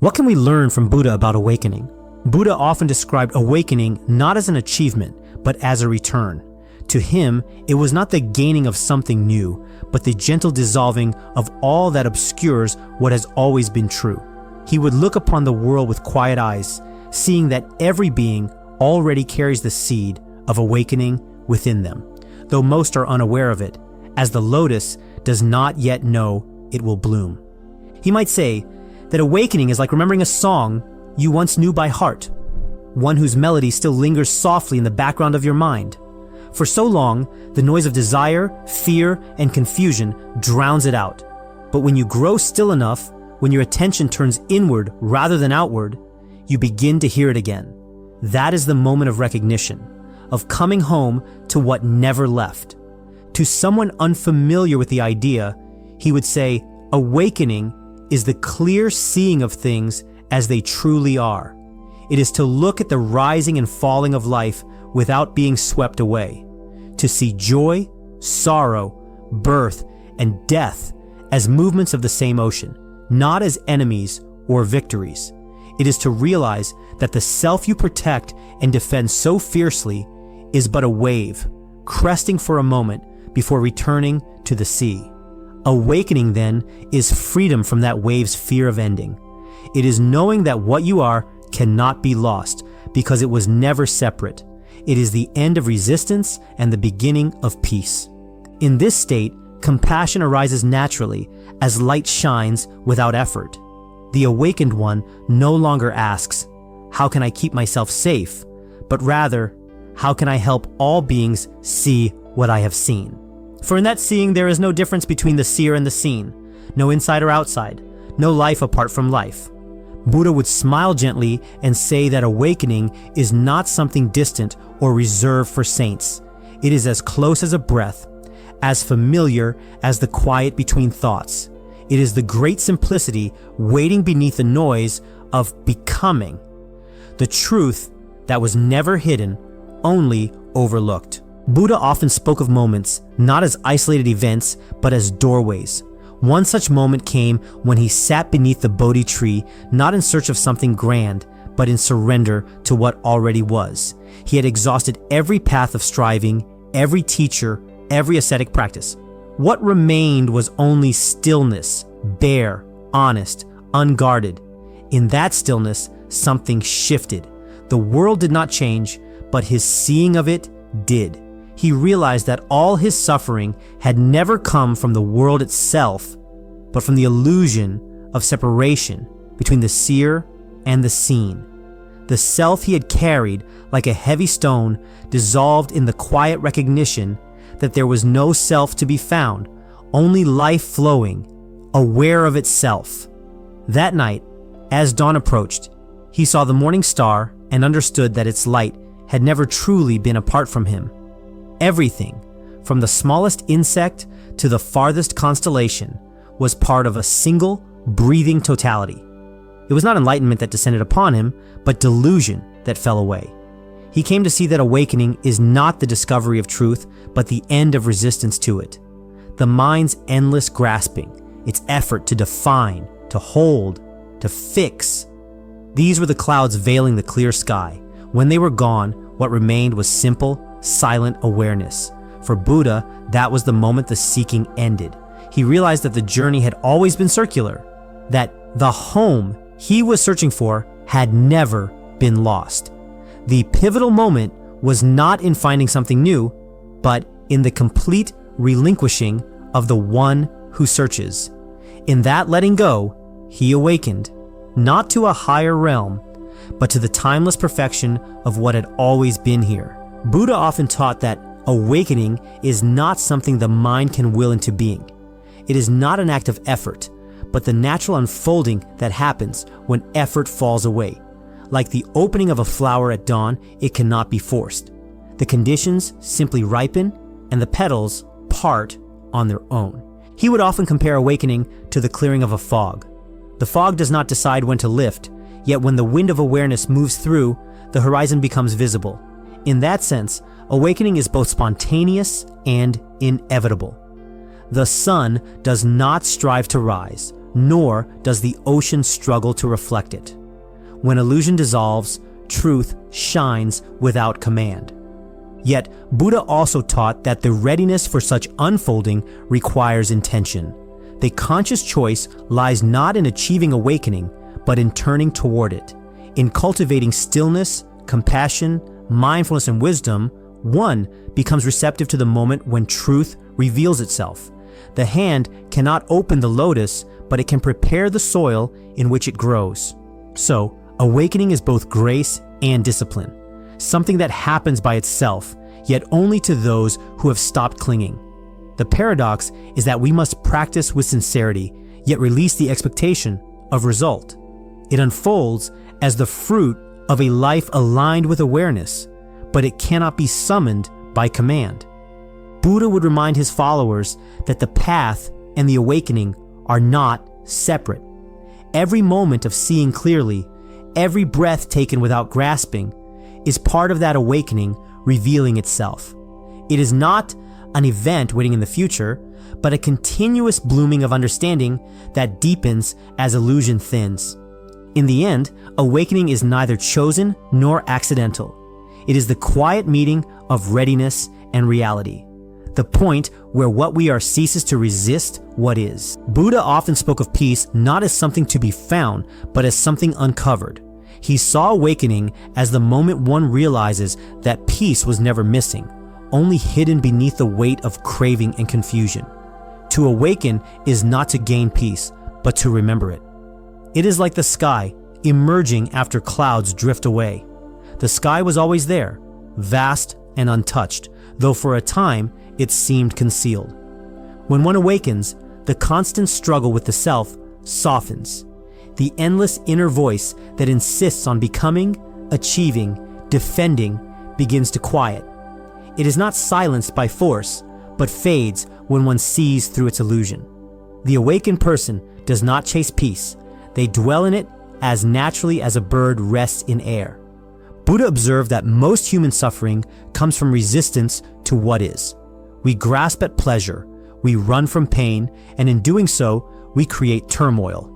What can we learn from Buddha about awakening? Buddha often described awakening not as an achievement, but as a return. To him, it was not the gaining of something new, but the gentle dissolving of all that obscures what has always been true. He would look upon the world with quiet eyes, seeing that every being already carries the seed of awakening within them, though most are unaware of it, as the lotus does not yet know it will bloom. He might say that awakening is like remembering a song you once knew by heart, one whose melody still lingers softly in the background of your mind. For so long, the noise of desire, fear, and confusion drowns it out. But when you grow still enough, when your attention turns inward rather than outward, you begin to hear it again. That is the moment of recognition, of coming home to what never left. To someone unfamiliar with the idea, he would say, awakening is the clear seeing of things as they truly are. It is to look at the rising and falling of life without being swept away, to see joy, sorrow, birth, and death as movements of the same ocean, not as enemies or victories. It is to realize that the self you protect and defend so fiercely is but a wave, cresting for a moment before returning to the sea. Awakening, then, is freedom from that wave's fear of ending. It is knowing that what you are cannot be lost because it was never separate. It is the end of resistance and the beginning of peace. In this state, compassion arises naturally as light shines without effort. The awakened one no longer asks, "How can I keep myself safe?" but rather, "How can I help all beings see what I have seen?" For in that seeing there is no difference between the seer and the seen, no inside or outside, no life apart from life. Buddha would smile gently and say that awakening is not something distant or reserved for saints. It is as close as a breath, as familiar as the quiet between thoughts. It is the great simplicity waiting beneath the noise of becoming, the truth that was never hidden, only overlooked. Buddha often spoke of moments not as isolated events, but as doorways. One such moment came when he sat beneath the Bodhi tree, not in search of something grand, but in surrender to what already was. He had exhausted every path of striving, every teacher, every ascetic practice. What remained was only stillness, bare, honest, unguarded. In that stillness, something shifted. The world did not change, but his seeing of it did. He realized that all his suffering had never come from the world itself, but from the illusion of separation between the seer and the seen. The self he had carried like a heavy stone dissolved in the quiet recognition that there was no self to be found, only life flowing, aware of itself. That night, as dawn approached, he saw the morning star and understood that its light had never truly been apart from him. Everything, from the smallest insect to the farthest constellation, was part of a single, breathing totality. It was not enlightenment that descended upon him, but delusion that fell away. He came to see that awakening is not the discovery of truth, but the end of resistance to it. The mind's endless grasping, its effort to define, to hold, to fix. These were the clouds veiling the clear sky. When they were gone, what remained was simple, silent awareness. For Buddha, that was the moment the seeking ended. He realized that the journey had always been circular, that the home he was searching for had never been lost. The pivotal moment was not in finding something new, but in the complete relinquishing of the one who searches. In that letting go, he awakened, not to a higher realm, but to the timeless perfection of what had always been here. Buddha often taught that awakening is not something the mind can will into being. It is not an act of effort, but the natural unfolding that happens when effort falls away. Like the opening of a flower at dawn, it cannot be forced. The conditions simply ripen and the petals part on their own. He would often compare awakening to the clearing of a fog. The fog does not decide when to lift, yet when the wind of awareness moves through, the horizon becomes visible. In that sense, awakening is both spontaneous and inevitable. The sun does not strive to rise, nor does the ocean struggle to reflect it. When illusion dissolves, truth shines without command. Yet, Buddha also taught that the readiness for such unfolding requires intention. The conscious choice lies not in achieving awakening, but in turning toward it. In cultivating stillness, compassion, mindfulness, and wisdom, one becomes receptive to the moment when truth reveals itself. The hand cannot open the lotus, but it can prepare the soil in which it grows. So, awakening is both grace and discipline, something that happens by itself, yet only to those who have stopped clinging. The paradox is that we must practice with sincerity, yet release the expectation of result. It unfolds as the fruit of a life aligned with awareness, but it cannot be summoned by command. Buddha would remind his followers that the path and the awakening are not separate. Every moment of seeing clearly, every breath taken without grasping, is part of that awakening revealing itself. It is not an event waiting in the future, but a continuous blooming of understanding that deepens as illusion thins. In the end, awakening is neither chosen nor accidental. It is the quiet meeting of readiness and reality, the point where what we are ceases to resist what is. Buddha often spoke of peace not as something to be found, but as something uncovered. He saw awakening as the moment one realizes that peace was never missing, only hidden beneath the weight of craving and confusion. To awaken is not to gain peace, but to remember it. It is like the sky emerging after clouds drift away. The sky was always there, vast and untouched, though for a time it seemed concealed. When one awakens, the constant struggle with the self softens. The endless inner voice that insists on becoming, achieving, defending begins to quiet. It is not silenced by force, but fades when one sees through its illusion. The awakened person does not chase peace. They dwell in it as naturally as a bird rests in air. Buddha observed that most human suffering comes from resistance to what is. We grasp at pleasure, we run from pain, and in doing so, we create turmoil.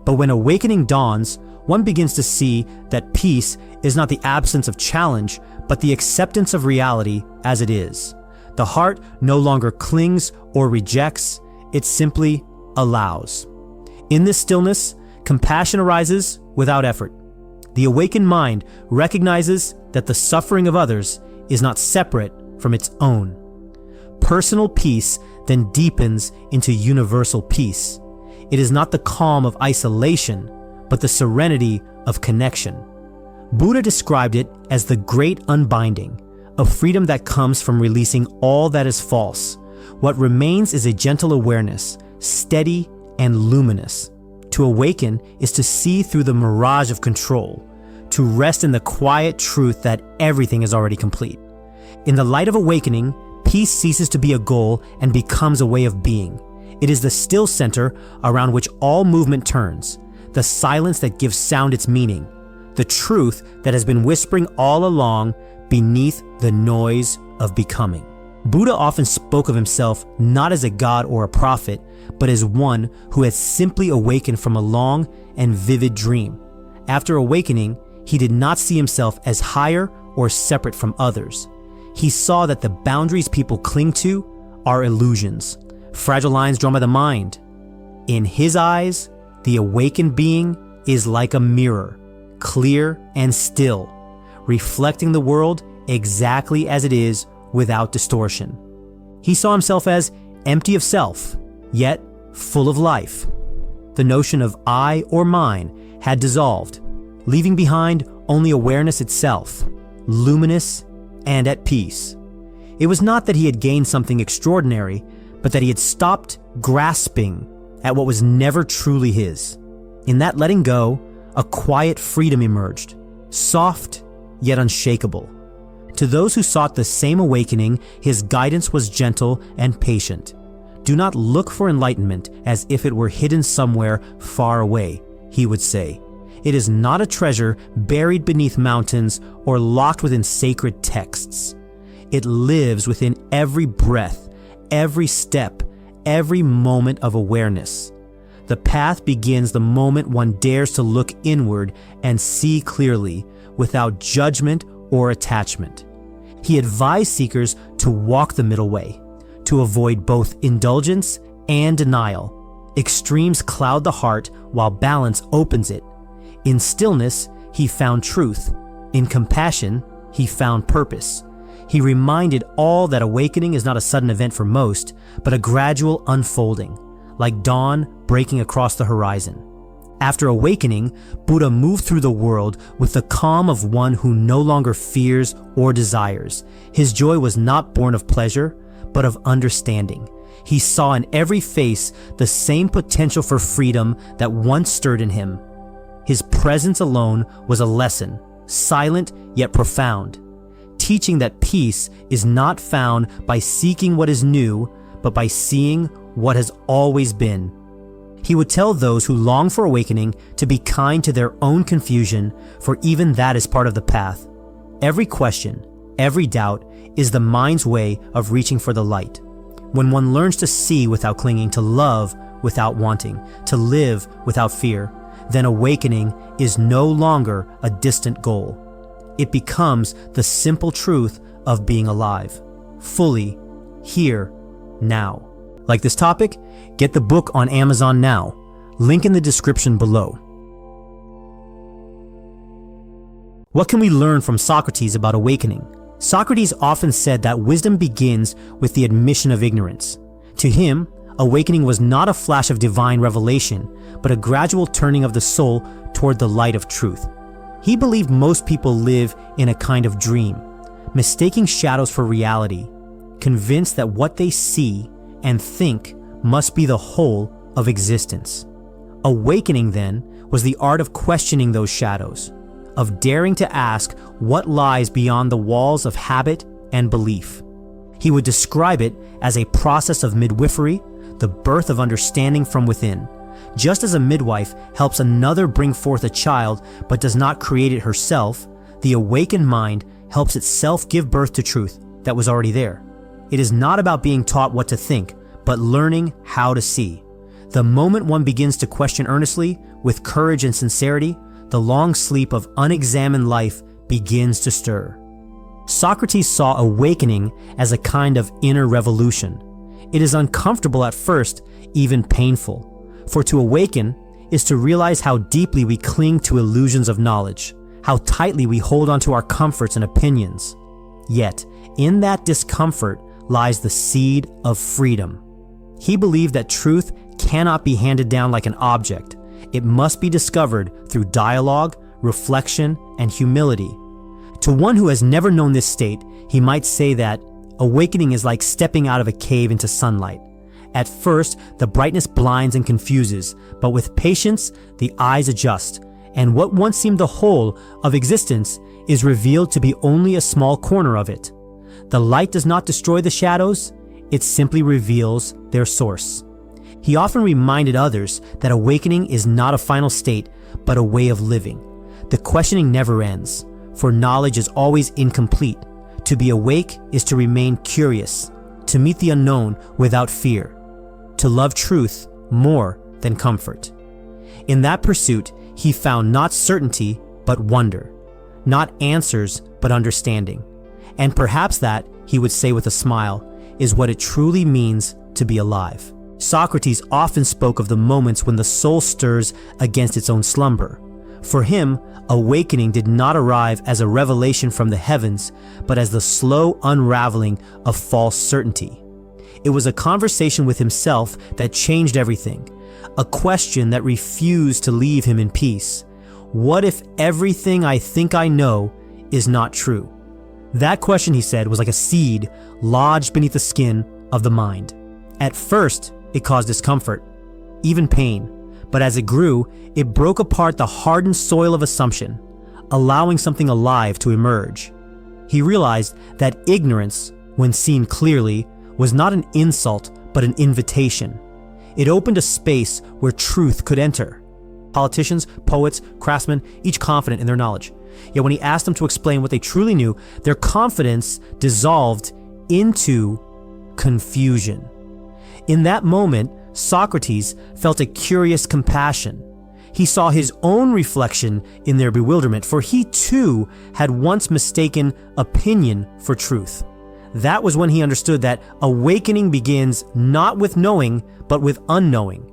But when awakening dawns, one begins to see that peace is not the absence of challenge, but the acceptance of reality as it is. The heart no longer clings or rejects, it simply allows. In this stillness, compassion arises without effort. The awakened mind recognizes that the suffering of others is not separate from its own. Personal peace then deepens into universal peace. It is not the calm of isolation, but the serenity of connection. Buddha described it as the great unbinding, a freedom that comes from releasing all that is false. What remains is a gentle awareness, steady and luminous. To awaken is to see through the mirage of control, to rest in the quiet truth that everything is already complete. In the light of awakening, peace ceases to be a goal and becomes a way of being. It is the still center around which all movement turns, the silence that gives sound its meaning, the truth that has been whispering all along beneath the noise of becoming. Buddha often spoke of himself not as a god or a prophet, but as one who had simply awakened from a long and vivid dream. After awakening, he did not see himself as higher or separate from others. He saw that the boundaries people cling to are illusions, fragile lines drawn by the mind. In his eyes, the awakened being is like a mirror, clear and still, reflecting the world exactly as it is without distortion. He saw himself as empty of self, yet full of life. The notion of I or mine had dissolved, leaving behind only awareness itself, luminous and at peace. It was not that he had gained something extraordinary, but that he had stopped grasping at what was never truly his. In that letting go, a quiet freedom emerged, soft yet unshakable. To those who sought the same awakening, his guidance was gentle and patient. Do not look for enlightenment as if it were hidden somewhere far away, he would say. It is not a treasure buried beneath mountains or locked within sacred texts. It lives within every breath, every step, every moment of awareness. The path begins the moment one dares to look inward and see clearly, without judgment or attachment. He advised seekers to walk the middle way, to avoid both indulgence and denial. Extremes cloud the heart while balance opens it. In stillness, he found truth. In compassion, he found purpose. He reminded all that awakening is not a sudden event for most, but a gradual unfolding, like dawn breaking across the horizon. After awakening, Buddha moved through the world with the calm of one who no longer fears or desires. His joy was not born of pleasure, but of understanding. He saw in every face the same potential for freedom that once stirred in him. His presence alone was a lesson, silent yet profound, teaching that peace is not found by seeking what is new, but by seeing what has always been. He would tell those who long for awakening to be kind to their own confusion, for even that is part of the path. Every question, every doubt is the mind's way of reaching for the light. When one learns to see without clinging, to love without wanting, to live without fear, then awakening is no longer a distant goal. It becomes the simple truth of being alive, fully, here, now. Like this topic? Get the book on Amazon now. Link in the description below. What can we learn from Socrates about awakening? Socrates often said that wisdom begins with the admission of ignorance. To him, awakening was not a flash of divine revelation, but a gradual turning of the soul toward the light of truth. He believed most people live in a kind of dream, mistaking shadows for reality, convinced that what they see and think must be the whole of existence. Awakening, then, was the art of questioning those shadows, of daring to ask what lies beyond the walls of habit and belief. He would describe it as a process of midwifery, the birth of understanding from within. Just as a midwife helps another bring forth a child but does not create it herself, the awakened mind helps itself give birth to truth that was already there. It is not about being taught what to think, but learning how to see. The moment one begins to question earnestly, with courage and sincerity, the long sleep of unexamined life begins to stir. Socrates saw awakening as a kind of inner revolution. It is uncomfortable at first, even painful. For to awaken is to realize how deeply we cling to illusions of knowledge, how tightly we hold onto our comforts and opinions. Yet, in that discomfort lies the seed of freedom. He believed that truth cannot be handed down like an object. It must be discovered through dialogue, reflection, and humility. To one who has never known this state, he might say that awakening is like stepping out of a cave into sunlight. At first, the brightness blinds and confuses, but with patience, the eyes adjust, and what once seemed the whole of existence is revealed to be only a small corner of it. The light does not destroy the shadows, it simply reveals their source. He often reminded others that awakening is not a final state, but a way of living. The questioning never ends, for knowledge is always incomplete. To be awake is to remain curious, to meet the unknown without fear, to love truth more than comfort. In that pursuit, he found not certainty, but wonder, not answers, but understanding. And perhaps that, he would say with a smile, is what it truly means to be alive. Socrates often spoke of the moments when the soul stirs against its own slumber. For him, awakening did not arrive as a revelation from the heavens, but as the slow unraveling of false certainty. It was a conversation with himself that changed everything, a question that refused to leave him in peace. What if everything I think I know is not true? That question, he said, was like a seed lodged beneath the skin of the mind. At first, it caused discomfort, even pain, but as it grew, it broke apart the hardened soil of assumption, allowing something alive to emerge. He realized that ignorance, when seen clearly, was not an insult, but an invitation. It opened a space where truth could enter. Politicians, poets, craftsmen, each confident in their knowledge. Yet when he asked them to explain what they truly knew, their confidence dissolved into confusion. In that moment, Socrates felt a curious compassion. He saw his own reflection in their bewilderment, for he too had once mistaken opinion for truth. That was when he understood that awakening begins not with knowing, but with unknowing.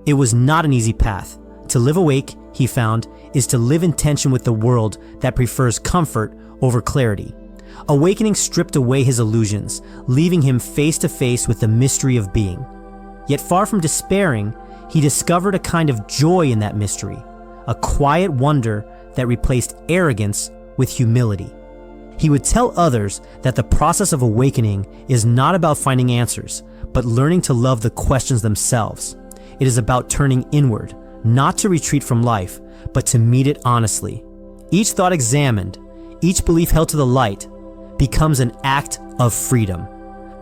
It was not an easy path. To live awake, he found, is to live in tension with the world that prefers comfort over clarity. Awakening stripped away his illusions, leaving him face to face with the mystery of being. Yet far from despairing, he discovered a kind of joy in that mystery, a quiet wonder that replaced arrogance with humility. He would tell others that the process of awakening is not about finding answers, but learning to love the questions themselves. It is about turning inward, not to retreat from life, but to meet it honestly. Each thought examined, each belief held to the light, becomes an act of freedom.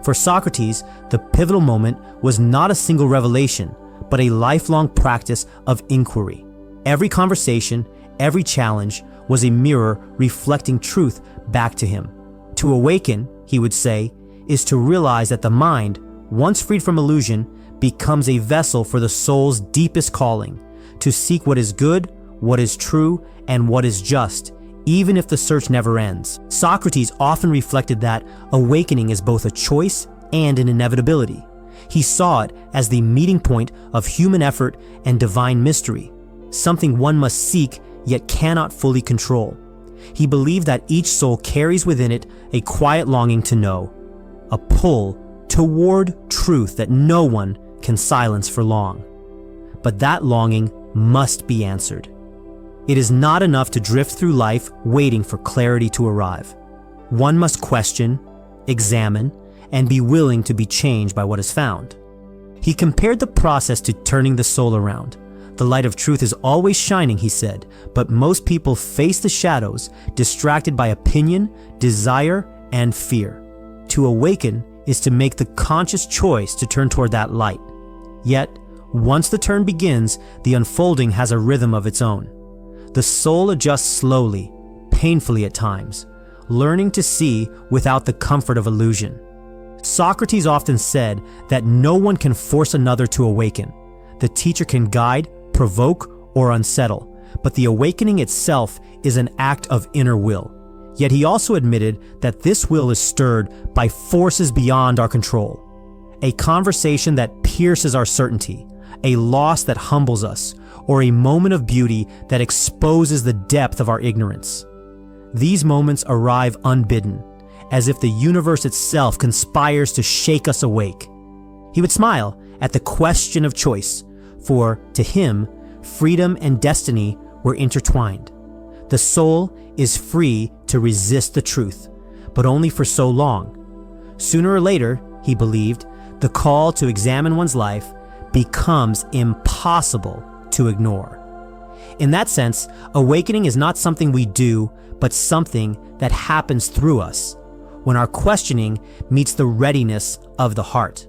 For Socrates, the pivotal moment was not a single revelation, but a lifelong practice of inquiry. Every conversation, every challenge was a mirror reflecting truth back to him. To awaken, he would say, is to realize that the mind, once freed from illusion, becomes a vessel for the soul's deepest calling, to seek what is good, what is true, and what is just, even if the search never ends. Socrates often reflected that awakening is both a choice and an inevitability. He saw it as the meeting point of human effort and divine mystery, something one must seek yet cannot fully control. He believed that each soul carries within it a quiet longing to know, a pull toward truth that no one can silence for long. But that longing must be answered. It is not enough to drift through life waiting for clarity to arrive. One must question, examine, and be willing to be changed by what is found. He compared the process to turning the soul around. The light of truth is always shining, he said, but most people face the shadows, distracted by opinion, desire, and fear. To awaken is to make the conscious choice to turn toward that light. Yet, once the turn begins, the unfolding has a rhythm of its own. The soul adjusts slowly, painfully at times, learning to see without the comfort of illusion. Socrates often said that no one can force another to awaken. The teacher can guide, provoke, or unsettle, but the awakening itself is an act of inner will. Yet he also admitted that this will is stirred by forces beyond our control. A conversation that pierces our certainty, a loss that humbles us, or a moment of beauty that exposes the depth of our ignorance. These moments arrive unbidden, as if the universe itself conspires to shake us awake. He would smile at the question of choice, for to him, freedom and destiny were intertwined. The soul is free to resist the truth, but only for so long. Sooner or later, he believed, the call to examine one's life becomes impossible to ignore. In that sense, awakening is not something we do, but something that happens through us, when our questioning meets the readiness of the heart.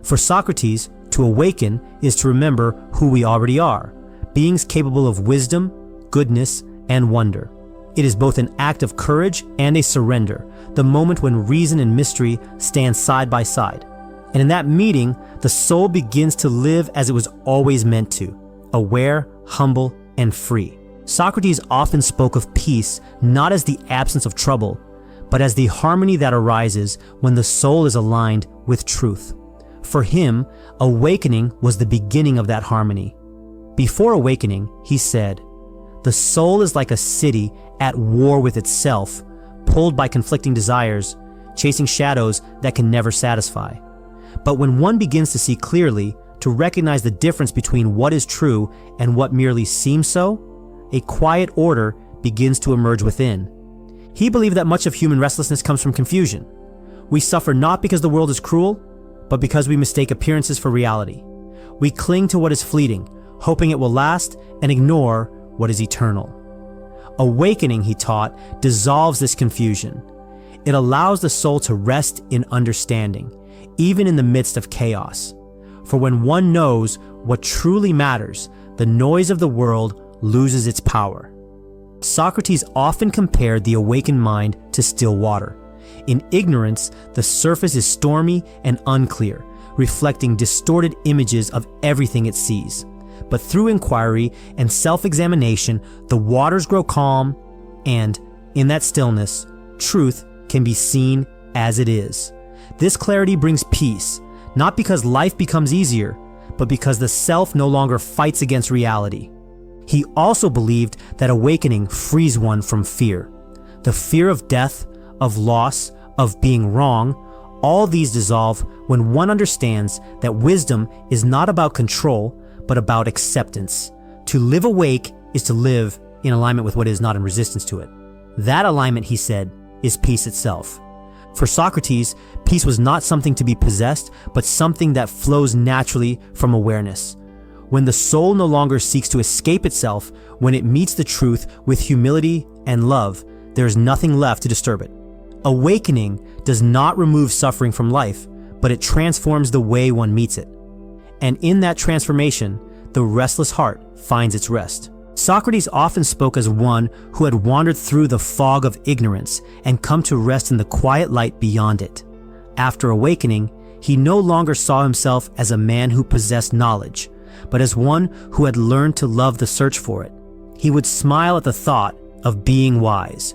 For Socrates, to awaken is to remember who we already are, beings capable of wisdom, goodness, and wonder. It is both an act of courage and a surrender, the moment when reason and mystery stand side by side. And in that meeting, the soul begins to live as it was always meant to, aware, humble, and free. Socrates often spoke of peace not as the absence of trouble, but as the harmony that arises when the soul is aligned with truth. For him, awakening was the beginning of that harmony. Before awakening, he said, "The soul is like a city at war with itself, pulled by conflicting desires, chasing shadows that can never satisfy." But when one begins to see clearly, to recognize the difference between what is true and what merely seems so, a quiet order begins to emerge within. He believed that much of human restlessness comes from confusion. We suffer not because the world is cruel, but because we mistake appearances for reality. We cling to what is fleeting, hoping it will last, and ignore what is eternal. Awakening, he taught, dissolves this confusion. It allows the soul to rest in understanding, even in the midst of chaos. For when one knows what truly matters, the noise of the world loses its power. Socrates often compared the awakened mind to still water. In ignorance, the surface is stormy and unclear, reflecting distorted images of everything it sees. But through inquiry and self-examination, the waters grow calm, and in that stillness, truth can be seen as it is. This clarity brings peace, not because life becomes easier, but because the self no longer fights against reality. He also believed that awakening frees one from fear. The fear of death, of loss, of being wrong, all these dissolve when one understands that wisdom is not about control, but about acceptance. To live awake is to live in alignment with what is, not in resistance to it. That alignment, he said, is peace itself. For Socrates, peace was not something to be possessed, but something that flows naturally from awareness. When the soul no longer seeks to escape itself, when it meets the truth with humility and love, there is nothing left to disturb it. Awakening does not remove suffering from life, but it transforms the way one meets it. And in that transformation, the restless heart finds its rest. Socrates often spoke as one who had wandered through the fog of ignorance and come to rest in the quiet light beyond it. After awakening, he no longer saw himself as a man who possessed knowledge, but as one who had learned to love the search for it. He would smile at the thought of being wise.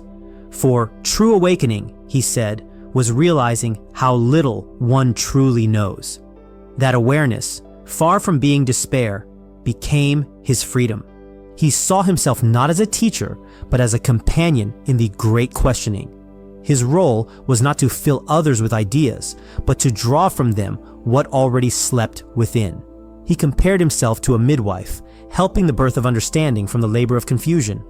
For true awakening, he said, was realizing how little one truly knows. That awareness, far from being despair, became his freedom. He saw himself not as a teacher, but as a companion in the great questioning. His role was not to fill others with ideas, but to draw from them what already slept within. He compared himself to a midwife, helping the birth of understanding from the labor of confusion.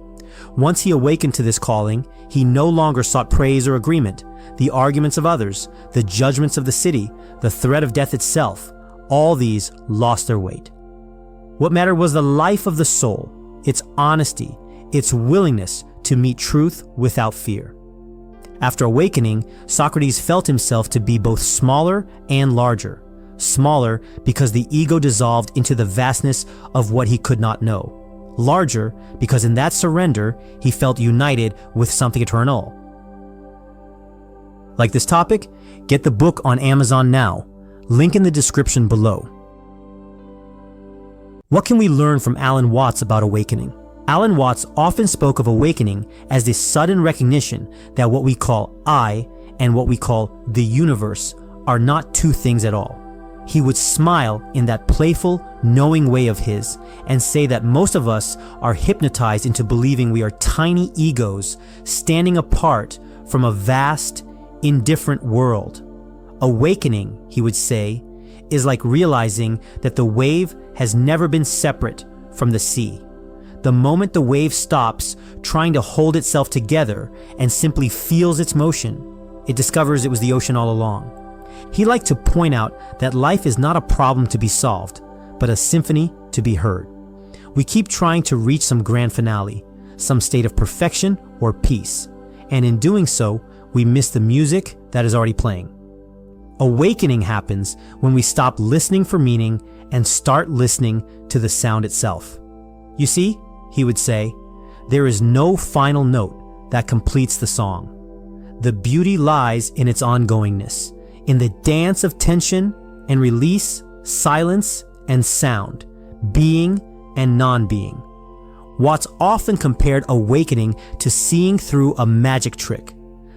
Once he awakened to this calling, he no longer sought praise or agreement. The arguments of others, the judgments of the city, the threat of death itself, all these lost their weight. What mattered was the life of the soul, its honesty, its willingness to meet truth without fear. After awakening, Socrates felt himself to be both smaller and larger. Smaller because the ego dissolved into the vastness of what he could not know. Larger because in that surrender, he felt united with something eternal. Like this topic? Get the book on Amazon now. Link in the description below. What can we learn from Alan Watts about awakening? Alan Watts often spoke of awakening as this sudden recognition that what we call I and what we call the universe are not two things at all. He would smile in that playful, knowing way of his and say that most of us are hypnotized into believing we are tiny egos standing apart from a vast, indifferent world. Awakening, he would say, is like realizing that the wave has never been separate from the sea. The moment the wave stops trying to hold itself together and simply feels its motion, it discovers it was the ocean all along. He liked to point out that life is not a problem to be solved, but a symphony to be heard. We keep trying to reach some grand finale, some state of perfection or peace, and in doing so, we miss the music that is already playing. Awakening happens when we stop listening for meaning and start listening to the sound itself. You see, he would say, there is no final note that completes the song. The beauty lies in its ongoingness, in the dance of tension and release, silence and sound, being and non-being. Watts often compared awakening to seeing through a magic trick.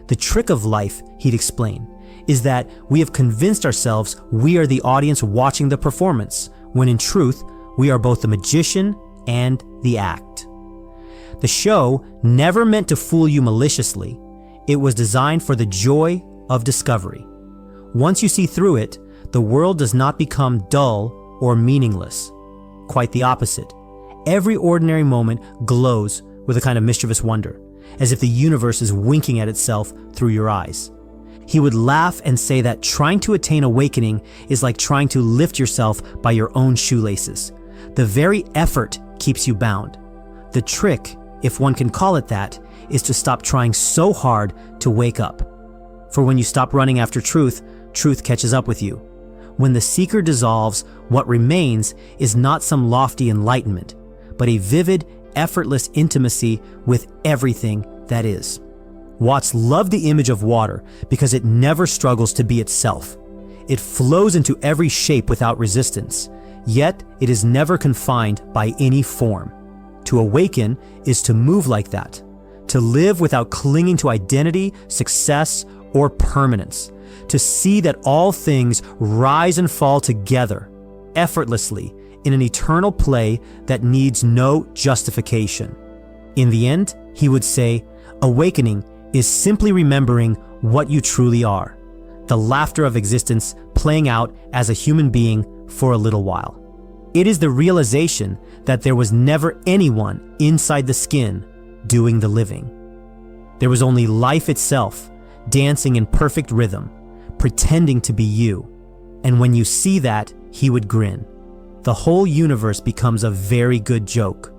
The trick of life, he'd explain, is that we have convinced ourselves we are the audience watching the performance, when in truth, we are both the magician and the act. The show never meant to fool you maliciously. It was designed for the joy of discovery. Once you see through it, the world does not become dull or meaningless. Quite the opposite. Every ordinary moment glows with a kind of mischievous wonder, as if the universe is winking at itself through your eyes. He would laugh and say that trying to attain awakening is like trying to lift yourself by your own shoelaces. The very effort keeps you bound. The trick, if one can call it that, is to stop trying so hard to wake up. For when you stop running after truth, truth catches up with you. When the seeker dissolves, what remains is not some lofty enlightenment, but a vivid, effortless intimacy with everything that is. Watts loved the image of water because it never struggles to be itself. It flows into every shape without resistance, yet it is never confined by any form. To awaken is to move like that, to live without clinging to identity, success, or permanence, to see that all things rise and fall together, effortlessly, in an eternal play that needs no justification. In the end, he would say, awakening is simply remembering what you truly are, the laughter of existence playing out as a human being for a little while. It is the realization that there was never anyone inside the skin doing the living. There was only life itself, dancing in perfect rhythm, pretending to be you. And when you see that, he would grin. The whole universe becomes a very good joke,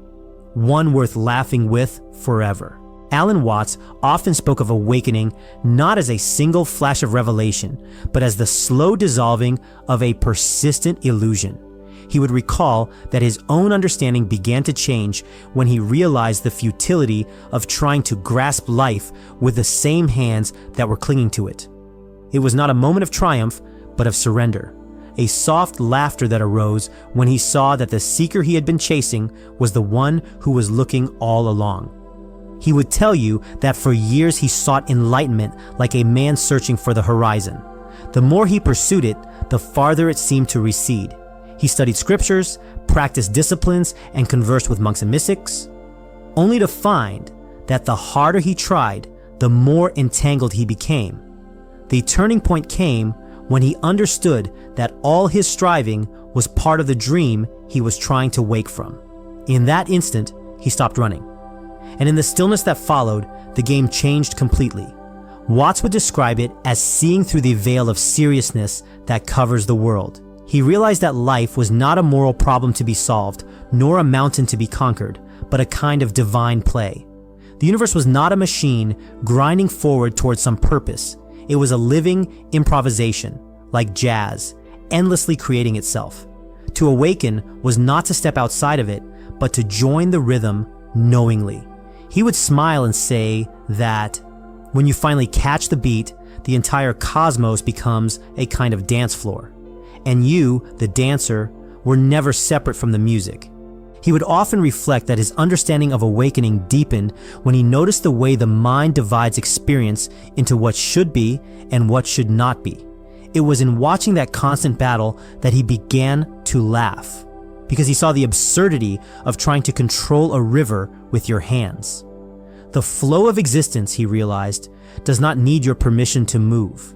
one worth laughing with forever. Alan Watts often spoke of awakening not as a single flash of revelation, but as the slow dissolving of a persistent illusion. He would recall that his own understanding began to change when he realized the futility of trying to grasp life with the same hands that were clinging to it. It was not a moment of triumph, but of surrender, a soft laughter that arose when he saw that the seeker he had been chasing was the one who was looking all along. He would tell you that for years he sought enlightenment like a man searching for the horizon. The more he pursued it, the farther it seemed to recede. He studied scriptures, practiced disciplines, and conversed with monks and mystics, only to find that the harder he tried, the more entangled he became. The turning point came when he understood that all his striving was part of the dream he was trying to wake from. In that instant, he stopped running. And in the stillness that followed, the game changed completely. Watts would describe it as seeing through the veil of seriousness that covers the world. He realized that life was not a moral problem to be solved, nor a mountain to be conquered, but a kind of divine play. The universe was not a machine grinding forward towards some purpose. It was a living improvisation, like jazz, endlessly creating itself. To awaken was not to step outside of it, but to join the rhythm knowingly. He would smile and say that when you finally catch the beat, the entire cosmos becomes a kind of dance floor. And you, the dancer, were never separate from the music. He would often reflect that his understanding of awakening deepened when he noticed the way the mind divides experience into what should be and what should not be. It was in watching that constant battle that he began to laugh, because he saw the absurdity of trying to control a river with your hands. The flow of existence, he realized, does not need your permission to move.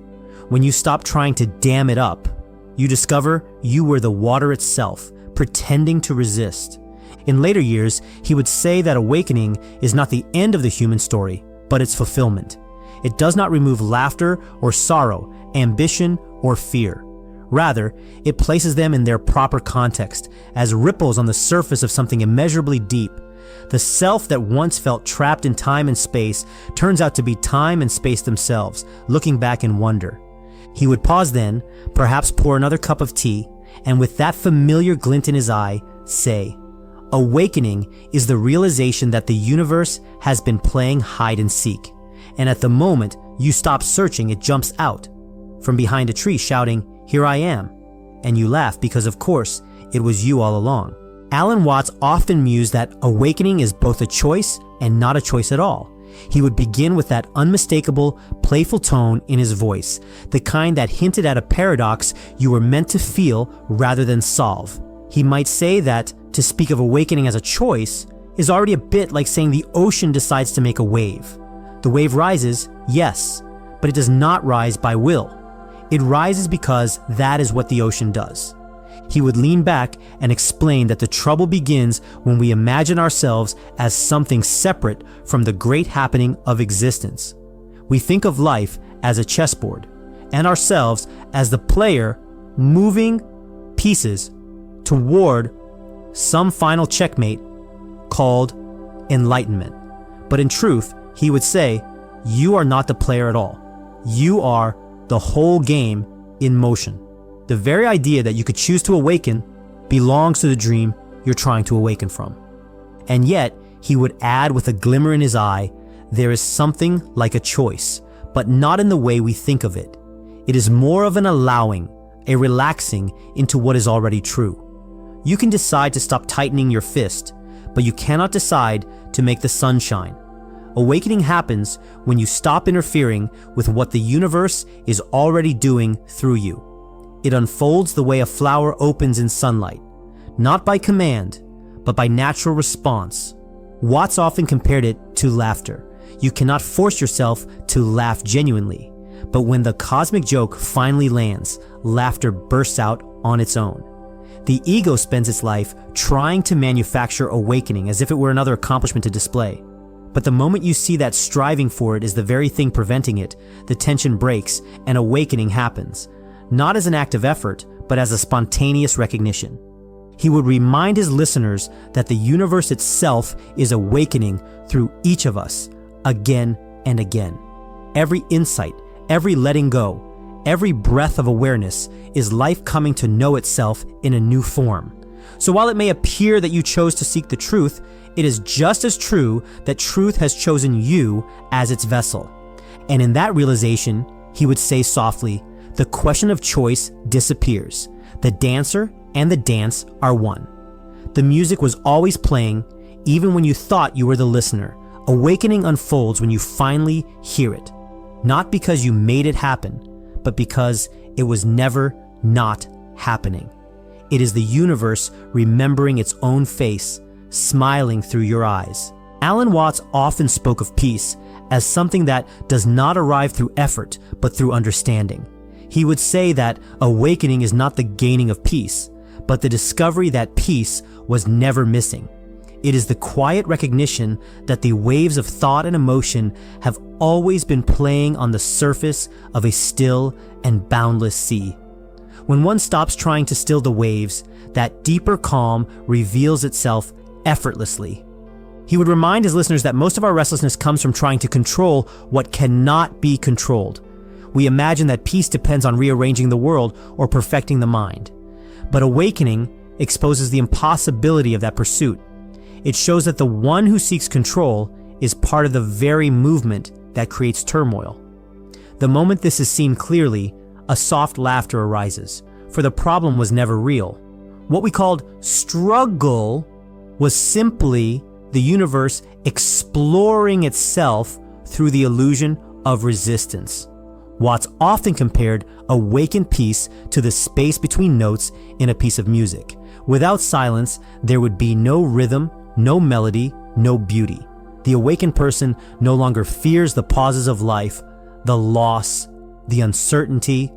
When you stop trying to dam it up, you discover you were the water itself, pretending to resist. In later years, he would say that awakening is not the end of the human story, but its fulfillment. It does not remove laughter or sorrow, ambition or fear. Rather, it places them in their proper context, as ripples on the surface of something immeasurably deep. The self that once felt trapped in time and space turns out to be time and space themselves, looking back in wonder. He would pause then, perhaps pour another cup of tea, and with that familiar glint in his eye, say, awakening is the realization that the universe has been playing hide and seek, and at the moment you stop searching, it jumps out from behind a tree shouting, "Here I am," and you laugh because of course it was you all along. Alan Watts often mused that awakening is both a choice and not a choice at all. He would begin with that unmistakable, playful tone in his voice, the kind that hinted at a paradox you were meant to feel rather than solve. He might say that to speak of awakening as a choice is already a bit like saying the ocean decides to make a wave. The wave rises, yes, but it does not rise by will. It rises because that is what the ocean does. He would lean back and explain that the trouble begins when we imagine ourselves as something separate from the great happening of existence. We think of life as a chessboard, and ourselves as the player moving pieces toward some final checkmate called enlightenment. But in truth, he would say, you are not the player at all. You are the whole game in motion. The very idea that you could choose to awaken belongs to the dream you're trying to awaken from. And yet, he would add with a glimmer in his eye, there is something like a choice, but not in the way we think of it. It is more of an allowing, a relaxing into what is already true. You can decide to stop tightening your fist, but you cannot decide to make the sun shine. Awakening happens when you stop interfering with what the universe is already doing through you. It unfolds the way a flower opens in sunlight, not by command, but by natural response. Watts often compared it to laughter. You cannot force yourself to laugh genuinely, but when the cosmic joke finally lands, laughter bursts out on its own. The ego spends its life trying to manufacture awakening as if it were another accomplishment to display. But the moment you see that striving for it is the very thing preventing it, the tension breaks and awakening happens, not as an act of effort, but as a spontaneous recognition. He would remind his listeners that the universe itself is awakening through each of us, again and again. Every insight, every letting go, every breath of awareness is life coming to know itself in a new form. So while it may appear that you chose to seek the truth, it is just as true that truth has chosen you as its vessel. And in that realization, he would say softly, the question of choice disappears. The dancer and the dance are one. The music was always playing, even when you thought you were the listener. Awakening unfolds when you finally hear it, not because you made it happen, but because it was never not happening. It is the universe remembering its own face, smiling through your eyes. Alan Watts often spoke of peace as something that does not arrive through effort, but through understanding. He would say that awakening is not the gaining of peace, but the discovery that peace was never missing. It is the quiet recognition that the waves of thought and emotion have always been playing on the surface of a still and boundless sea. When one stops trying to still the waves, that deeper calm reveals itself effortlessly. He would remind his listeners that most of our restlessness comes from trying to control what cannot be controlled. We imagine that peace depends on rearranging the world or perfecting the mind. But awakening exposes the impossibility of that pursuit. It shows that the one who seeks control is part of the very movement that creates turmoil. The moment this is seen clearly, a soft laughter arises, for the problem was never real. What we called struggle was simply the universe exploring itself through the illusion of resistance. Watts often compared awakened peace to the space between notes in a piece of music. Without silence, there would be no rhythm, no melody, no beauty. The awakened person no longer fears the pauses of life, the loss, the uncertainty,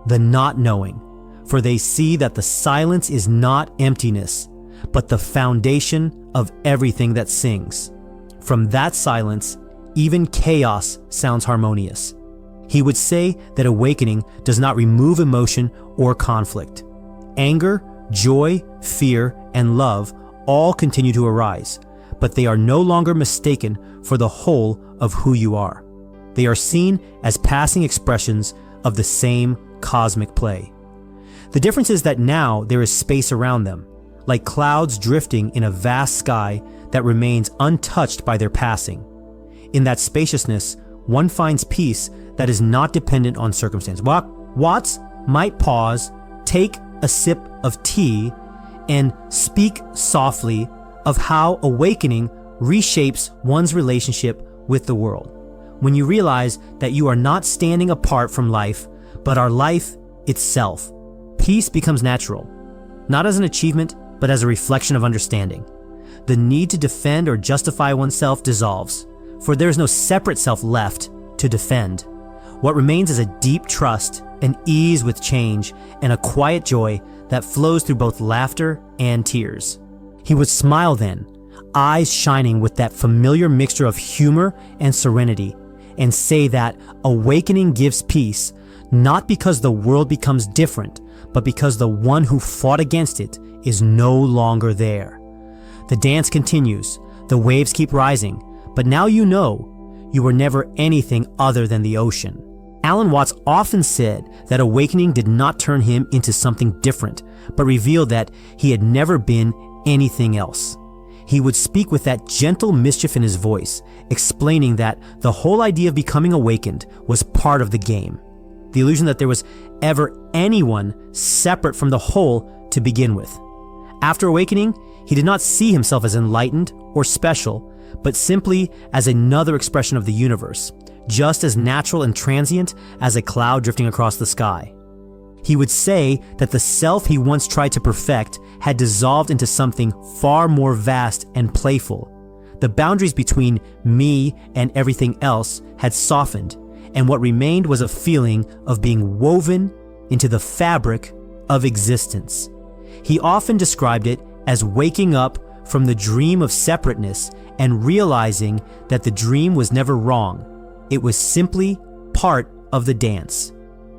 the not knowing, for they see that the silence is not emptiness, but the foundation of everything that sings. From that silence, even chaos sounds harmonious. He would say that awakening does not remove emotion or conflict. Anger, joy, fear, and love all continue to arise, but they are no longer mistaken for the whole of who you are. They are seen as passing expressions of the same cosmic play. The difference is that now there is space around them, like clouds drifting in a vast sky that remains untouched by their passing. In that spaciousness, one finds peace that is not dependent on circumstance. Watts might pause, take a sip of tea, and speak softly of how awakening reshapes one's relationship with the world. When you realize that you are not standing apart from life, but are life itself, peace becomes natural, not as an achievement, but as a reflection of understanding. The need to defend or justify oneself dissolves, for there is no separate self left to defend. What remains is a deep trust, an ease with change, and a quiet joy that flows through both laughter and tears. He would smile then, eyes shining with that familiar mixture of humor and serenity, and say that awakening gives peace, not because the world becomes different, but because the one who fought against it is no longer there. The dance continues, the waves keep rising, but now you know you were never anything other than the ocean. Alan Watts often said that awakening did not turn him into something different, but revealed that he had never been anything else. He would speak with that gentle mischief in his voice, explaining that the whole idea of becoming awakened was part of the game. the illusion that there was ever anyone separate from the whole to begin with. After awakening, he did not see himself as enlightened or special, but simply as another expression of the universe, just as natural and transient as a cloud drifting across the sky. He would say that the self he once tried to perfect had dissolved into something far more vast and playful. The boundaries between me and everything else had softened, and what remained was a feeling of being woven into the fabric of existence. He often described it as waking up from the dream of separateness and realizing that the dream was never wrong. It was simply part of the dance.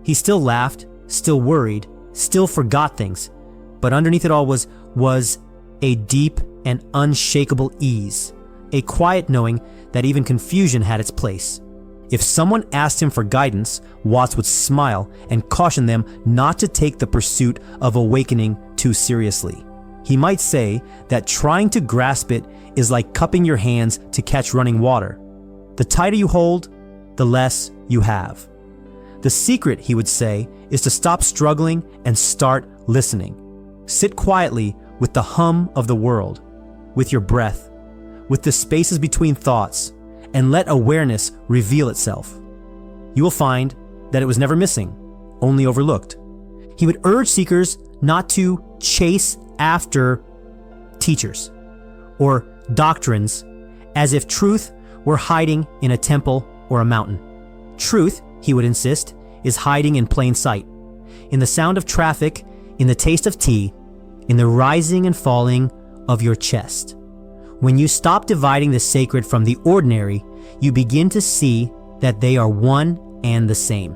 He still laughed, still worried, still forgot things, but underneath it all was a deep and unshakable ease, a quiet knowing that even confusion had its place. If someone asked him for guidance, Watts would smile and caution them not to take the pursuit of awakening too seriously. He might say that trying to grasp it is like cupping your hands to catch running water. The tighter you hold, the less you have. The secret, he would say, is to stop struggling and start listening. Sit quietly with the hum of the world, with your breath, with the spaces between thoughts, and let awareness reveal itself. You will find that it was never missing, only overlooked. He would urge seekers not to chase after teachers or doctrines as if truth were hiding in a temple or a mountain. Truth, he would insist, is hiding in plain sight, in the sound of traffic, in the taste of tea, in the rising and falling of your chest. When you stop dividing the sacred from the ordinary, you begin to see that they are one and the same.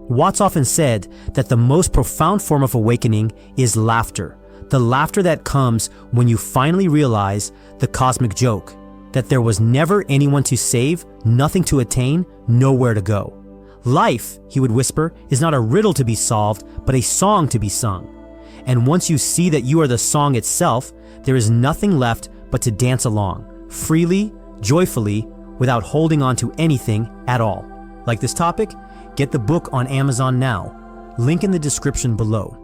Watts often said that the most profound form of awakening is laughter, the laughter that comes when you finally realize the cosmic joke, that there was never anyone to save, nothing to attain, nowhere to go. Life, he would whisper, is not a riddle to be solved, but a song to be sung. And once you see that you are the song itself, there is nothing left but to dance along, freely, joyfully, without holding on to anything at all. Like this topic? Get the book on Amazon now. Link in the description below.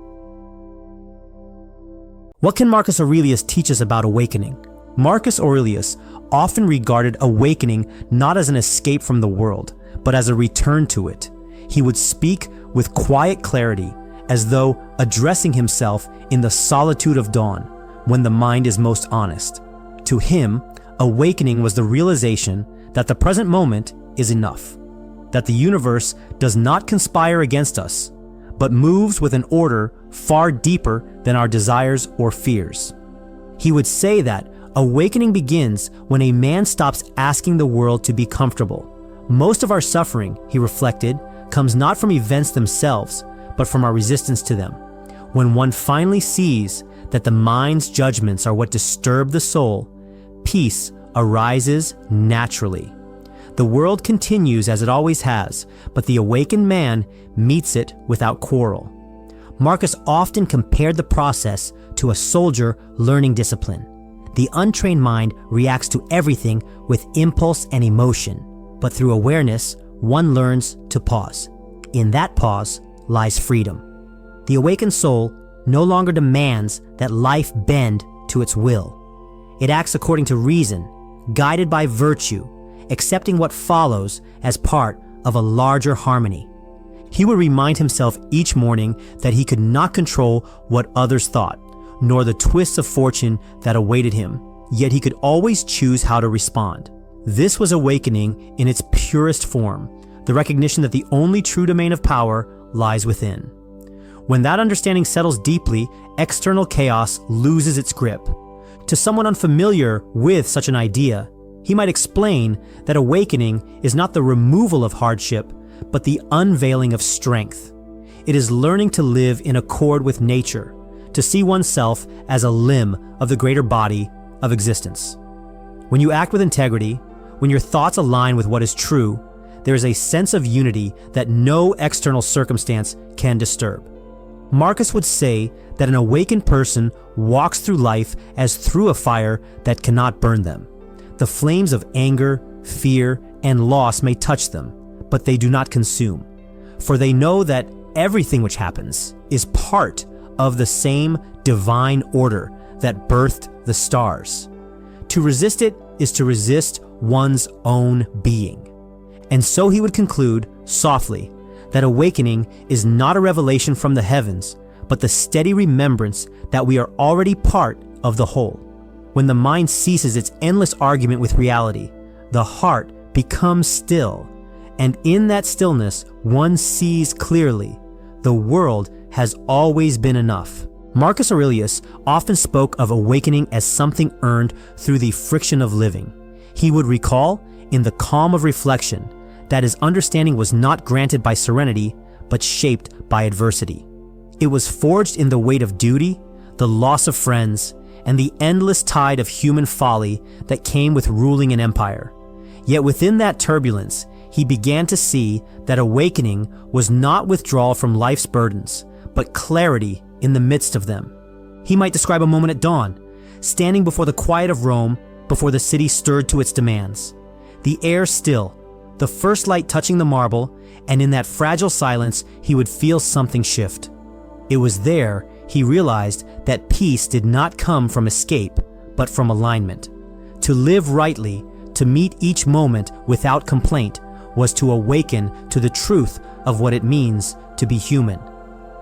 What can Marcus Aurelius teach us about awakening? Marcus Aurelius often regarded awakening not as an escape from the world, but as a return to it. He would speak with quiet clarity, as though addressing himself in the solitude of dawn, when the mind is most honest. To him, awakening was the realization that the present moment is enough, that the universe does not conspire against us, but moves with an order far deeper than our desires or fears. He would say that awakening begins when a man stops asking the world to be comfortable. Most of our suffering, he reflected, comes not from events themselves, but from our resistance to them. When one finally sees that the mind's judgments are what disturb the soul, peace arises naturally. The world continues as it always has, but the awakened man meets it without quarrel. Marcus often compared the process to a soldier learning discipline. The untrained mind reacts to everything with impulse and emotion, but through awareness, one learns to pause. In that pause lies freedom. The awakened soul no longer demands that life bend to its will. It acts according to reason, guided by virtue, accepting what follows as part of a larger harmony. He would remind himself each morning that he could not control what others thought, nor the twists of fortune that awaited him, yet he could always choose how to respond. This was awakening in its purest form, the recognition that the only true domain of power lies within. When that understanding settles deeply, external chaos loses its grip. To someone unfamiliar with such an idea, he might explain that awakening is not the removal of hardship, but the unveiling of strength. It is learning to live in accord with nature, to see oneself as a limb of the greater body of existence. When you act with integrity, when your thoughts align with what is true, there is a sense of unity that no external circumstance can disturb. Marcus would say that an awakened person walks through life as through a fire that cannot burn them. The flames of anger, fear, and loss may touch them, but they do not consume. for they know that everything which happens is part of the same divine order that birthed the stars. To resist it is to resist one's own being. And so he would conclude, softly, that awakening is not a revelation from the heavens, but the steady remembrance that we are already part of the whole. When the mind ceases its endless argument with reality, the heart becomes still, and in that stillness one sees clearly the world has always been enough. Marcus Aurelius often spoke of awakening as something earned through the friction of living. He would recall, in the calm of reflection, that his understanding was not granted by serenity, but shaped by adversity. It was forged in the weight of duty, the loss of friends, and the endless tide of human folly that came with ruling an empire. Yet within that turbulence, he began to see that awakening was not withdrawal from life's burdens, but clarity in the midst of them. He might describe a moment at dawn, standing before the quiet of Rome, before the city stirred to its demands. The air still, the first light touching the marble, and in that fragile silence he would feel something shift. It was there he realized that peace did not come from escape, but from alignment. To live rightly, to meet each moment without complaint, was to awaken to the truth of what it means to be human.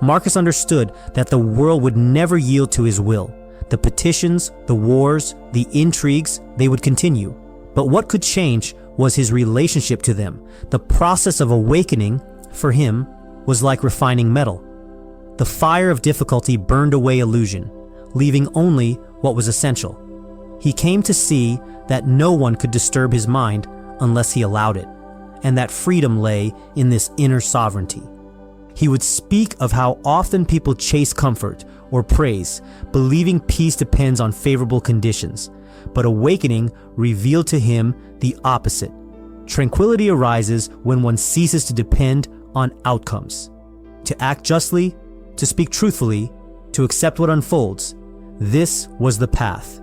Marcus understood that the world would never yield to his will. The petitions, the wars, the intrigues, they would continue. But what could change was his relationship to them. The process of awakening, for him, was like refining metal. The fire of difficulty burned away illusion, leaving only what was essential. He came to see that no one could disturb his mind unless he allowed it, and that freedom lay in this inner sovereignty. He would speak of how often people chase comfort or praise, believing peace depends on favorable conditions, but awakening revealed to him the opposite. Tranquility arises when one ceases to depend on outcomes. To act justly, to speak truthfully, to accept what unfolds, this was the path.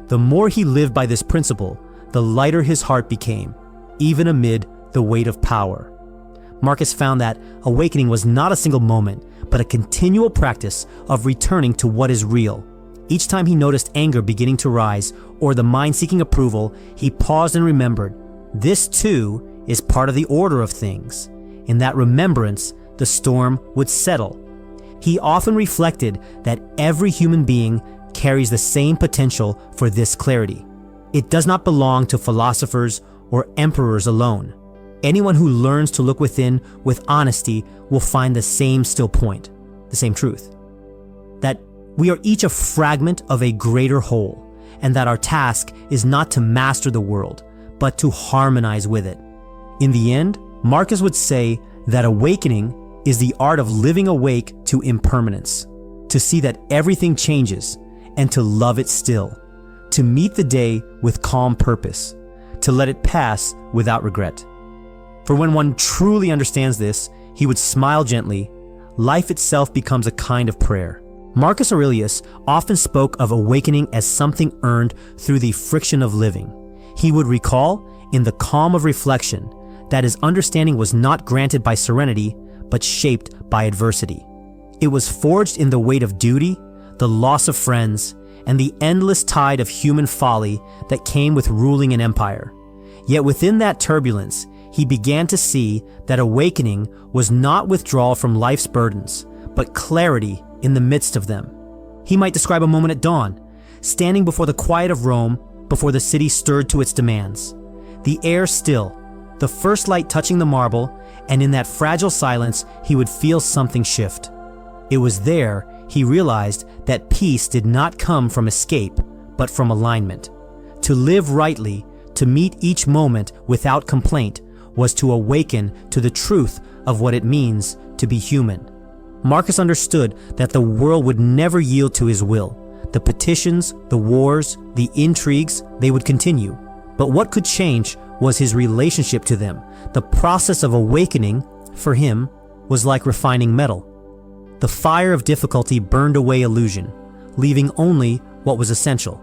The more he lived by this principle, the lighter his heart became, even amid the weight of power. Marcus found that awakening was not a single moment, but a continual practice of returning to what is real. Each time he noticed anger beginning to rise or the mind seeking approval, he paused and remembered, this too is part of the order of things. In that remembrance, the storm would settle. He often reflected that every human being carries the same potential for this clarity. It does not belong to philosophers or emperors alone. Anyone who learns to look within with honesty will find the same still point, the same truth. That we are each a fragment of a greater whole, and that our task is not to master the world, but to harmonize with it. In the end, Marcus would say that awakening is the art of living awake to impermanence, to see that everything changes, and to love it still, to meet the day with calm purpose, to let it pass without regret. For when one truly understands this, he would smile gently. Life itself becomes a kind of prayer. Marcus Aurelius often spoke of awakening as something earned through the friction of living. He would recall, in the calm of reflection, that his understanding was not granted by serenity, but shaped by adversity. It was forged in the weight of duty, the loss of friends, and the endless tide of human folly that came with ruling an empire. Yet within that turbulence, he began to see that awakening was not withdrawal from life's burdens, but clarity in the midst of them. He might describe a moment at dawn, standing before the quiet of Rome, before the city stirred to its demands. The air still, the first light touching the marble, and in that fragile silence he would feel something shift. It was there he realized that peace did not come from escape, but from alignment. To live rightly, to meet each moment without complaint, was to awaken to the truth of what it means to be human. Marcus understood that the world would never yield to his will. The petitions, the wars, the intrigues, they would continue. But what could change was his relationship to them. The process of awakening, for him, was like refining metal. The fire of difficulty burned away illusion, leaving only what was essential.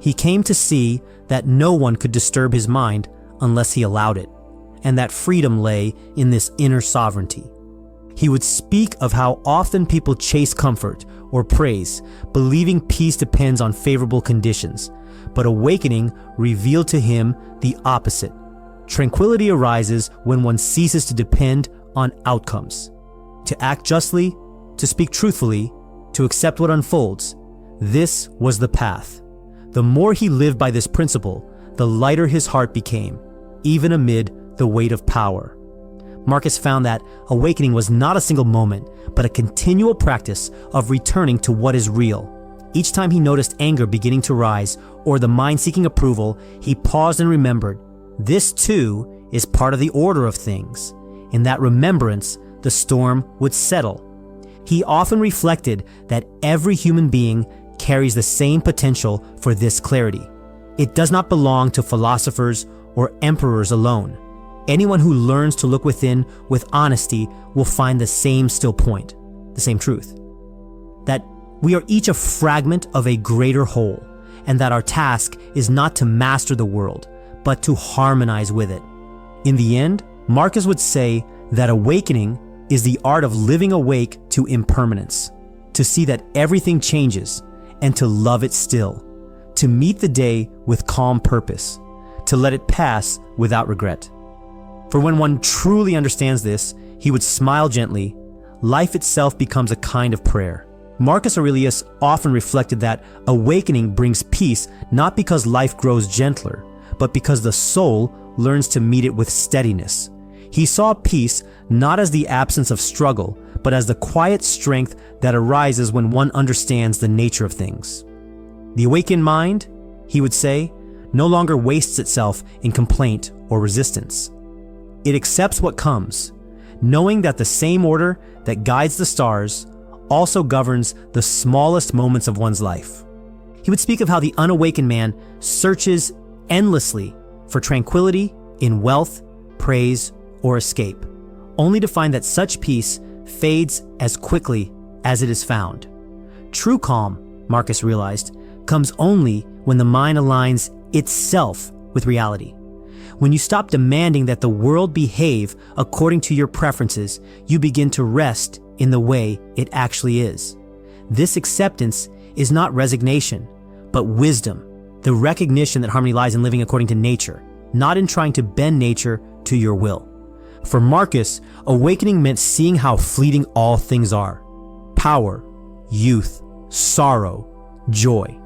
He came to see that no one could disturb his mind unless he allowed it, and that freedom lay in this inner sovereignty. He would speak of how often people chase comfort or praise, believing peace depends on favorable conditions, but awakening revealed to him the opposite. Tranquility arises when one ceases to depend on outcomes. To act justly, to speak truthfully, to accept what unfolds, this was the path. The more he lived by this principle, the lighter his heart became, even amid the weight of power. Marcus found that awakening was not a single moment, but a continual practice of returning to what is real. Each time he noticed anger beginning to rise or the mind seeking approval, he paused and remembered, this too is part of the order of things. In that remembrance, the storm would settle. He often reflected that every human being carries the same potential for this clarity. It does not belong to philosophers or emperors alone. Anyone who learns to look within with honesty will find the same still point, the same truth. That we are each a fragment of a greater whole, and that our task is not to master the world, but to harmonize with it. In the end, Marcus would say that awakening is the art of living awake to impermanence, to see that everything changes, and to love it still, to meet the day with calm purpose, to let it pass without regret. For when one truly understands this, he would smile gently. Life itself becomes a kind of prayer. Marcus Aurelius often reflected that awakening brings peace not because life grows gentler, but because the soul learns to meet it with steadiness. He saw peace not as the absence of struggle, but as the quiet strength that arises when one understands the nature of things. The awakened mind, he would say, no longer wastes itself in complaint or resistance. It accepts what comes, knowing that the same order that guides the stars also governs the smallest moments of one's life. He would speak of how the unawakened man searches endlessly for tranquility in wealth, praise, or escape, only to find that such peace fades as quickly as it is found. True calm, Marcus realized, comes only when the mind aligns itself with reality. When you stop demanding that the world behave according to your preferences, you begin to rest in the way it actually is. This acceptance is not resignation, but wisdom, the recognition that harmony lies in living according to nature, not in trying to bend nature to your will. For Marcus, awakening meant seeing how fleeting all things are: power, youth, sorrow, joy.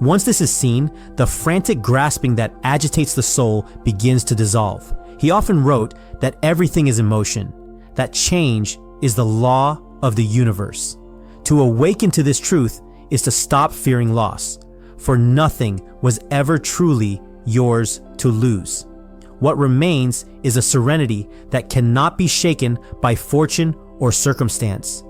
Once this is seen, the frantic grasping that agitates the soul begins to dissolve. He often wrote that everything is in motion, that change is the law of the universe. To awaken to this truth is to stop fearing loss, for nothing was ever truly yours to lose. What remains is a serenity that cannot be shaken by fortune or circumstance.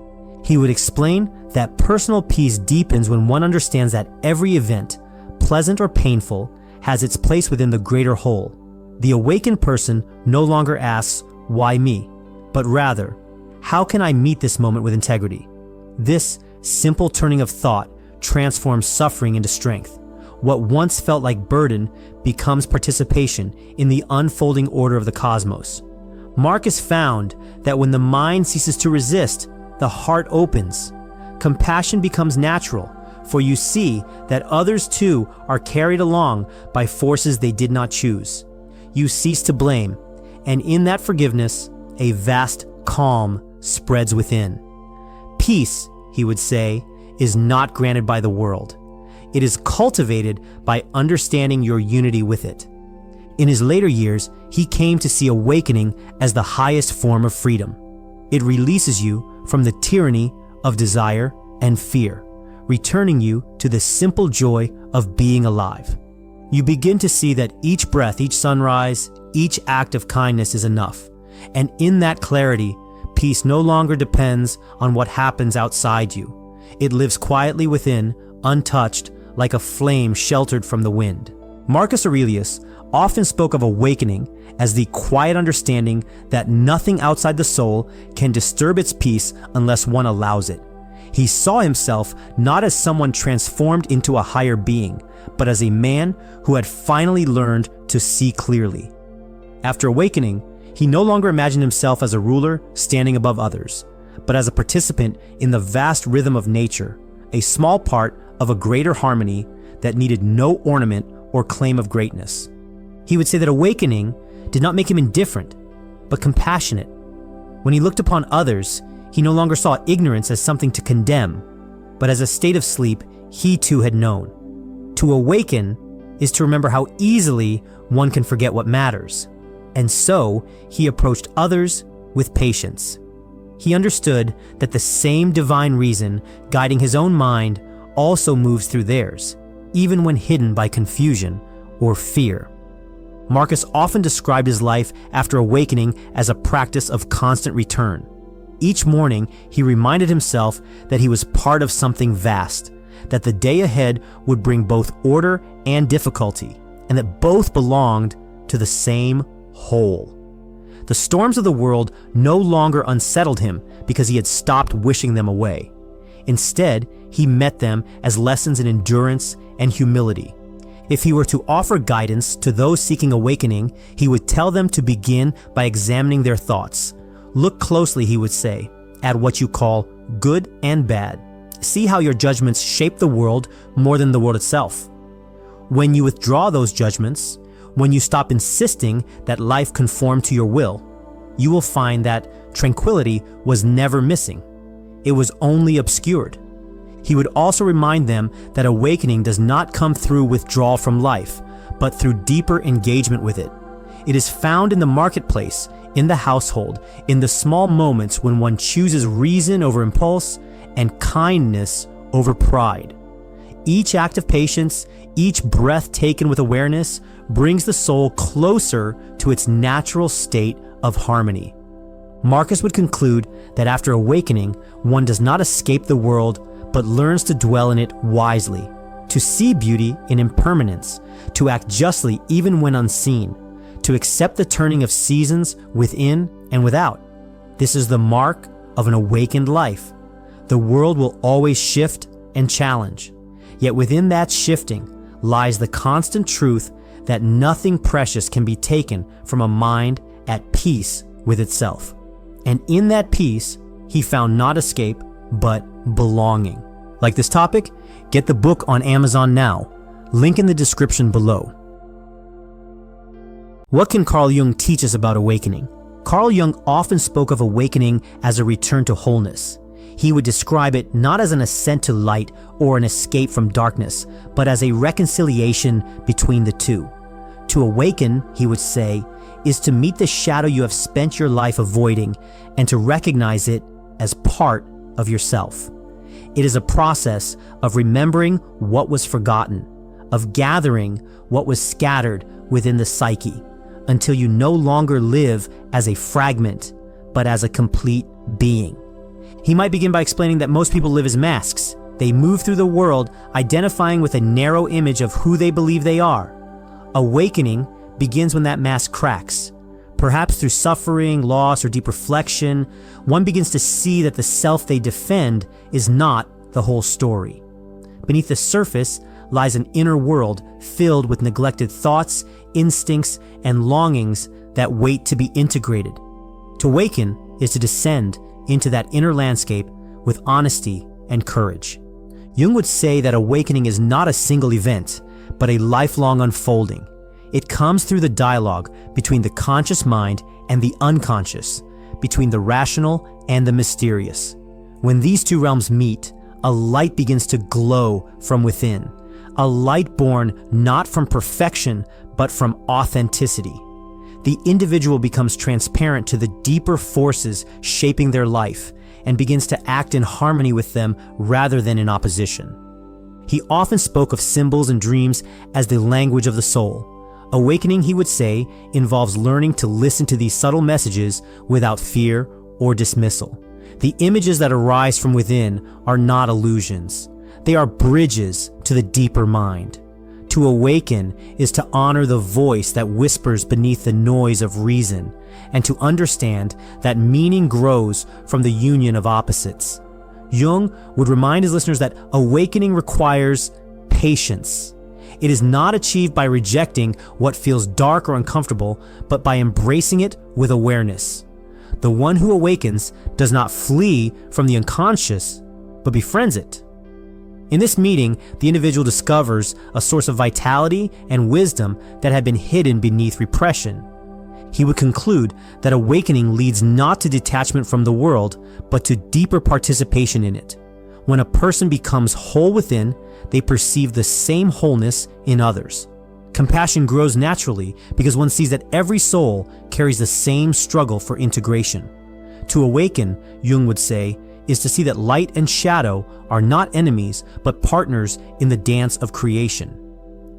He would explain that personal peace deepens when one understands that every event, pleasant or painful, has its place within the greater whole. The awakened person no longer asks, "Why me?" but rather, "How can I meet this moment with integrity?" This simple turning of thought transforms suffering into strength. What once felt like burden becomes participation in the unfolding order of the cosmos. Marcus found that when the mind ceases to resist, the heart opens. Compassion becomes natural, for you see that others too are carried along by forces they did not choose. You cease to blame, and in that forgiveness, a vast calm spreads within. Peace, he would say, is not granted by the world. It is cultivated by understanding your unity with it. In his later years, he came to see awakening as the highest form of freedom. It releases you from the tyranny of desire and fear, returning you to the simple joy of being alive. You begin to see that each breath, each sunrise, each act of kindness is enough. And in that clarity, peace no longer depends on what happens outside you. It lives quietly within, untouched, like a flame sheltered from the wind. Marcus Aurelius often spoke of awakening as the quiet understanding that nothing outside the soul can disturb its peace unless one allows it. He saw himself not as someone transformed into a higher being, but as a man who had finally learned to see clearly. After awakening, he no longer imagined himself as a ruler standing above others, but as a participant in the vast rhythm of nature, a small part of a greater harmony that needed no ornament or claim of greatness. He would say that awakening did not make him indifferent, but compassionate. When he looked upon others, he no longer saw ignorance as something to condemn, but as a state of sleep he too had known. To awaken is to remember how easily one can forget what matters, and so he approached others with patience. He understood that the same divine reason guiding his own mind also moves through theirs, even when hidden by confusion or fear. Marcus often described his life after awakening as a practice of constant return. Each morning, he reminded himself that he was part of something vast, that the day ahead would bring both order and difficulty, and that both belonged to the same whole. The storms of the world no longer unsettled him because he had stopped wishing them away. Instead, he met them as lessons in endurance and humility. If he were to offer guidance to those seeking awakening, he would tell them to begin by examining their thoughts. Look closely, he would say, at what you call good and bad. See how your judgments shape the world more than the world itself. When you withdraw those judgments, when you stop insisting that life conform to your will, you will find that tranquility was never missing. It was only obscured. He would also remind them that awakening does not come through withdrawal from life, but through deeper engagement with it. It is found in the marketplace, in the household, in the small moments when one chooses reason over impulse and kindness over pride. Each act of patience, each breath taken with awareness, brings the soul closer to its natural state of harmony. Marcus would conclude that after awakening, one does not escape the world, but learns to dwell in it wisely, to see beauty in impermanence, to act justly even when unseen, to accept the turning of seasons within and without. This is the mark of an awakened life. The world will always shift and challenge, yet within that shifting lies the constant truth that nothing precious can be taken from a mind at peace with itself. And in that peace, he found not escape, but belonging. Like this topic? Get the book on Amazon now. Link in the description below. What can Carl Jung teach us about awakening? Carl Jung often spoke of awakening as a return to wholeness. He would describe it not as an ascent to light or an escape from darkness, but as a reconciliation between the two. To awaken, he would say, is to meet the shadow you have spent your life avoiding and to recognize it as part of yourself. It is a process of remembering what was forgotten, of gathering what was scattered within the psyche, until you no longer live as a fragment, but as a complete being. He might begin by explaining that most people live as masks. They move through the world identifying with a narrow image of who they believe they are. Awakening begins when that mask cracks. Perhaps through suffering, loss, or deep reflection, one begins to see that the self they defend is not the whole story. Beneath the surface lies an inner world filled with neglected thoughts, instincts, and longings that wait to be integrated. To awaken is to descend into that inner landscape with honesty and courage. Jung would say that awakening is not a single event, but a lifelong unfolding. It comes through the dialogue between the conscious mind and the unconscious, between the rational and the mysterious. When these two realms meet, a light begins to glow from within, a light born not from perfection, but from authenticity. The individual becomes transparent to the deeper forces shaping their life and begins to act in harmony with them rather than in opposition. He often spoke of symbols and dreams as the language of the soul. Awakening, he would say, involves learning to listen to these subtle messages without fear or dismissal. The images that arise from within are not illusions. They are bridges to the deeper mind. To awaken is to honor the voice that whispers beneath the noise of reason, and to understand that meaning grows from the union of opposites. Jung would remind his listeners that awakening requires patience. It is not achieved by rejecting what feels dark or uncomfortable, but by embracing it with awareness. The one who awakens does not flee from the unconscious, but befriends it. In this meeting, the individual discovers a source of vitality and wisdom that had been hidden beneath repression. He would conclude that awakening leads not to detachment from the world, but to deeper participation in it. When a person becomes whole within, they perceive the same wholeness in others. Compassion grows naturally because one sees that every soul carries the same struggle for integration. To awaken, Jung would say, is to see that light and shadow are not enemies, but partners in the dance of creation.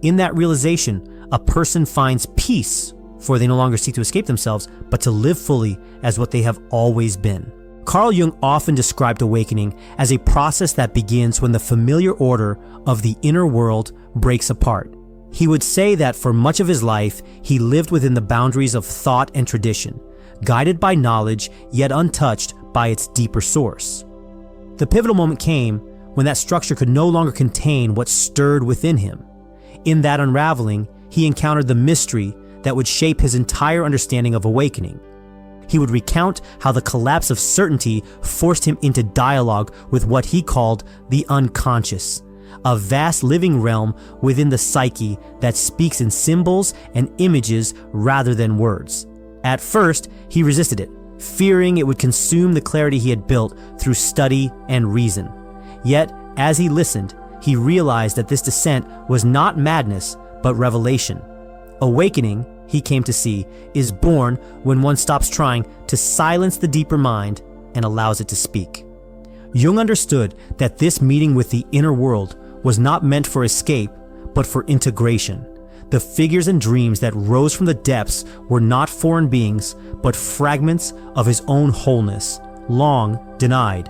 In that realization, a person finds peace, for they no longer seek to escape themselves, but to live fully as what they have always been. Carl Jung often described awakening as a process that begins when the familiar order of the inner world breaks apart. He would say that for much of his life, he lived within the boundaries of thought and tradition, guided by knowledge, yet untouched by its deeper source. The pivotal moment came when that structure could no longer contain what stirred within him. In that unraveling, he encountered the mystery that would shape his entire understanding of awakening. He would recount how the collapse of certainty forced him into dialogue with what he called the unconscious, a vast living realm within the psyche that speaks in symbols and images rather than words. At first, he resisted it, fearing it would consume the clarity he had built through study and reason. Yet, as he listened, he realized that this descent was not madness, but revelation. Awakening, he came to see, is born when one stops trying to silence the deeper mind and allows it to speak. Jung understood that this meeting with the inner world was not meant for escape, but for integration. The figures and dreams that rose from the depths were not foreign beings, but fragments of his own wholeness, long denied.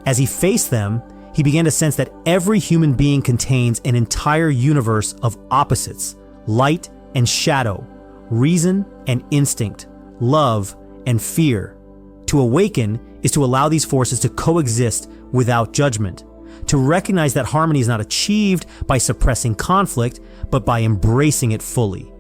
As he faced them, he began to sense that every human being contains an entire universe of opposites, light and shadow, reason and instinct, love and fear. To awaken is to allow these forces to coexist without judgment, to recognize that harmony is not achieved by suppressing conflict, but by embracing it fully.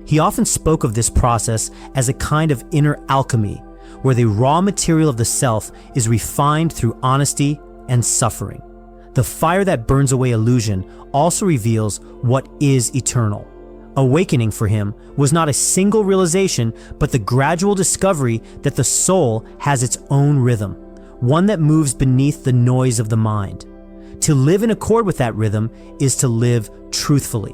He often spoke of this process as a kind of inner alchemy, where the raw material of the self is refined through honesty and suffering. The fire that burns away illusion also reveals what is eternal. Awakening for him was not a single realization, but the gradual discovery that the soul has its own rhythm, one that moves beneath the noise of the mind. To live in accord with that rhythm is to live truthfully.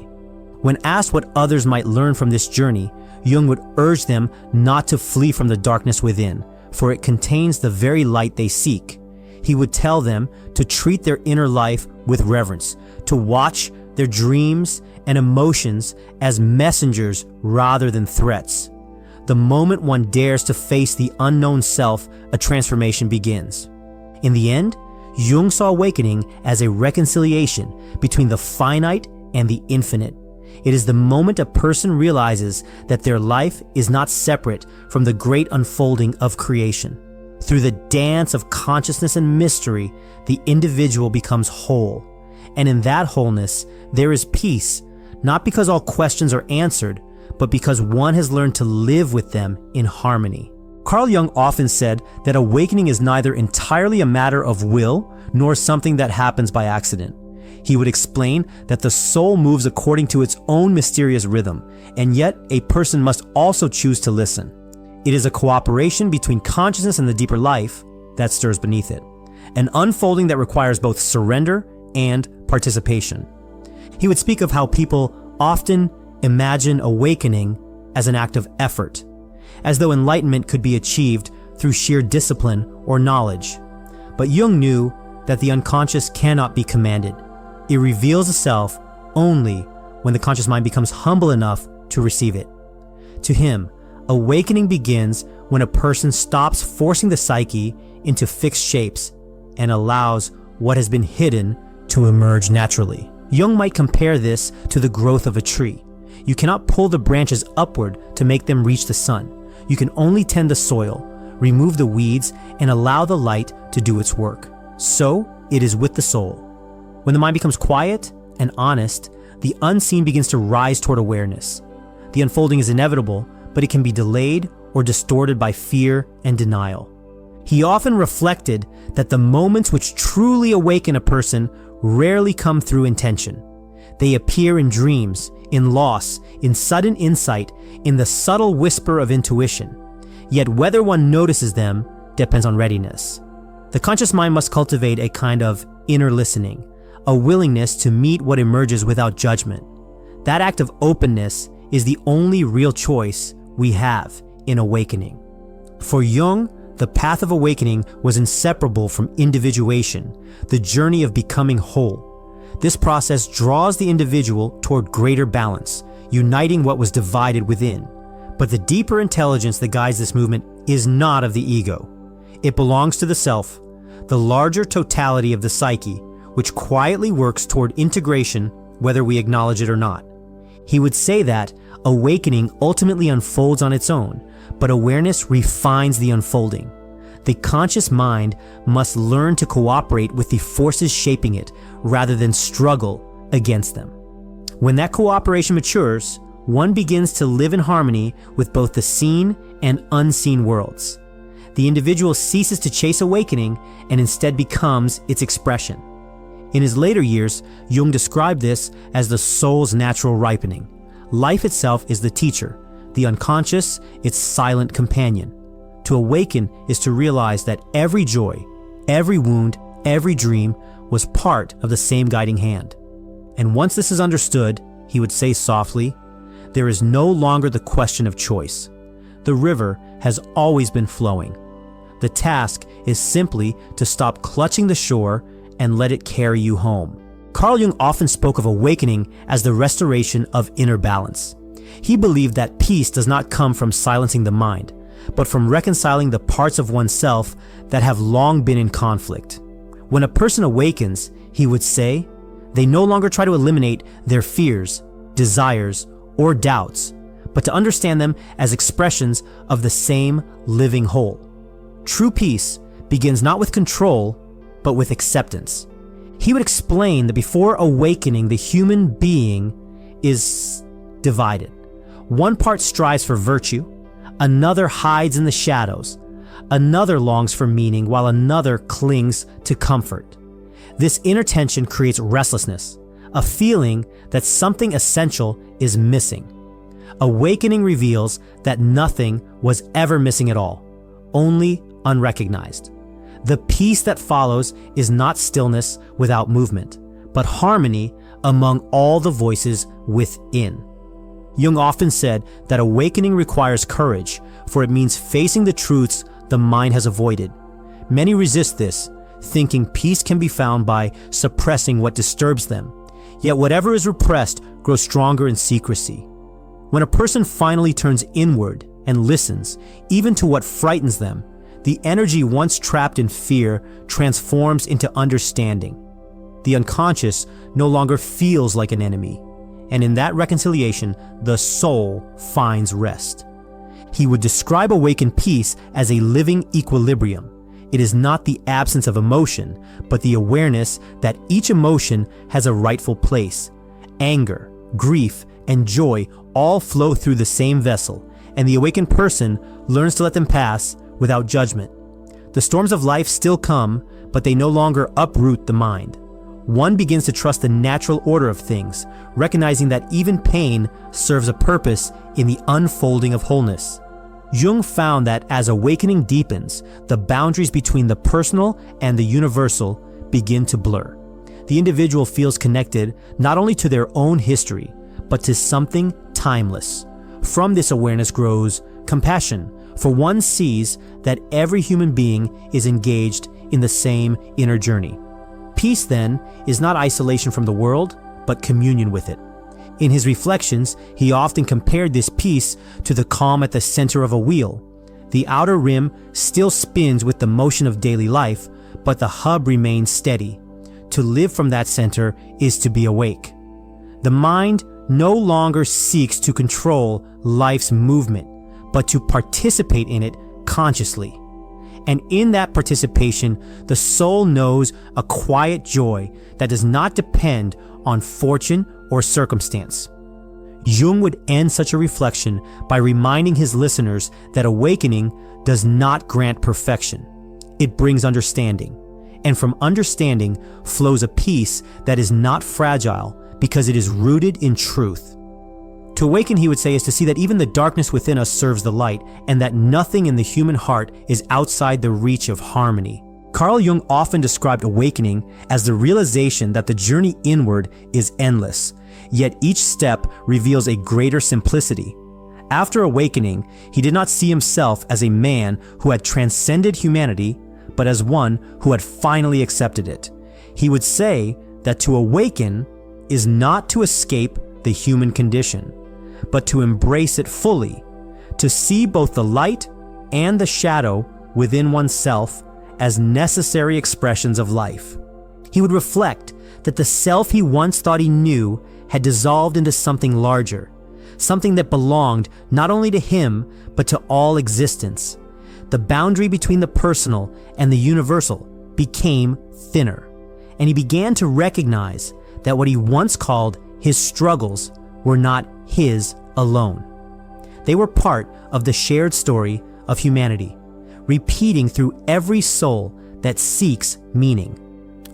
When asked what others might learn from this journey, Jung would urge them not to flee from the darkness within, for it contains the very light they seek. He would tell them to treat their inner life with reverence, to watch their dreams and emotions as messengers rather than threats. The moment one dares to face the unknown self, a transformation begins. In the end, Jung saw awakening as a reconciliation between the finite and the infinite. It is the moment a person realizes that their life is not separate from the great unfolding of creation. Through the dance of consciousness and mystery, the individual becomes whole. And in that wholeness, there is peace, not because all questions are answered, but because one has learned to live with them in harmony. Carl Jung often said that awakening is neither entirely a matter of will nor something that happens by accident. He would explain that the soul moves according to its own mysterious rhythm, and yet a person must also choose to listen. It is a cooperation between consciousness and the deeper life that stirs beneath it, an unfolding that requires both surrender and participation. He would speak of how people often imagine awakening as an act of effort, as though enlightenment could be achieved through sheer discipline or knowledge. But Jung knew that the unconscious cannot be commanded. It reveals the self only when the conscious mind becomes humble enough to receive it. To him, awakening begins when a person stops forcing the psyche into fixed shapes and allows what has been hidden to emerge naturally. Jung might compare this to the growth of a tree. You cannot pull the branches upward to make them reach the sun. You can only tend the soil, remove the weeds, and allow the light to do its work. So it is with the soul. When the mind becomes quiet and honest, the unseen begins to rise toward awareness. The unfolding is inevitable, but it can be delayed or distorted by fear and denial. He often reflected that the moments which truly awaken a person rarely come through intention. They appear in dreams, in loss, in sudden insight, in the subtle whisper of intuition. Yet whether one notices them depends on readiness. The conscious mind must cultivate a kind of inner listening, a willingness to meet what emerges without judgment. That act of openness is the only real choice we have in awakening. For Jung, the path of awakening was inseparable from individuation, the journey of becoming whole. This process draws the individual toward greater balance, uniting what was divided within. But the deeper intelligence that guides this movement is not of the ego. It belongs to the self, the larger totality of the psyche, which quietly works toward integration whether we acknowledge it or not. He would say that awakening ultimately unfolds on its own, but awareness refines the unfolding. The conscious mind must learn to cooperate with the forces shaping it rather than struggle against them. When that cooperation matures, one begins to live in harmony with both the seen and unseen worlds. The individual ceases to chase awakening and instead becomes its expression. In his later years, Jung described this as the soul's natural ripening. Life itself is the teacher, the unconscious its silent companion. To awaken is to realize that every joy, every wound, every dream was part of the same guiding hand. And once this is understood, he would say softly, there is no longer the question of choice. The river has always been flowing. The task is simply to stop clutching the shore and let it carry you home. Carl Jung often spoke of awakening as the restoration of inner balance. He believed that peace does not come from silencing the mind, but from reconciling the parts of oneself that have long been in conflict. When a person awakens, he would say, they no longer try to eliminate their fears, desires, or doubts, but to understand them as expressions of the same living whole. True peace begins not with control, but with acceptance. He would explain that before awakening, the human being is divided. One part strives for virtue, another hides in the shadows, another longs for meaning, while another clings to comfort. This inner tension creates restlessness, a feeling that something essential is missing. Awakening reveals that nothing was ever missing at all, only unrecognized. The peace that follows is not stillness without movement, but harmony among all the voices within. Jung often said that awakening requires courage, for it means facing the truths the mind has avoided. Many resist this, thinking peace can be found by suppressing what disturbs them. Yet whatever is repressed grows stronger in secrecy. When a person finally turns inward and listens, even to what frightens them, the energy once trapped in fear transforms into understanding. The unconscious no longer feels like an enemy, and in that reconciliation, the soul finds rest. He would describe awakened peace as a living equilibrium. It is not the absence of emotion, but the awareness that each emotion has a rightful place. Anger, grief, and joy all flow through the same vessel, and the awakened person learns to let them pass without judgment. The storms of life still come, but they no longer uproot the mind. One begins to trust the natural order of things, recognizing that even pain serves a purpose in the unfolding of wholeness. Jung found that as awakening deepens, the boundaries between the personal and the universal begin to blur. The individual feels connected not only to their own history, but to something timeless. From this awareness grows compassion, for one sees that every human being is engaged in the same inner journey. Peace, then, is not isolation from the world, but communion with it. In his reflections, he often compared this peace to the calm at the center of a wheel. The outer rim still spins with the motion of daily life, but the hub remains steady. To live from that center is to be awake. The mind no longer seeks to control life's movement, but to participate in it consciously. And in that participation, the soul knows a quiet joy that does not depend on fortune or circumstance. Jung would end such a reflection by reminding his listeners that awakening does not grant perfection. It brings understanding. And from understanding flows a peace that is not fragile because it is rooted in truth. To awaken, he would say, is to see that even the darkness within us serves the light, and that nothing in the human heart is outside the reach of harmony. Carl Jung often described awakening as the realization that the journey inward is endless, yet each step reveals a greater simplicity. After awakening, he did not see himself as a man who had transcended humanity, but as one who had finally accepted it. He would say that to awaken is not to escape the human condition, but to embrace it fully, to see both the light and the shadow within oneself as necessary expressions of life. He would reflect that the self he once thought he knew had dissolved into something larger, something that belonged not only to him, but to all existence. The boundary between the personal and the universal became thinner, and he began to recognize that what he once called his struggles were not his alone. They were part of the shared story of humanity, repeating through every soul that seeks meaning.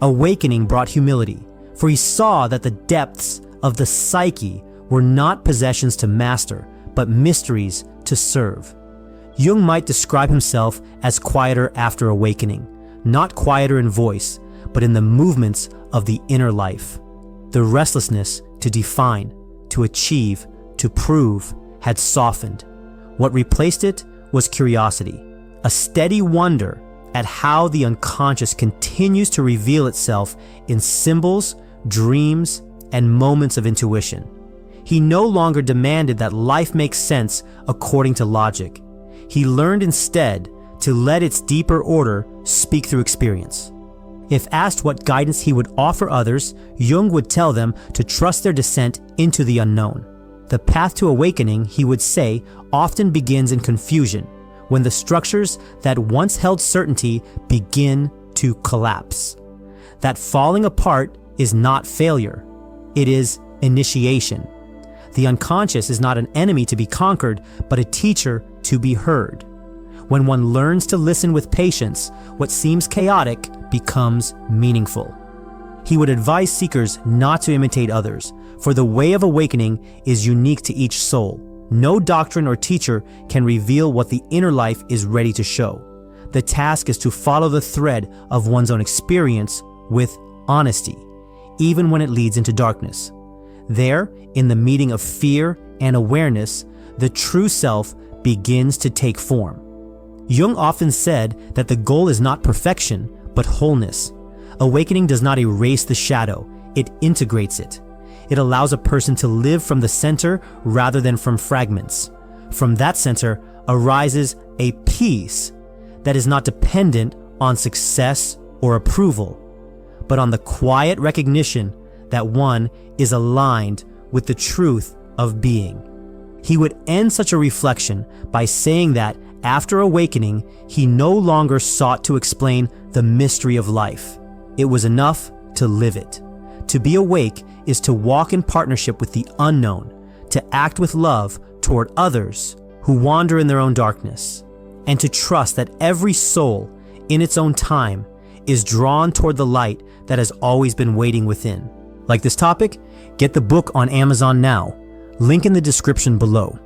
Awakening brought humility, for he saw that the depths of the psyche were not possessions to master, but mysteries to serve. Jung might describe himself as quieter after awakening, not quieter in voice, but in the movements of the inner life. The restlessness to define, to achieve, to prove had softened. What replaced it was curiosity, a steady wonder at how the unconscious continues to reveal itself in symbols, dreams, and moments of intuition. He no longer demanded that life make sense according to logic. He learned instead to let its deeper order speak through experience. If asked what guidance he would offer others, Jung would tell them to trust their descent into the unknown. The path to awakening, he would say, often begins in confusion, when the structures that once held certainty begin to collapse. That falling apart is not failure, it is initiation. The unconscious is not an enemy to be conquered, but a teacher to be heard. When one learns to listen with patience, what seems chaotic becomes meaningful. He would advise seekers not to imitate others, for the way of awakening is unique to each soul. No doctrine or teacher can reveal what the inner life is ready to show. The task is to follow the thread of one's own experience with honesty, even when it leads into darkness. There, in the meeting of fear and awareness, the true self begins to take form. Jung often said that the goal is not perfection, but wholeness. Awakening does not erase the shadow, it integrates it. It allows a person to live from the center rather than from fragments. From that center arises a peace that is not dependent on success or approval, but on the quiet recognition that one is aligned with the truth of being. He would end such a reflection by saying that after awakening, he no longer sought to explain the mystery of life. It was enough to live it. To be awake is to walk in partnership with the unknown, to act with love toward others who wander in their own darkness, and to trust that every soul, in its own time, is drawn toward the light that has always been waiting within. Like this topic? Get the book on Amazon now. Link in the description below.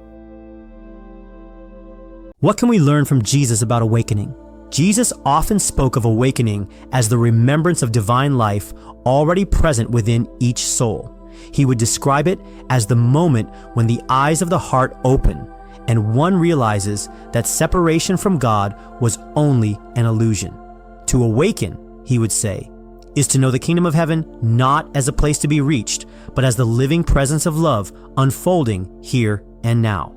What can we learn from Jesus about awakening? Jesus often spoke of awakening as the remembrance of divine life already present within each soul. He would describe it as the moment when the eyes of the heart open and one realizes that separation from God was only an illusion. To awaken, he would say, is to know the kingdom of heaven not as a place to be reached, but as the living presence of love unfolding here and now.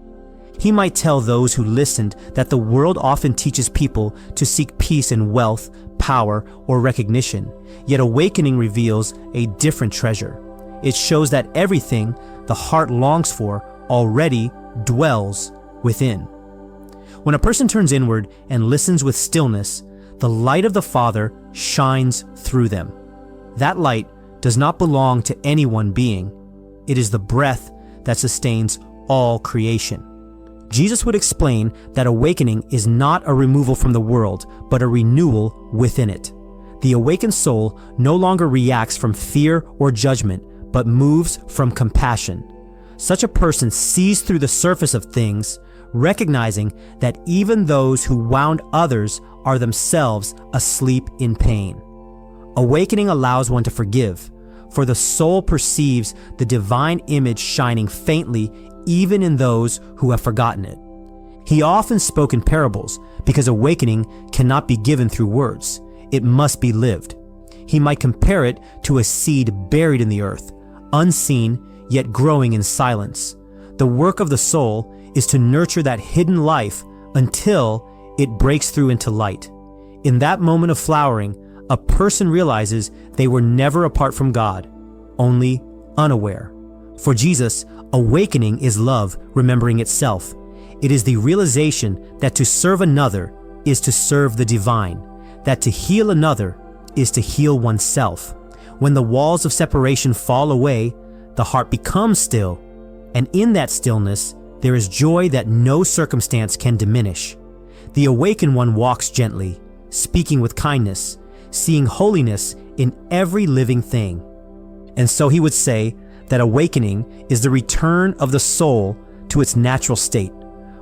He might tell those who listened that the world often teaches people to seek peace in wealth, power, or recognition, yet awakening reveals a different treasure. It shows that everything the heart longs for already dwells within. When a person turns inward and listens with stillness, the light of the Father shines through them. That light does not belong to any one being. It is the breath that sustains all creation. Jesus would explain that awakening is not a removal from the world, but a renewal within it. The awakened soul no longer reacts from fear or judgment, but moves from compassion. Such a person sees through the surface of things, recognizing that even those who wound others are themselves asleep in pain. Awakening allows one to forgive, for the soul perceives the divine image shining faintly even in those who have forgotten it. He often spoke in parables because awakening cannot be given through words. It must be lived. He might compare it to a seed buried in the earth, unseen yet growing in silence. The work of the soul is to nurture that hidden life until it breaks through into light. In that moment of flowering, a person realizes they were never apart from God, only unaware. For Jesus, awakening is love remembering itself. It is the realization that to serve another is to serve the divine, that to heal another is to heal oneself. When the walls of separation fall away, the heart becomes still, and in that stillness, there is joy that no circumstance can diminish. The awakened one walks gently, speaking with kindness, seeing holiness in every living thing. And so he would say that awakening is the return of the soul to its natural state,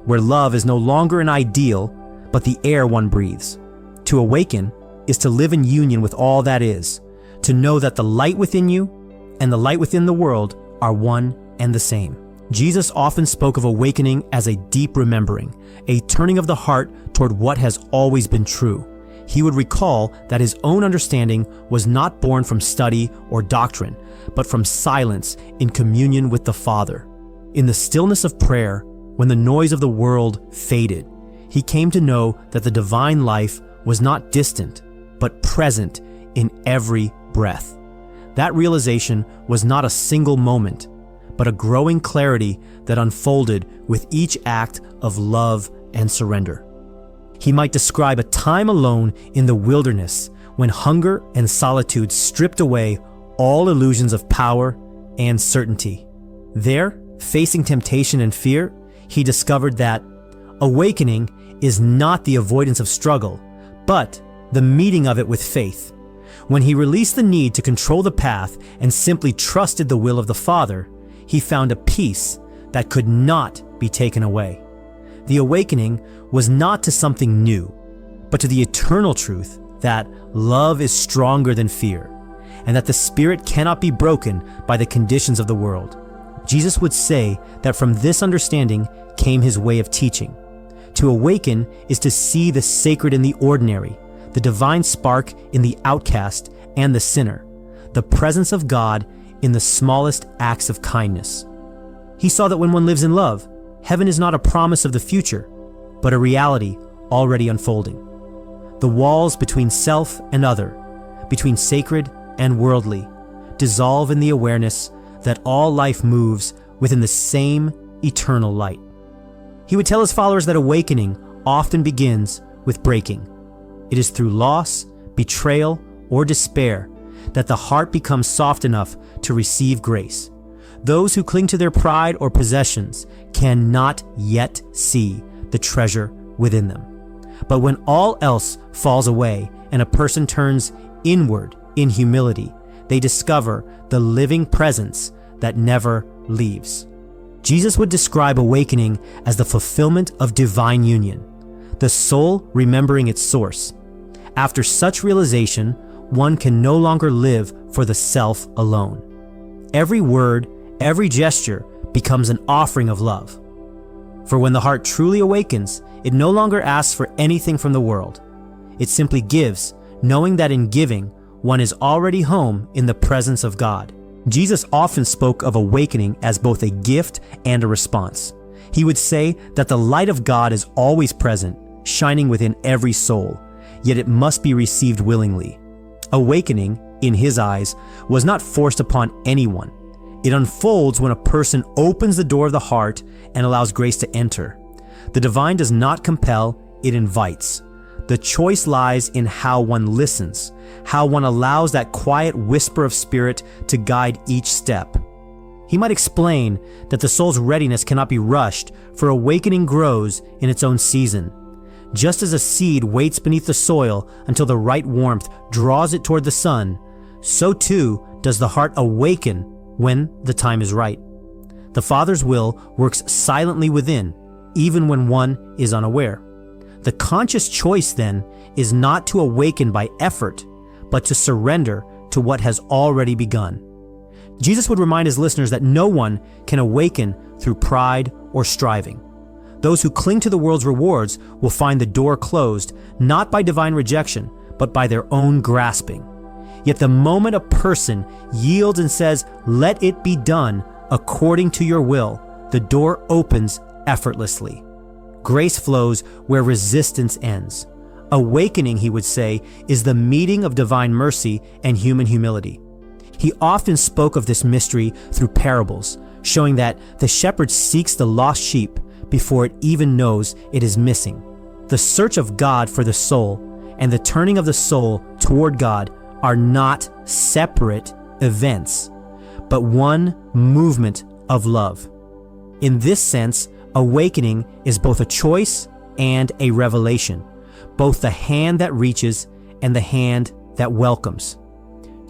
where love is no longer an ideal, but the air one breathes. To awaken is to live in union with all that is, to know that the light within you and the light within the world are one and the same. Jesus often spoke of awakening as a deep remembering, a turning of the heart toward what has always been true. He would recall that his own understanding was not born from study or doctrine, but from silence in communion with the Father. In the stillness of prayer, when the noise of the world faded, he came to know that the divine life was not distant, but present in every breath. That realization was not a single moment, but a growing clarity that unfolded with each act of love and surrender. He might describe a time alone in the wilderness when hunger and solitude stripped away all illusions of power and certainty. There, facing temptation and fear, he discovered that awakening is not the avoidance of struggle, but the meeting of it with faith. When he released the need to control the path and simply trusted the will of the Father, he found a peace that could not be taken away. The awakening was not to something new, but to the eternal truth that love is stronger than fear, and that the spirit cannot be broken by the conditions of the world. Jesus would say that from this understanding came his way of teaching. To awaken is to see the sacred in the ordinary, the divine spark in the outcast and the sinner, the presence of God in the smallest acts of kindness. He saw that when one lives in love, heaven is not a promise of the future, but a reality already unfolding. The walls between self and other, between sacred and worldly, dissolve in the awareness that all life moves within the same eternal light. He would tell his followers that awakening often begins with breaking. It is through loss, betrayal, or despair that the heart becomes soft enough to receive grace. Those who cling to their pride or possessions cannot yet see the treasure within them. But when all else falls away and a person turns inward in humility, they discover the living presence that never leaves. Jesus would describe awakening as the fulfillment of divine union, the soul remembering its source. After such realization, one can no longer live for the self alone. Every word, every gesture becomes an offering of love. For when the heart truly awakens, it no longer asks for anything from the world. It simply gives, knowing that in giving, one is already home in the presence of God. Jesus often spoke of awakening as both a gift and a response. He would say that the light of God is always present, shining within every soul, yet it must be received willingly. Awakening, in his eyes, was not forced upon anyone. It unfolds when a person opens the door of the heart and allows grace to enter. The divine does not compel, it invites. The choice lies in how one listens, how one allows that quiet whisper of spirit to guide each step. He might explain that the soul's readiness cannot be rushed, for awakening grows in its own season. Just as a seed waits beneath the soil until the right warmth draws it toward the sun, so too does the heart awaken when the time is right. The Father's will works silently within, even when one is unaware. The conscious choice, then, is not to awaken by effort, but to surrender to what has already begun. Jesus would remind his listeners that no one can awaken through pride or striving. Those who cling to the world's rewards will find the door closed, not by divine rejection, but by their own grasping. Yet the moment a person yields and says, "Let it be done according to your will," the door opens effortlessly. Grace flows where resistance ends. Awakening, he would say, is the meeting of divine mercy and human humility. He often spoke of this mystery through parables, showing that the shepherd seeks the lost sheep before it even knows it is missing. The search of God for the soul and the turning of the soul toward God are not separate events, but one movement of love. In this sense, awakening is both a choice and a revelation, both the hand that reaches and the hand that welcomes.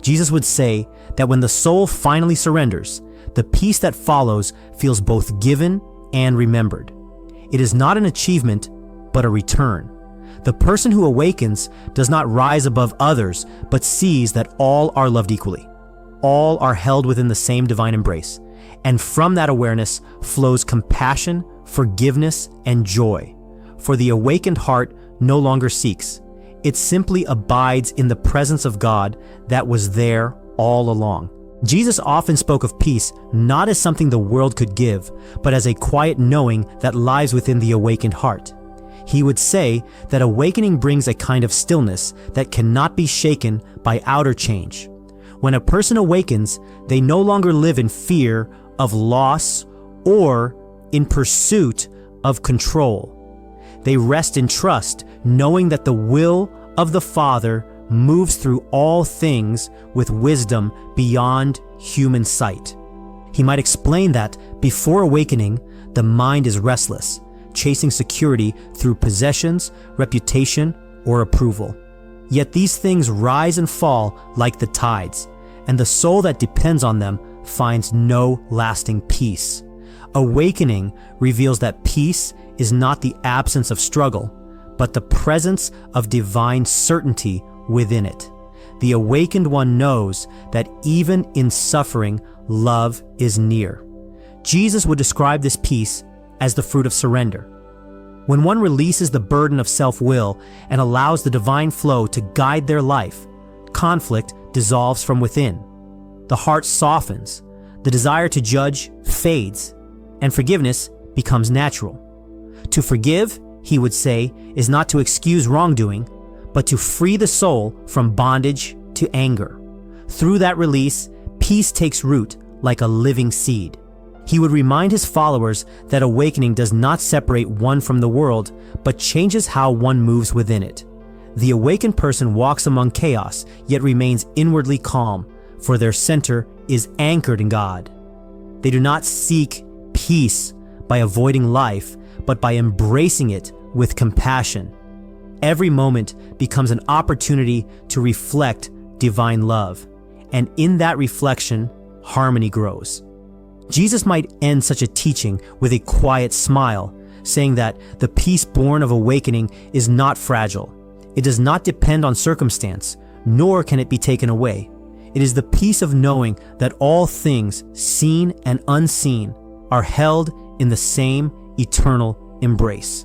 Jesus would say that when the soul finally surrenders, the peace that follows feels both given and remembered. It is not an achievement, but a return. The person who awakens does not rise above others, but sees that all are loved equally. All are held within the same divine embrace. And from that awareness flows compassion, forgiveness, and joy. For the awakened heart no longer seeks. It simply abides in the presence of God that was there all along. Jesus often spoke of peace not as something the world could give, but as a quiet knowing that lies within the awakened heart. He would say that awakening brings a kind of stillness that cannot be shaken by outer change. When a person awakens, they no longer live in fear of loss or in pursuit of control. They rest in trust, knowing that the will of the Father moves through all things with wisdom beyond human sight. He might explain that before awakening, the mind is restless, chasing security through possessions, reputation, or approval. Yet these things rise and fall like the tides, and the soul that depends on them finds no lasting peace. Awakening reveals that peace is not the absence of struggle, but the presence of divine certainty within it. The awakened one knows that even in suffering, love is near. Jesus would describe this peace as the fruit of surrender. When one releases the burden of self-will and allows the divine flow to guide their life, conflict dissolves from within. The heart softens, the desire to judge fades, and forgiveness becomes natural. To forgive, he would say, is not to excuse wrongdoing, but to free the soul from bondage to anger. Through that release, peace takes root like a living seed. He would remind his followers that awakening does not separate one from the world, but changes how one moves within it. The awakened person walks among chaos, yet remains inwardly calm, for their center is anchored in God. They do not seek peace by avoiding life, but by embracing it with compassion. Every moment becomes an opportunity to reflect divine love, and in that reflection, harmony grows. Jesus might end such a teaching with a quiet smile, saying that the peace born of awakening is not fragile. It does not depend on circumstance, nor can it be taken away. It is the peace of knowing that all things, seen and unseen, are held in the same eternal embrace.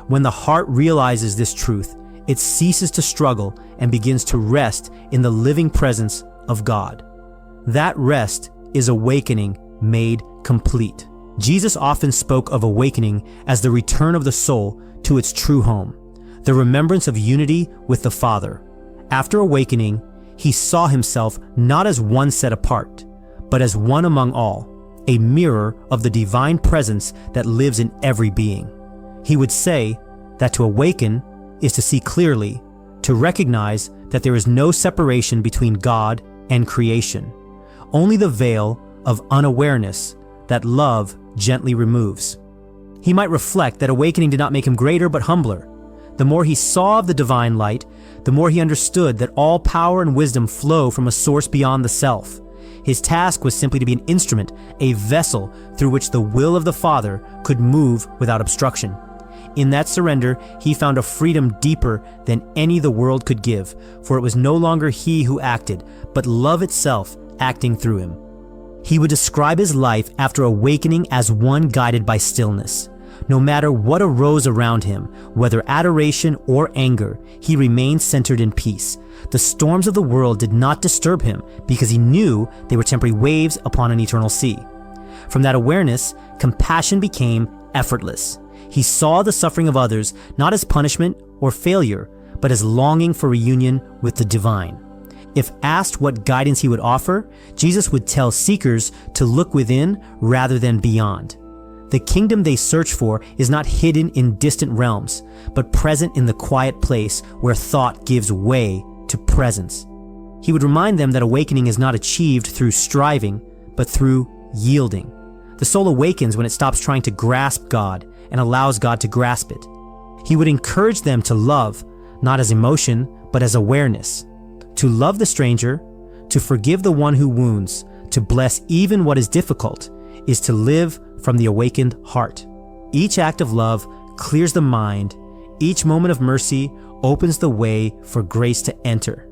When the heart realizes this truth, it ceases to struggle and begins to rest in the living presence of God. That rest is awakening made complete. Jesus often spoke of awakening as the return of the soul to its true home, the remembrance of unity with the Father. After awakening, he saw himself not as one set apart, but as one among all, a mirror of the divine presence that lives in every being. He would say that to awaken is to see clearly, to recognize that there is no separation between God and creation. Only the veil of unawareness that love gently removes. He might reflect that awakening did not make him greater but humbler. The more he saw of the divine light, the more he understood that all power and wisdom flow from a source beyond the self. His task was simply to be an instrument, a vessel through which the will of the Father could move without obstruction. In that surrender, he found a freedom deeper than any the world could give, for it was no longer he who acted, but love itself acting through him. He would describe his life after awakening as one guided by stillness. No matter what arose around him, whether adoration or anger, he remained centered in peace. The storms of the world did not disturb him because he knew they were temporary waves upon an eternal sea. From that awareness, compassion became effortless. He saw the suffering of others not as punishment or failure, but as longing for reunion with the divine. If asked what guidance he would offer, Jesus would tell seekers to look within rather than beyond. The kingdom they search for is not hidden in distant realms, but present in the quiet place where thought gives way to presence. He would remind them that awakening is not achieved through striving, but through yielding. The soul awakens when it stops trying to grasp God and allows God to grasp it. He would encourage them to love, not as emotion, but as awareness. To love the stranger, to forgive the one who wounds, to bless even what is difficult, is to live from the awakened heart. Each act of love clears the mind. Each moment of mercy opens the way for grace to enter.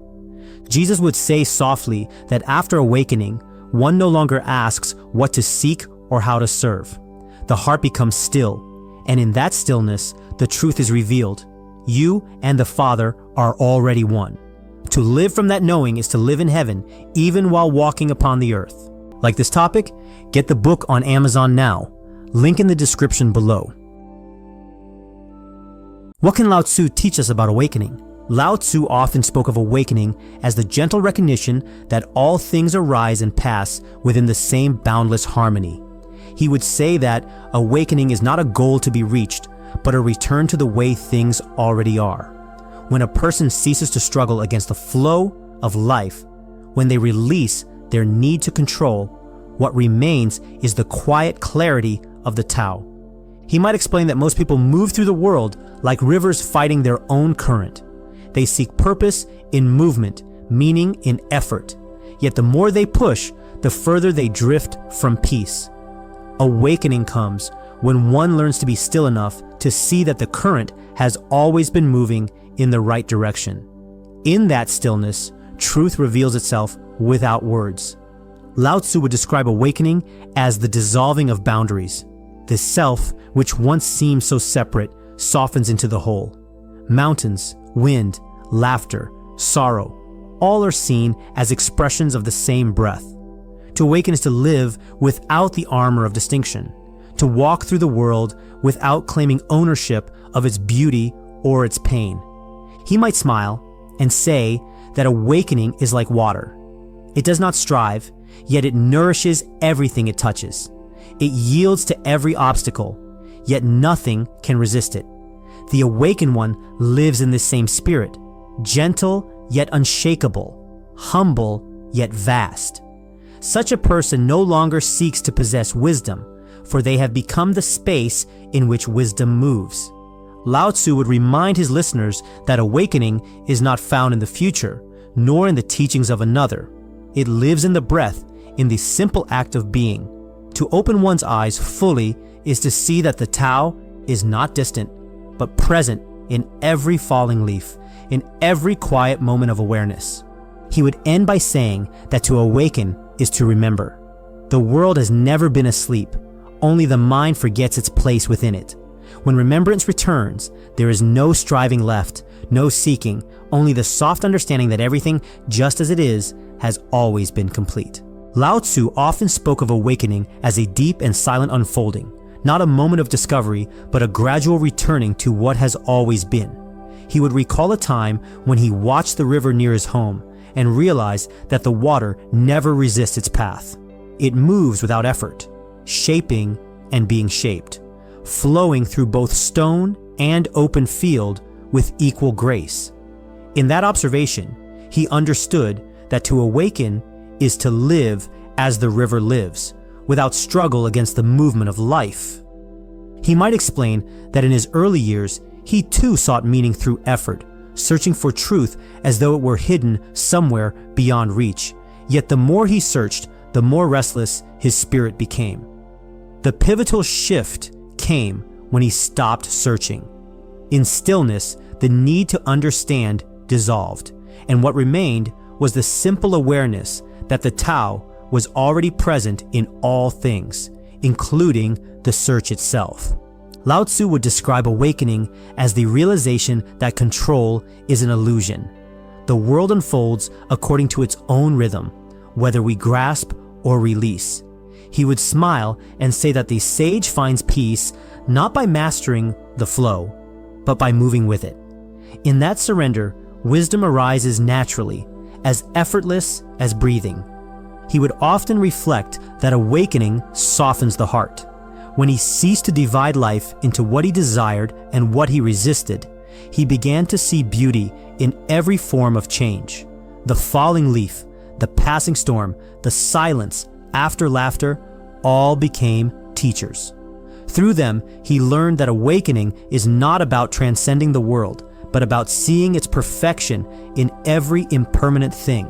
Jesus would say softly that after awakening, one no longer asks what to seek or how to serve. The heart becomes still, and in that stillness, the truth is revealed. You and the Father are already one. To live from that knowing is to live in heaven, even while walking upon the earth. Like this topic? Get the book on Amazon now. Link in the description below. What can Lao Tzu teach us about awakening? Lao Tzu often spoke of awakening as the gentle recognition that all things arise and pass within the same boundless harmony. He would say that awakening is not a goal to be reached, but a return to the way things already are. When a person ceases to struggle against the flow of life, when they release their need to control, what remains is the quiet clarity of the Tao. He might explain that most people move through the world like rivers fighting their own current. They seek purpose in movement, meaning in effort. Yet the more they push, the further they drift from peace. Awakening comes when one learns to be still enough to see that the current has always been moving in the right direction. In that stillness, truth reveals itself without words. Lao Tzu would describe awakening as the dissolving of boundaries. The self, which once seemed so separate, softens into the whole. Mountains, wind, laughter, sorrow, all are seen as expressions of the same breath. To awaken is to live without the armor of distinction, to walk through the world without claiming ownership of its beauty or its pain. He might smile and say that awakening is like water. It does not strive, yet it nourishes everything it touches. It yields to every obstacle, yet nothing can resist it. The awakened one lives in this same spirit, gentle yet unshakable, humble yet vast. Such a person no longer seeks to possess wisdom, for they have become the space in which wisdom moves. Lao Tzu would remind his listeners that awakening is not found in the future, nor in the teachings of another. It lives in the breath, in the simple act of being. To open one's eyes fully is to see that the Tao is not distant, but present in every falling leaf, in every quiet moment of awareness. He would end by saying that to awaken is to remember. The world has never been asleep, only the mind forgets its place within it. When remembrance returns, there is no striving left, no seeking, only the soft understanding that everything, just as it is, has always been complete. Lao Tzu often spoke of awakening as a deep and silent unfolding, not a moment of discovery, but a gradual returning to what has always been. He would recall a time when he watched the river near his home and realized that the water never resists its path. It moves without effort, shaping and being shaped, flowing through both stone and open field with equal grace. In that observation, he understood that to awaken is to live as the river lives, without struggle against the movement of life. He might explain that in his early years, he too sought meaning through effort, searching for truth as though it were hidden somewhere beyond reach. Yet the more he searched, the more restless his spirit became. The pivotal shift came when he stopped searching. In stillness, the need to understand dissolved, and what remained was the simple awareness that the Tao was already present in all things, including the search itself. Lao Tzu would describe awakening as the realization that control is an illusion. The world unfolds according to its own rhythm, whether we grasp or release. He would smile and say that the sage finds peace not by mastering the flow, but by moving with it. In that surrender, wisdom arises naturally, as effortless as breathing. He would often reflect that awakening softens the heart. When he ceased to divide life into what he desired and what he resisted, he began to see beauty in every form of change. The falling leaf, the passing storm, the silence after laughter, all became teachers. Through them, he learned that awakening is not about transcending the world, but about seeing its perfection in every impermanent thing.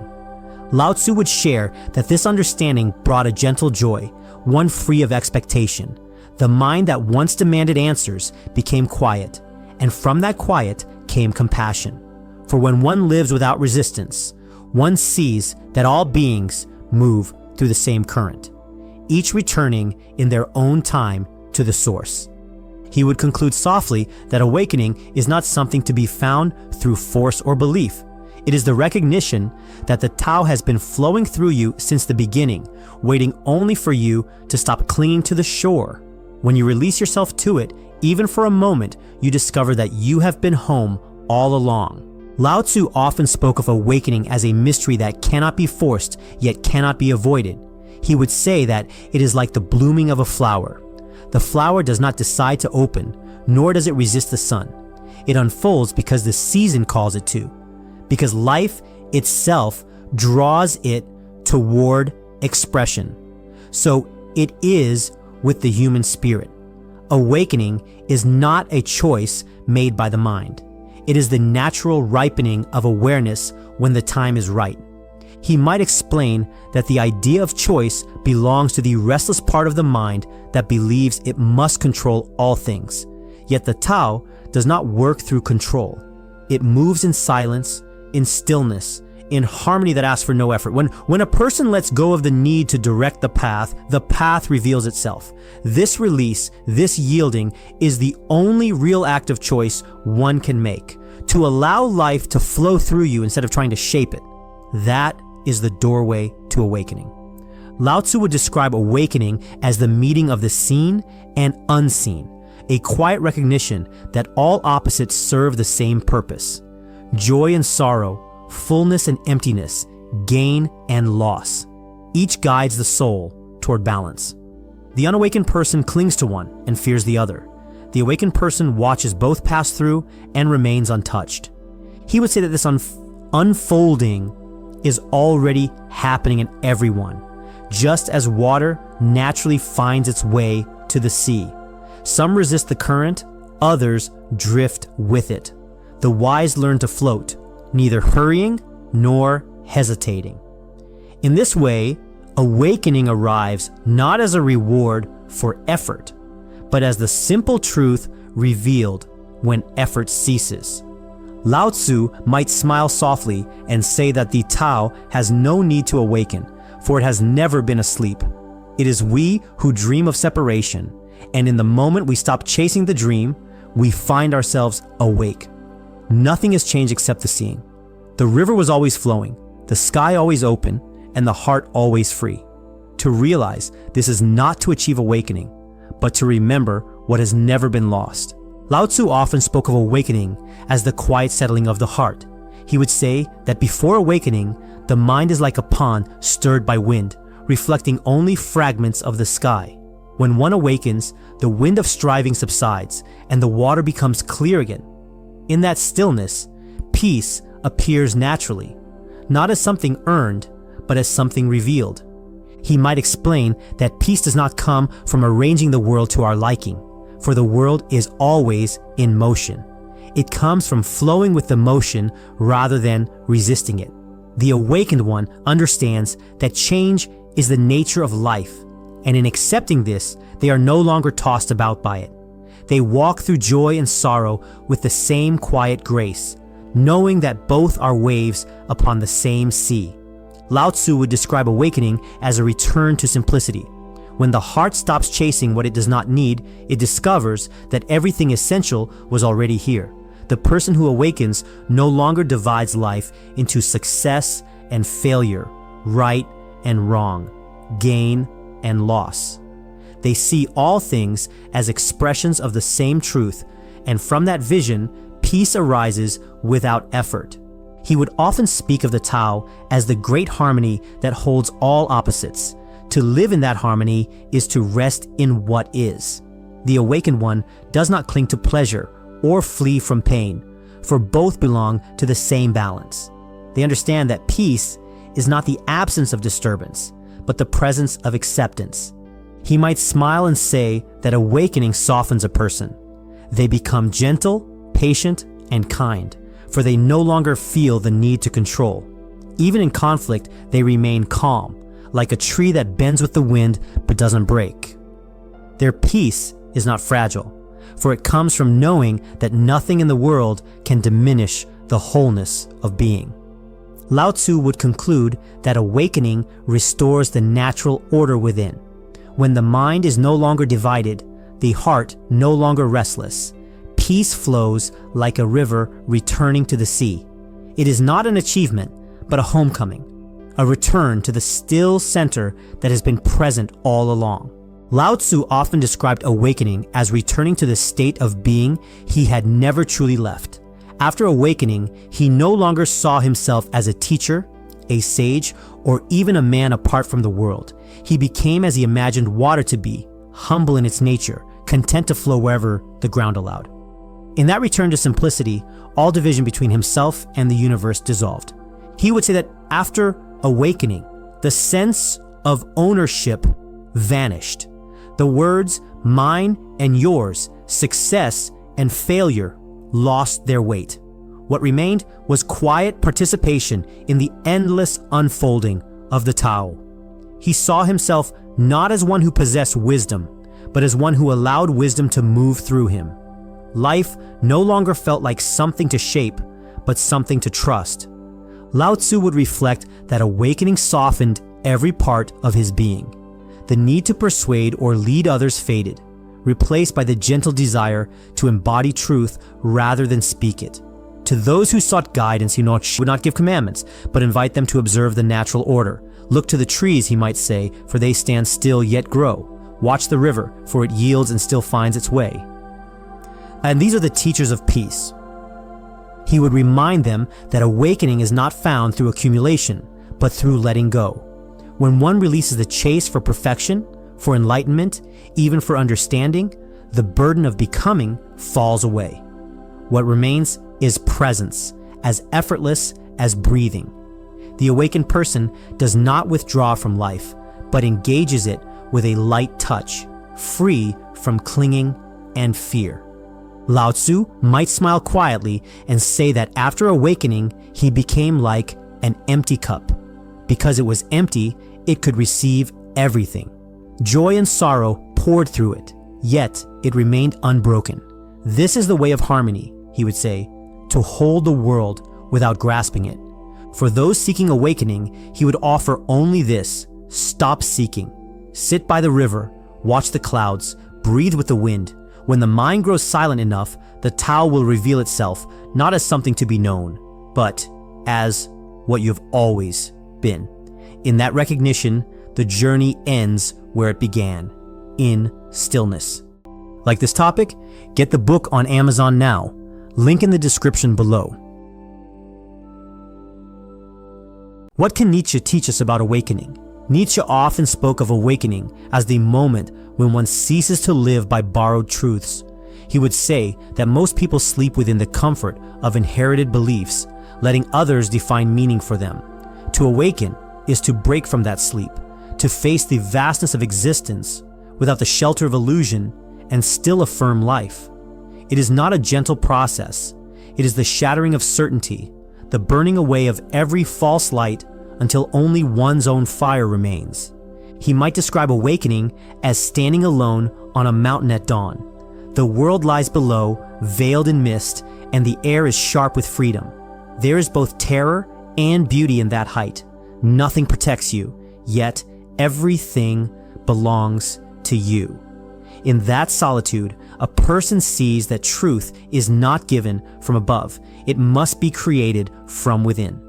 Lao Tzu would share that this understanding brought a gentle joy, one free of expectation. The mind that once demanded answers became quiet, and from that quiet came compassion. For when one lives without resistance, one sees that all beings move through the same current, each returning in their own time to the source. He would conclude softly that awakening is not something to be found through force or belief. It is the recognition that the Tao has been flowing through you since the beginning, waiting only for you to stop clinging to the shore. When you release yourself to it, even for a moment, you discover that you have been home all along. Lao Tzu often spoke of awakening as a mystery that cannot be forced, yet cannot be avoided. He would say that it is like the blooming of a flower. The flower does not decide to open, nor does it resist the sun. It unfolds because the season calls it to, because life itself draws it toward expression. So it is with the human spirit. Awakening is not a choice made by the mind. It is the natural ripening of awareness when the time is right. He might explain that the idea of choice belongs to the restless part of the mind that believes it must control all things. Yet the Tao does not work through control. It moves in silence, in stillness, in harmony that asks for no effort. When a person lets go of the need to direct the path reveals itself. This release, this yielding, is the only real act of choice one can make. To allow life to flow through you instead of trying to shape it. That is the doorway to awakening. Lao Tzu would describe awakening as the meeting of the seen and unseen, a quiet recognition that all opposites serve the same purpose. Joy and sorrow, fullness and emptiness, gain and loss. Each guides the soul toward balance. The unawakened person clings to one and fears the other. The awakened person watches both pass through and remains untouched. He would say that this unfolding is already happening in everyone, just as water naturally finds its way to the sea. Some resist the current, others drift with it. The wise learn to float, neither hurrying nor hesitating. In this way, awakening arrives not as a reward for effort, but as the simple truth revealed when effort ceases. Lao Tzu might smile softly and say that the Tao has no need to awaken, for it has never been asleep. It is we who dream of separation, and in the moment we stop chasing the dream, we find ourselves awake. Nothing has changed except the seeing. The river was always flowing, the sky always open, and the heart always free. To realize this is not to achieve awakening, but to remember what has never been lost. Lao Tzu often spoke of awakening as the quiet settling of the heart. He would say that before awakening, the mind is like a pond stirred by wind, reflecting only fragments of the sky. When one awakens, the wind of striving subsides, and the water becomes clear again. In that stillness, peace appears naturally, not as something earned, but as something revealed. He might explain that peace does not come from arranging the world to our liking, for the world is always in motion. It comes from flowing with the motion rather than resisting it. The awakened one understands that change is the nature of life, and in accepting this, they are no longer tossed about by it. They walk through joy and sorrow with the same quiet grace, knowing that both are waves upon the same sea. Lao Tzu would describe awakening as a return to simplicity. When the heart stops chasing what it does not need, it discovers that everything essential was already here. The person who awakens no longer divides life into success and failure, right and wrong, gain and loss. They see all things as expressions of the same truth, and from that vision, peace arises without effort. He would often speak of the Tao as the great harmony that holds all opposites. To live in that harmony is to rest in what is. The awakened one does not cling to pleasure or flee from pain, for both belong to the same balance. They understand that peace is not the absence of disturbance, but the presence of acceptance. He might smile and say that awakening softens a person. They become gentle, patient, and kind, for they no longer feel the need to control. Even in conflict, they remain calm, like a tree that bends with the wind but doesn't break. Their peace is not fragile, for it comes from knowing that nothing in the world can diminish the wholeness of being. Lao Tzu would conclude that awakening restores the natural order within. When the mind is no longer divided, the heart no longer restless, peace flows like a river returning to the sea. It is not an achievement, but a homecoming, a return to the still center that has been present all along. Lao Tzu often described awakening as returning to the state of being he had never truly left. After awakening, he no longer saw himself as a teacher, a sage, or even a man apart from the world. He became as he imagined water to be, humble in its nature, content to flow wherever the ground allowed. In that return to simplicity, all division between himself and the universe dissolved. He would say that after awakening, the sense of ownership vanished. The words mine and yours, success and failure lost their weight. What remained was quiet participation in the endless unfolding of the Tao. He saw himself not as one who possessed wisdom, but as one who allowed wisdom to move through him. Life no longer felt like something to shape, but something to trust. Lao Tzu would reflect that awakening softened every part of his being. The need to persuade or lead others faded, replaced by the gentle desire to embody truth rather than speak it. To those who sought guidance, he would not give commandments, but invite them to observe the natural order. Look to the trees, he might say, for they stand still yet grow. Watch the river, for it yields and still finds its way. And these are the teachers of peace. He would remind them that awakening is not found through accumulation, but through letting go. When one releases the chase for perfection, for enlightenment, even for understanding, the burden of becoming falls away. What remains is presence, as effortless as breathing. The awakened person does not withdraw from life, but engages it with a light touch, free from clinging and fear. Lao Tzu might smile quietly and say that after awakening, he became like an empty cup. Because it was empty, it could receive everything. Joy and sorrow poured through it, yet it remained unbroken. This is the way of harmony, he would say, to hold the world without grasping it. For those seeking awakening, he would offer only this: stop seeking. Sit by the river, watch the clouds, breathe with the wind. When the mind grows silent enough, the Tao will reveal itself not as something to be known, but as what you've always been. In that recognition, the journey ends where it began, in stillness. Like this topic? Get the book on Amazon now. Link in the description below. What can Nietzsche teach us about awakening? Nietzsche often spoke of awakening as the moment when one ceases to live by borrowed truths. He would say that most people sleep within the comfort of inherited beliefs, letting others define meaning for them. To awaken is to break from that sleep, to face the vastness of existence without the shelter of illusion and still affirm life. It is not a gentle process. It is the shattering of certainty, the burning away of every false light until only one's own fire remains. He might describe awakening as standing alone on a mountain at dawn. The world lies below, veiled in mist, and the air is sharp with freedom. There is both terror and beauty in that height. Nothing protects you, yet everything belongs to you. In that solitude, a person sees that truth is not given from above. It must be created from within.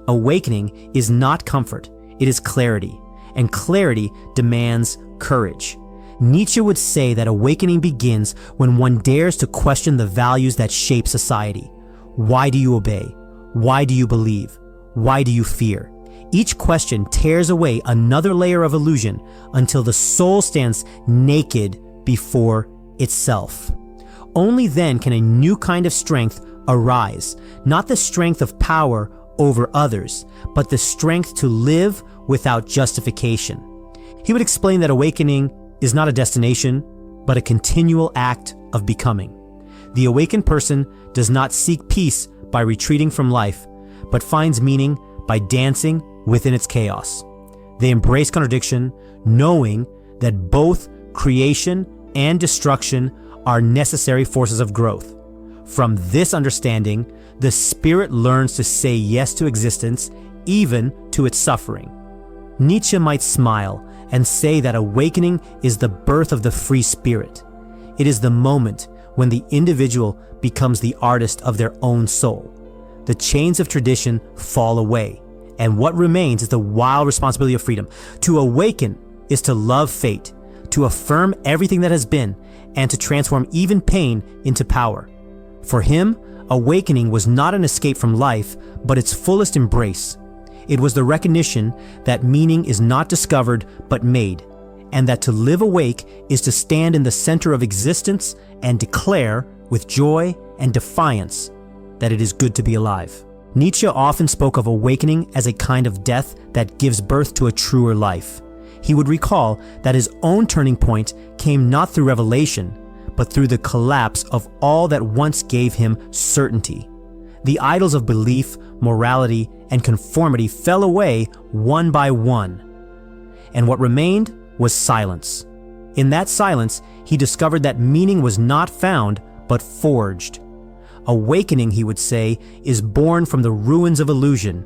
Awakening is not comfort, it is clarity, and clarity demands courage. Nietzsche would say that awakening begins when one dares to question the values that shape society. Why do you obey? Why do you believe? Why do you fear? Each question tears away another layer of illusion until the soul stands naked before itself. Only then can a new kind of strength arise, not the strength of power over others, but the strength to live without justification. He would explain that awakening is not a destination, but a continual act of becoming. The awakened person does not seek peace by retreating from life, but finds meaning by dancing within its chaos. They embrace contradiction, knowing that both creation and destruction are necessary forces of growth. From this understanding, the spirit learns to say yes to existence, even to its suffering. Nietzsche might smile and say that awakening is the birth of the free spirit. It is the moment when the individual becomes the artist of their own soul. The chains of tradition fall away, and what remains is the wild responsibility of freedom. To awaken is to love fate, to affirm everything that has been, and to transform even pain into power. For him, awakening was not an escape from life, but its fullest embrace. It was the recognition that meaning is not discovered but made, and that to live awake is to stand in the center of existence and declare, with joy and defiance, that it is good to be alive. Nietzsche often spoke of awakening as a kind of death that gives birth to a truer life. He would recall that his own turning point came not through revelation, but through the collapse of all that once gave him certainty. The idols of belief, morality, and conformity fell away one by one, and what remained was silence. In that silence, he discovered that meaning was not found, but forged. Awakening, he would say, is born from the ruins of illusion.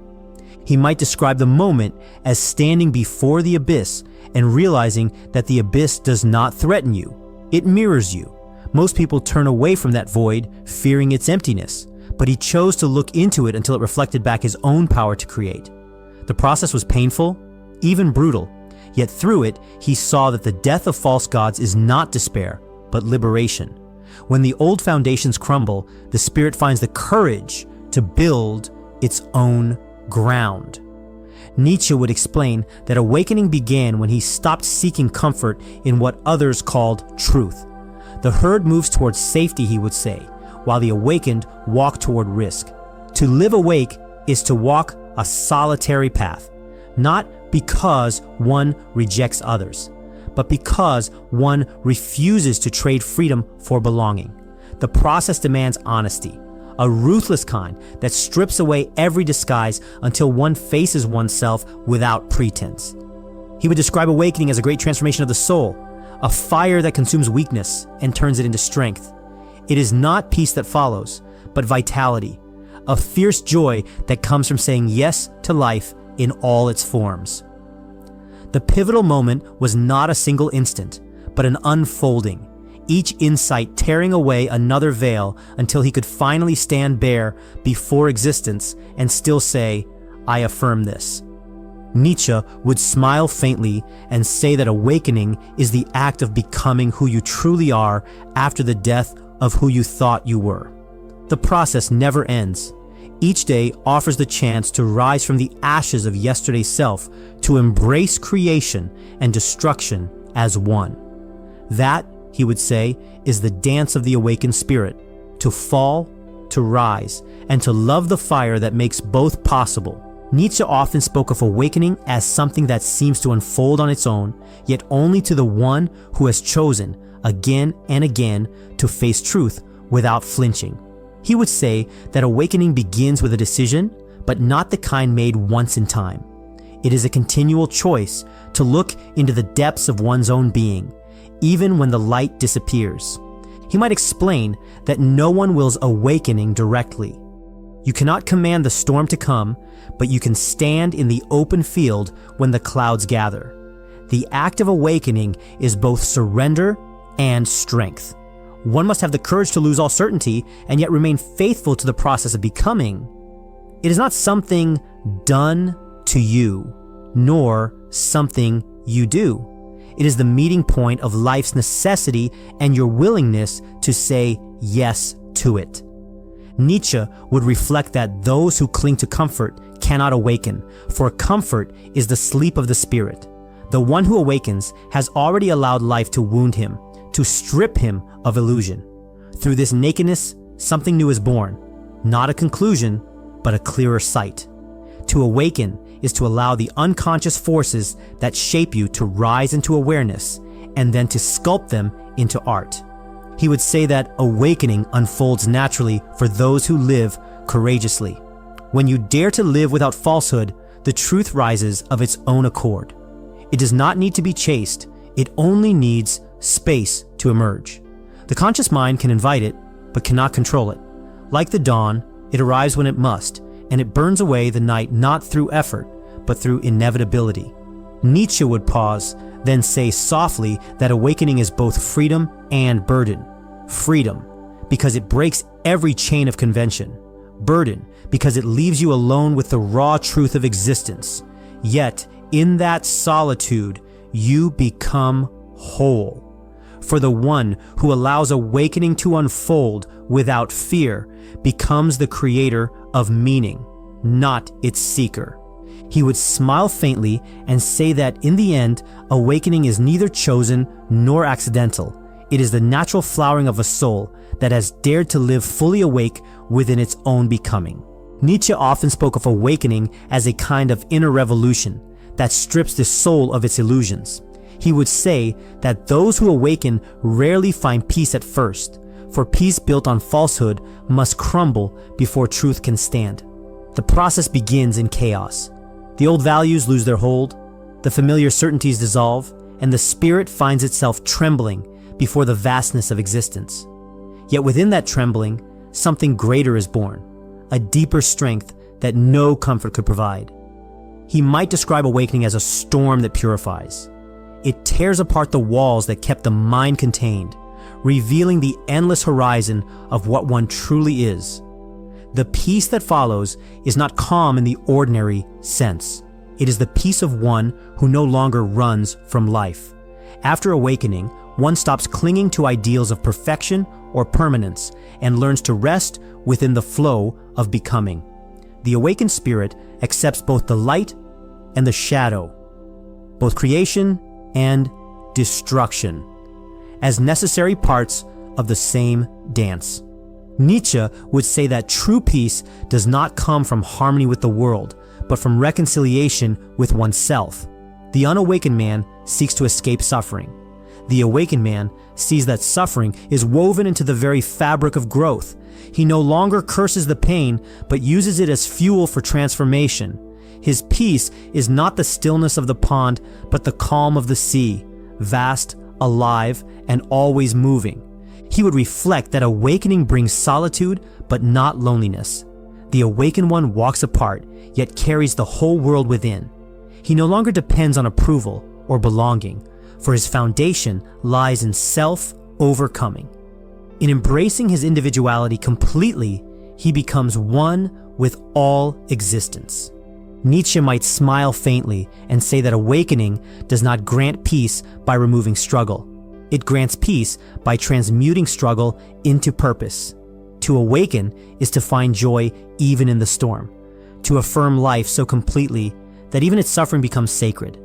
He might describe the moment as standing before the abyss and realizing that the abyss does not threaten you. It mirrors you. Most people turn away from that void, fearing its emptiness, but he chose to look into it until it reflected back his own power to create. The process was painful, even brutal, yet through it, he saw that the death of false gods is not despair, but liberation. When the old foundations crumble, the spirit finds the courage to build its own ground. Nietzsche would explain that awakening began when he stopped seeking comfort in what others called truth. The herd moves towards safety, he would say, while the awakened walk toward risk. To live awake is to walk a solitary path, not because one rejects others, but because one refuses to trade freedom for belonging. The process demands honesty, a ruthless kind that strips away every disguise until one faces oneself without pretense. He would describe awakening as a great transformation of the soul, a fire that consumes weakness and turns it into strength. It is not peace that follows, but vitality, a fierce joy that comes from saying yes to life in all its forms. The pivotal moment was not a single instant, but an unfolding, each insight tearing away another veil until he could finally stand bare before existence and still say, "I affirm this." Nietzsche would smile faintly and say that awakening is the act of becoming who you truly are after the death of who you thought you were. The process never ends. Each day offers the chance to rise from the ashes of yesterday's self, to embrace creation and destruction as one. That, he would say, is the dance of the awakened spirit, to fall, to rise, and to love the fire that makes both possible. Nietzsche often spoke of awakening as something that seems to unfold on its own, yet only to the one who has chosen, again and again, to face truth without flinching. He would say that awakening begins with a decision, but not the kind made once in time. It is a continual choice to look into the depths of one's own being, even when the light disappears. He might explain that no one wills awakening directly. You cannot command the storm to come, but you can stand in the open field when the clouds gather. The act of awakening is both surrender and strength. One must have the courage to lose all certainty and yet remain faithful to the process of becoming. It is not something done to you, nor something you do. It is the meeting point of life's necessity and your willingness to say yes to it. Nietzsche would reflect that those who cling to comfort cannot awaken, for comfort is the sleep of the spirit. The one who awakens has already allowed life to wound him, to strip him of illusion. Through this nakedness, something new is born, not a conclusion, but a clearer sight. To awaken is to allow the unconscious forces that shape you to rise into awareness, and then to sculpt them into art. He would say that awakening unfolds naturally for those who live courageously. When you dare to live without falsehood, the truth rises of its own accord. It does not need to be chased, it only needs space to emerge. The conscious mind can invite it, but cannot control it. Like the dawn, it arrives when it must, and it burns away the night not through effort, but through inevitability. Nietzsche would pause, then say softly that awakening is both freedom and burden. Freedom, because it breaks every chain of convention. Burden, because it leaves you alone with the raw truth of existence. Yet, in that solitude, you become whole. For the one who allows awakening to unfold without fear becomes the creator of meaning, not its seeker. He would smile faintly and say that in the end, awakening is neither chosen nor accidental. It is the natural flowering of a soul that has dared to live fully awake within its own becoming. Nietzsche often spoke of awakening as a kind of inner revolution that strips the soul of its illusions. He would say that those who awaken rarely find peace at first, for peace built on falsehood must crumble before truth can stand. The process begins in chaos. The old values lose their hold, the familiar certainties dissolve, and the spirit finds itself trembling before the vastness of existence. Yet within that trembling, something greater is born, a deeper strength that no comfort could provide. He might describe awakening as a storm that purifies. It tears apart the walls that kept the mind contained, revealing the endless horizon of what one truly is. The peace that follows is not calm in the ordinary sense. It is the peace of one who no longer runs from life. After awakening, one stops clinging to ideals of perfection or permanence and learns to rest within the flow of becoming. The awakened spirit accepts both the light and the shadow, both creation and destruction, as necessary parts of the same dance. Nietzsche would say that true peace does not come from harmony with the world, but from reconciliation with oneself. The unawakened man seeks to escape suffering. The awakened man sees that suffering is woven into the very fabric of growth. He no longer curses the pain, but uses it as fuel for transformation. His peace is not the stillness of the pond, but the calm of the sea, vast, alive, and always moving. He would reflect that awakening brings solitude, but not loneliness. The awakened one walks apart, yet carries the whole world within. He no longer depends on approval or belonging, for his foundation lies in self-overcoming. In embracing his individuality completely, he becomes one with all existence. Nietzsche might smile faintly and say that awakening does not grant peace by removing struggle. It grants peace by transmuting struggle into purpose. To awaken is to find joy even in the storm, to affirm life so completely that even its suffering becomes sacred.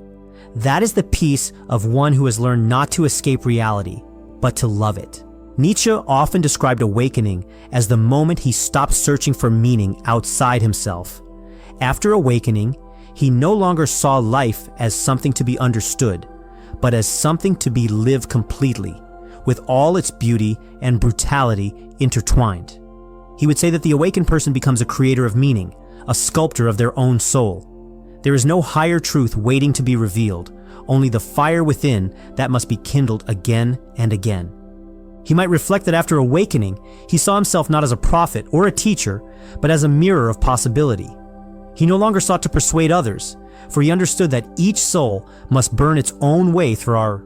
That is the peace of one who has learned not to escape reality, but to love it. Nietzsche often described awakening as the moment he stopped searching for meaning outside himself. After awakening, he no longer saw life as something to be understood, but as something to be lived completely, with all its beauty and brutality intertwined. He would say that the awakened person becomes a creator of meaning, a sculptor of their own soul. There is no higher truth waiting to be revealed, only the fire within that must be kindled again and again. He might reflect that after awakening, he saw himself not as a prophet or a teacher, but as a mirror of possibility. He no longer sought to persuade others, for he understood that each soul must burn its own way through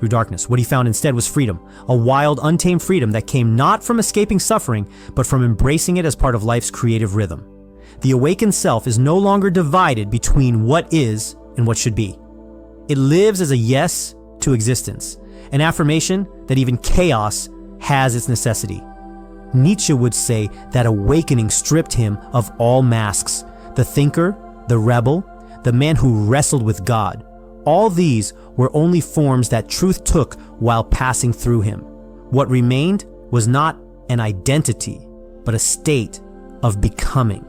darkness. What he found instead was freedom, a wild, untamed freedom that came not from escaping suffering, but from embracing it as part of life's creative rhythm. The awakened self is no longer divided between what is and what should be. It lives as a yes to existence, an affirmation that even chaos has its necessity. Nietzsche would say that awakening stripped him of all masks. The thinker, the rebel, the man who wrestled with God. All these were only forms that truth took while passing through him. What remained was not an identity, but a state of becoming,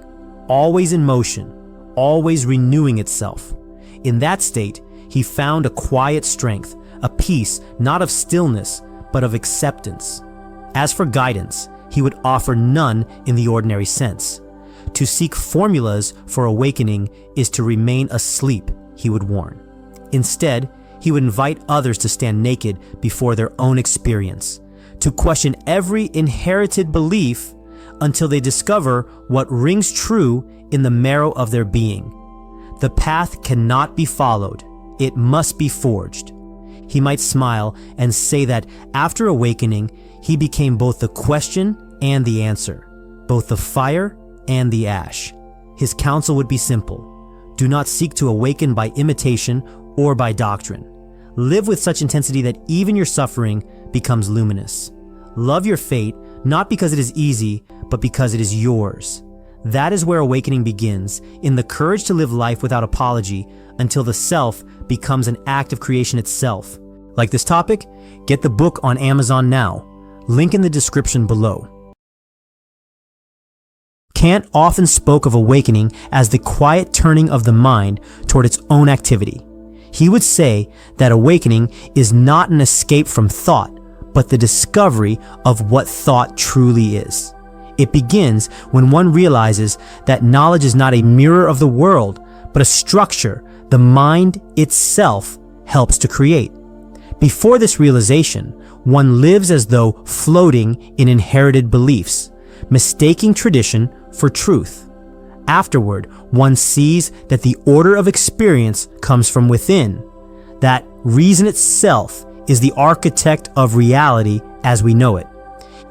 always in motion, always renewing itself. In that state, he found a quiet strength, a peace not of stillness, but of acceptance. As for guidance, he would offer none in the ordinary sense. To seek formulas for awakening is to remain asleep, he would warn. Instead, he would invite others to stand naked before their own experience, to question every inherited belief until they discover what rings true in the marrow of their being. The path cannot be followed, it must be forged. He might smile and say that after awakening, he became both the question and the answer, both the fire and the ash. His counsel would be simple. Do not seek to awaken by imitation or by doctrine. Live with such intensity that even your suffering becomes luminous. Love your fate, not because it is easy, but because it is yours. That is where awakening begins, in the courage to live life without apology until the self becomes an act of creation itself. Like this topic? Get the book on Amazon now. Link in the description below. Kant often spoke of awakening as the quiet turning of the mind toward its own activity. He would say that awakening is not an escape from thought, but the discovery of what thought truly is. It begins when one realizes that knowledge is not a mirror of the world, but a structure the mind itself helps to create. Before this realization, one lives as though floating in inherited beliefs, mistaking tradition for truth. Afterward, one sees that the order of experience comes from within, that reason itself is the architect of reality as we know it.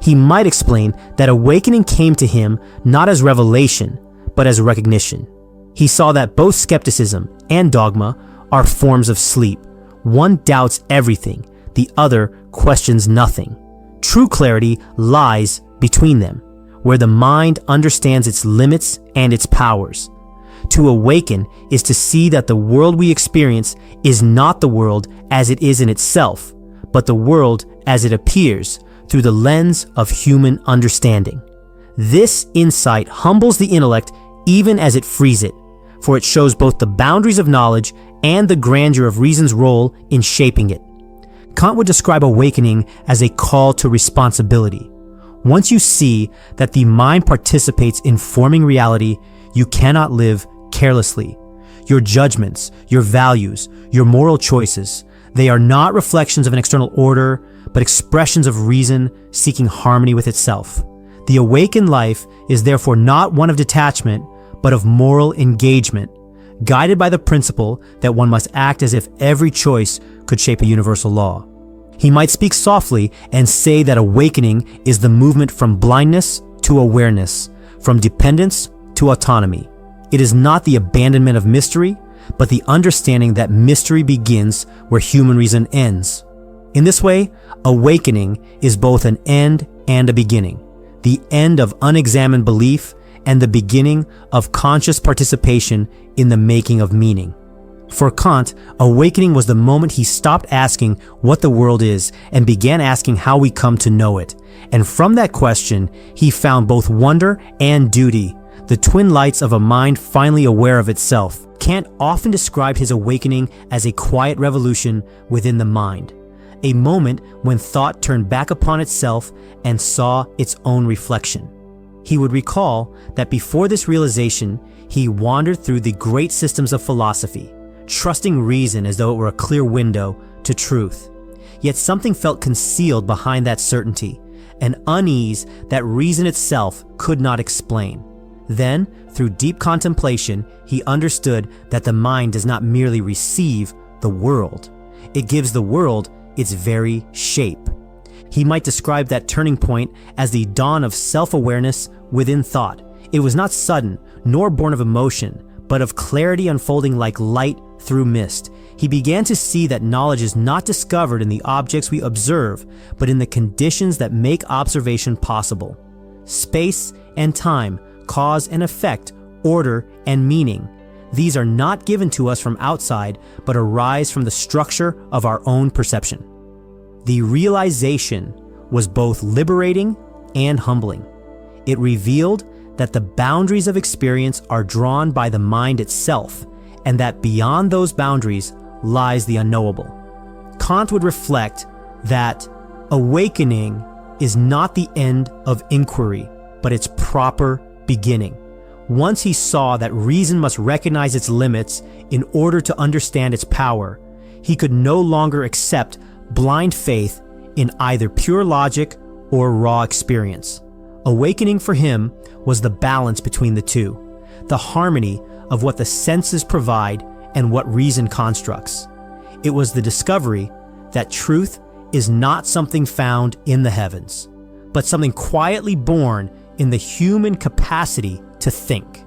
He might explain that awakening came to him not as revelation, but as recognition. He saw that both skepticism and dogma are forms of sleep. One doubts everything, the other questions nothing. True clarity lies between them, where the mind understands its limits and its powers. To awaken is to see that the world we experience is not the world as it is in itself, but the world as it appears through the lens of human understanding. This insight humbles the intellect even as it frees it, for it shows both the boundaries of knowledge and the grandeur of reason's role in shaping it. Kant would describe awakening as a call to responsibility. Once you see that the mind participates in forming reality, you cannot live carelessly. Your judgments, your values, your moral choices, they are not reflections of an external order, but expressions of reason seeking harmony with itself. The awakened life is therefore not one of detachment, but of moral engagement, guided by the principle that one must act as if every choice could shape a universal law. He might speak softly and say that awakening is the movement from blindness to awareness, from dependence to autonomy. It is not the abandonment of mystery, but the understanding that mystery begins where human reason ends. In this way, awakening is both an end and a beginning, the end of unexamined belief and the beginning of conscious participation in the making of meaning. For Kant, awakening was the moment he stopped asking what the world is and began asking how we come to know it. And from that question, he found both wonder and duty, the twin lights of a mind finally aware of itself. Kant often described his awakening as a quiet revolution within the mind, a moment when thought turned back upon itself and saw its own reflection. He would recall that before this realization, he wandered through the great systems of philosophy, trusting reason as though it were a clear window to truth. Yet something felt concealed behind that certainty, an unease that reason itself could not explain. Then, through deep contemplation, he understood that the mind does not merely receive the world. It gives the world its very shape. He might describe that turning point as the dawn of self-awareness within thought. It was not sudden, nor born of emotion, but of clarity unfolding like light through mist. He began to see that knowledge is not discovered in the objects we observe, but in the conditions that make observation possible. Space and time, cause and effect, order and meaning. These are not given to us from outside, but arise from the structure of our own perception. The realization was both liberating and humbling. It revealed that the boundaries of experience are drawn by the mind itself, and that beyond those boundaries lies the unknowable. Kant would reflect that awakening is not the end of inquiry, but its proper beginning. Once he saw that reason must recognize its limits in order to understand its power, he could no longer accept blind faith in either pure logic or raw experience. Awakening for him was the balance between the two, the harmony of what the senses provide and what reason constructs. It was the discovery that truth is not something found in the heavens, but something quietly born in the human capacity to think.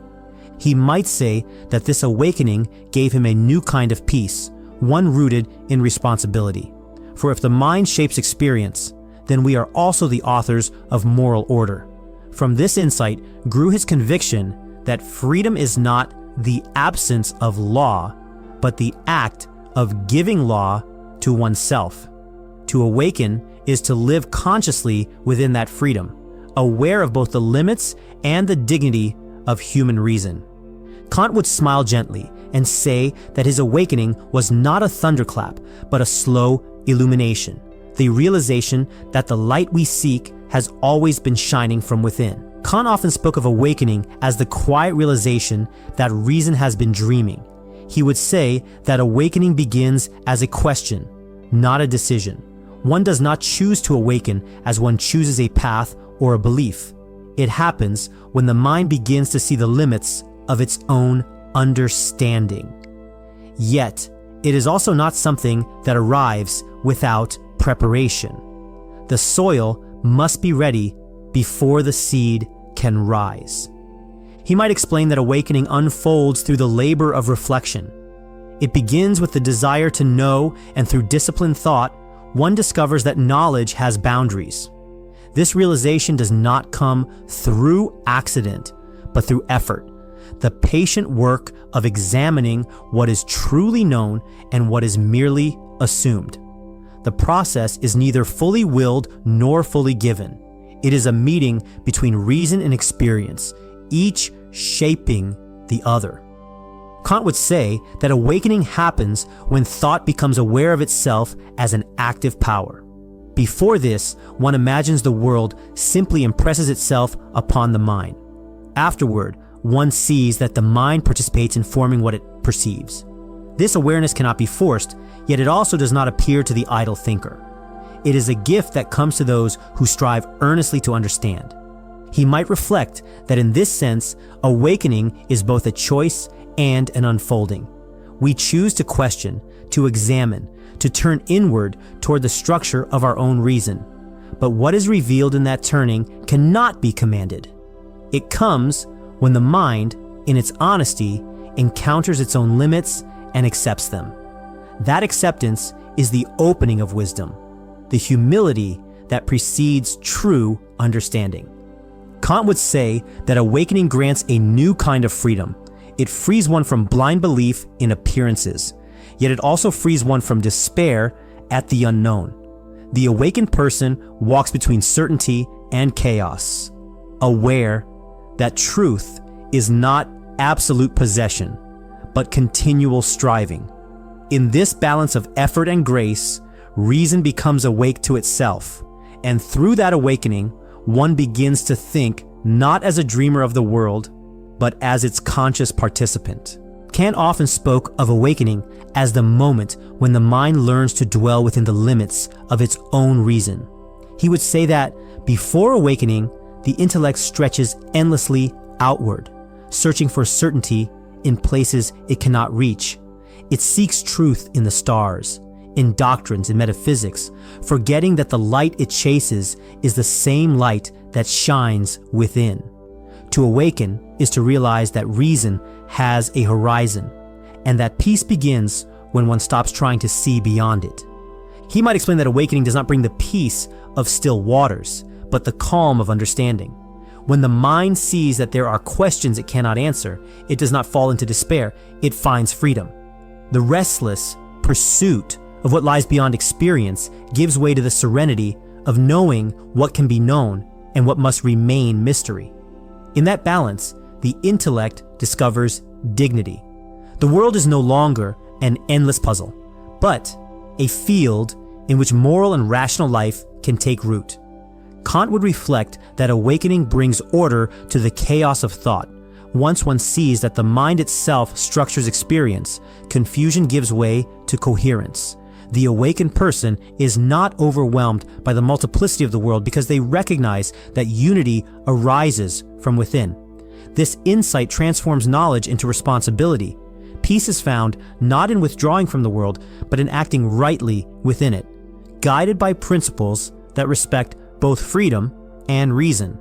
He might say that this awakening gave him a new kind of peace, one rooted in responsibility. For if the mind shapes experience, then we are also the authors of moral order. From this insight grew his conviction that freedom is not the absence of law, but the act of giving law to oneself. To awaken is to live consciously within that freedom, aware of both the limits and the dignity of human reason. Kant would smile gently and say that his awakening was not a thunderclap, but a slow illumination, the realization that the light we seek has always been shining from within. Kant often spoke of awakening as the quiet realization that reason has been dreaming. He would say that awakening begins as a question, not a decision. One does not choose to awaken as one chooses a path or a belief. It happens when the mind begins to see the limits of its own understanding. Yet, it is also not something that arrives without preparation. The soil must be ready before the seed can rise. He might explain that awakening unfolds through the labor of reflection. It begins with the desire to know, and through disciplined thought, one discovers that knowledge has boundaries. This realization does not come through accident, but through effort, the patient work of examining what is truly known and what is merely assumed. The process is neither fully willed nor fully given. It is a meeting between reason and experience, each shaping the other. Kant would say that awakening happens when thought becomes aware of itself as an active power. Before this, one imagines the world simply impresses itself upon the mind. Afterward, one sees that the mind participates in forming what it perceives. This awareness cannot be forced, yet it also does not appear to the idle thinker. It is a gift that comes to those who strive earnestly to understand. He might reflect that in this sense, awakening is both a choice and an unfolding. We choose to question, to examine, to turn inward toward the structure of our own reason. But what is revealed in that turning cannot be commanded. It comes when the mind, in its honesty, encounters its own limits and accepts them. That acceptance is the opening of wisdom, the humility that precedes true understanding. Kant would say that awakening grants a new kind of freedom. It frees one from blind belief in appearances, yet it also frees one from despair at the unknown. The awakened person walks between certainty and chaos, aware that truth is not absolute possession, but continual striving. In this balance of effort and grace, reason becomes awake to itself, and through that awakening, one begins to think not as a dreamer of the world, but as its conscious participant. Kant often spoke of awakening as the moment when the mind learns to dwell within the limits of its own reason. He would say that before awakening, the intellect stretches endlessly outward, searching for certainty in places it cannot reach. It seeks truth in the stars, in doctrines, in metaphysics, forgetting that the light it chases is the same light that shines within. To awaken is to realize that reason has a horizon, and that peace begins when one stops trying to see beyond it. He might explain that awakening does not bring the peace of still waters, but the calm of understanding. When the mind sees that there are questions it cannot answer, it does not fall into despair, it finds freedom. The restless pursuit of what lies beyond experience gives way to the serenity of knowing what can be known and what must remain mystery. In that balance, the intellect discovers dignity. The world is no longer an endless puzzle, but a field in which moral and rational life can take root. Kant would reflect that awakening brings order to the chaos of thought. Once one sees that the mind itself structures experience, confusion gives way to coherence. The awakened person is not overwhelmed by the multiplicity of the world because they recognize that unity arises from within. This insight transforms knowledge into responsibility. Peace is found not in withdrawing from the world, but in acting rightly within it, guided by principles that respect both freedom and reason.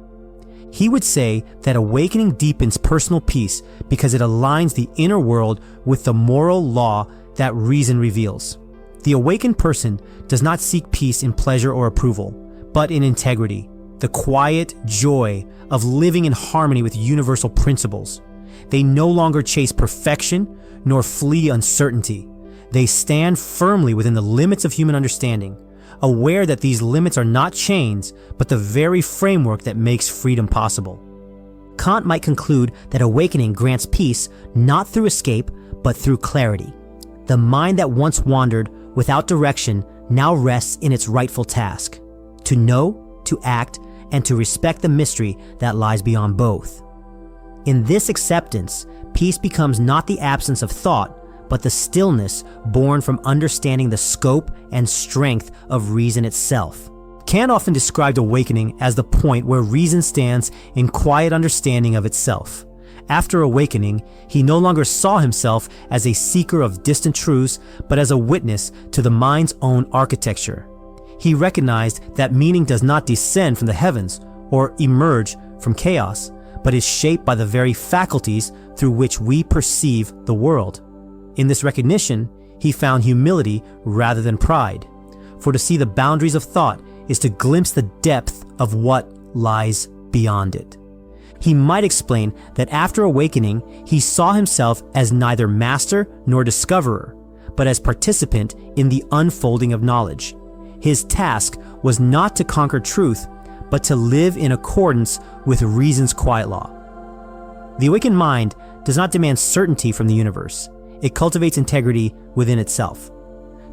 He would say that awakening deepens personal peace because it aligns the inner world with the moral law that reason reveals. The awakened person does not seek peace in pleasure or approval, but in integrity, the quiet joy of living in harmony with universal principles. They no longer chase perfection nor flee uncertainty. They stand firmly within the limits of human understanding, aware that these limits are not chains, but the very framework that makes freedom possible. Kant might conclude that awakening grants peace not through escape, but through clarity. The mind that once wandered without direction now rests in its rightful task, to know, to act, and to respect the mystery that lies beyond both. In this acceptance, peace becomes not the absence of thought, but the stillness born from understanding the scope and strength of reason itself. Kant often described awakening as the point where reason stands in quiet understanding of itself. After awakening, he no longer saw himself as a seeker of distant truths, but as a witness to the mind's own architecture. He recognized that meaning does not descend from the heavens or emerge from chaos, but is shaped by the very faculties through which we perceive the world. In this recognition, he found humility rather than pride. For to see the boundaries of thought is to glimpse the depth of what lies beyond it. He might explain that after awakening, he saw himself as neither master nor discoverer, but as participant in the unfolding of knowledge. His task was not to conquer truth, but to live in accordance with reason's quiet law. The awakened mind does not demand certainty from the universe. It cultivates integrity within itself.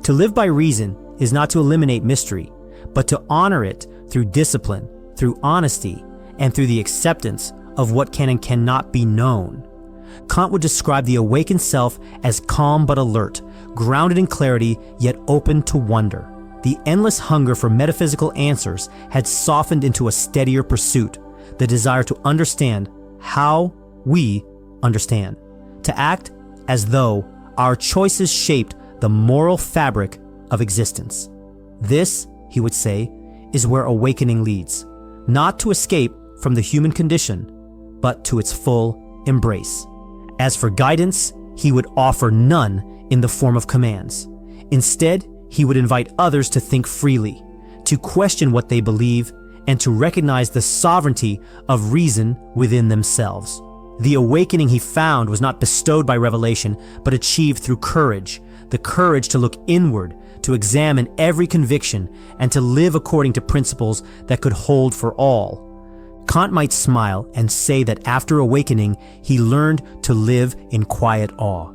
To live by reason is not to eliminate mystery, but to honor it through discipline, through honesty, and through the acceptance of what can and cannot be known. Kant would describe the awakened self as calm but alert, grounded in clarity yet open to wonder. The endless hunger for metaphysical answers had softened into a steadier pursuit, the desire to understand how we understand, to act as though our choices shaped the moral fabric of existence. This, he would say, is where awakening leads, not to escape from the human condition, but to its full embrace. As for guidance, he would offer none in the form of commands. Instead, he would invite others to think freely, to question what they believe, and to recognize the sovereignty of reason within themselves. The awakening he found was not bestowed by revelation, but achieved through courage, the courage to look inward, to examine every conviction, and to live according to principles that could hold for all. Kant might smile and say that after awakening, he learned to live in quiet awe.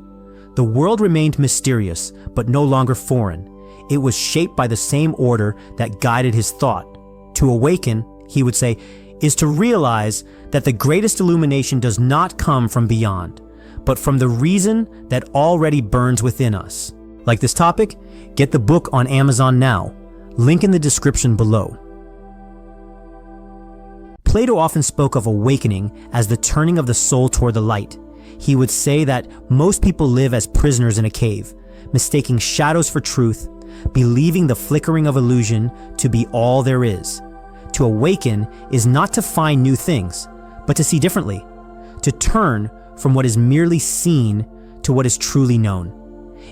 The world remained mysterious, but no longer foreign. It was shaped by the same order that guided his thought. To awaken, he would say, is to realize that the greatest illumination does not come from beyond, but from the reason that already burns within us. Like this topic? Get the book on Amazon now. Link in the description below. Plato often spoke of awakening as the turning of the soul toward the light. He would say that most people live as prisoners in a cave, mistaking shadows for truth, believing the flickering of illusion to be all there is. To awaken is not to find new things, but to see differently, to turn from what is merely seen to what is truly known.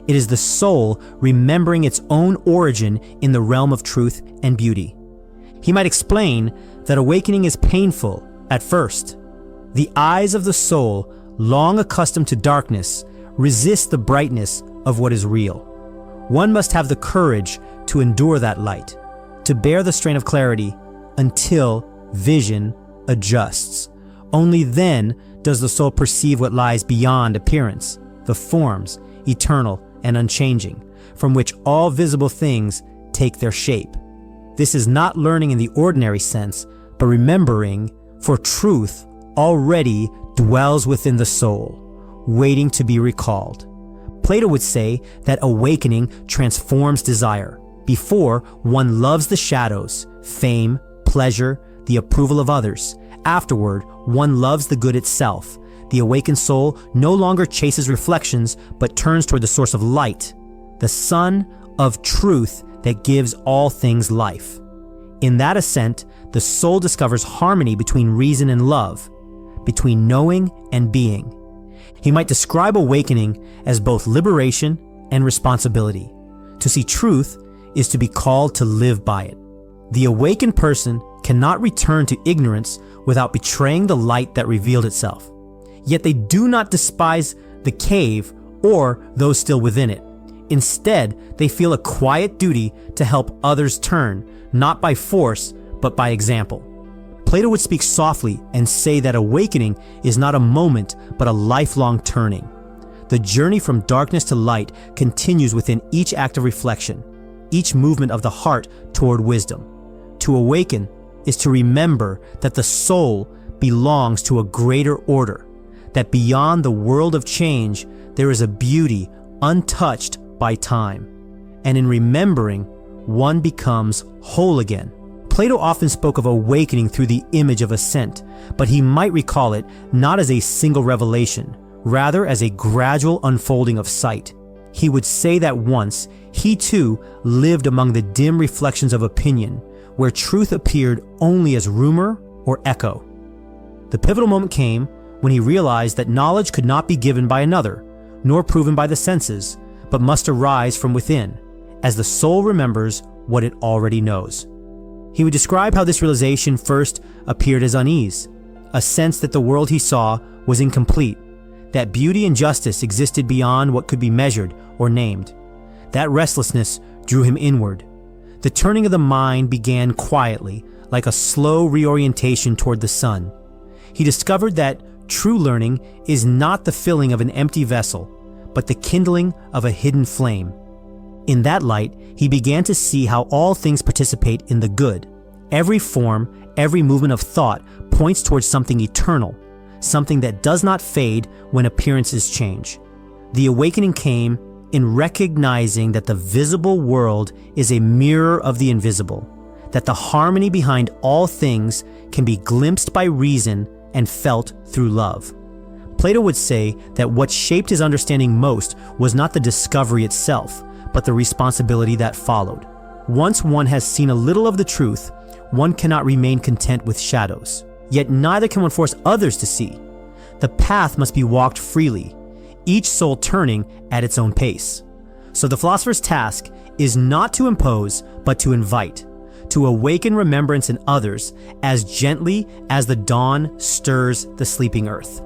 It is the soul remembering its own origin in the realm of truth and beauty. He might explain that awakening is painful at first. The eyes of the soul, long accustomed to darkness, resist the brightness of what is real. One must have the courage to endure that light, to bear the strain of clarity until vision adjusts. Only then does the soul perceive what lies beyond appearance, the forms, eternal and unchanging, from which all visible things take their shape. This is not learning in the ordinary sense, but remembering, for truth already dwells within the soul, waiting to be recalled. Plato would say that awakening transforms desire. Before, one loves the shadows, fame, pleasure, the approval of others. Afterward, one loves the good itself. The awakened soul no longer chases reflections, but turns toward the source of light, the sun of truth that gives all things life. In that ascent, the soul discovers harmony between reason and love, between knowing and being. He might describe awakening as both liberation and responsibility. To see truth is to be called to live by it. The awakened person cannot return to ignorance without betraying the light that revealed itself. Yet they do not despise the cave or those still within it. Instead, they feel a quiet duty to help others turn, not by force, but by example. Plato would speak softly and say that awakening is not a moment, but a lifelong turning. The journey from darkness to light continues within each act of reflection, each movement of the heart toward wisdom. To awaken is to remember that the soul belongs to a greater order, that beyond the world of change, there is a beauty untouched by time. And in remembering, one becomes whole again. Plato often spoke of awakening through the image of ascent, but he might recall it not as a single revelation, rather as a gradual unfolding of sight. He would say that once, he too lived among the dim reflections of opinion, where truth appeared only as rumor or echo. The pivotal moment came when he realized that knowledge could not be given by another, nor proven by the senses, but must arise from within, as the soul remembers what it already knows. He would describe how this realization first appeared as unease, a sense that the world he saw was incomplete, that beauty and justice existed beyond what could be measured or named. That restlessness drew him inward. The turning of the mind began quietly, like a slow reorientation toward the sun. He discovered that true learning is not the filling of an empty vessel, but the kindling of a hidden flame. In that light, he began to see how all things participate in the good. Every form, every movement of thought points towards something eternal, something that does not fade when appearances change. The awakening came in recognizing that the visible world is a mirror of the invisible, that the harmony behind all things can be glimpsed by reason and felt through love. Plato would say that what shaped his understanding most was not the discovery itself, but the responsibility that followed. Once one has seen a little of the truth, one cannot remain content with shadows. Yet neither can one force others to see. The path must be walked freely, each soul turning at its own pace. So the philosopher's task is not to impose, but to invite, to awaken remembrance in others as gently as the dawn stirs the sleeping earth.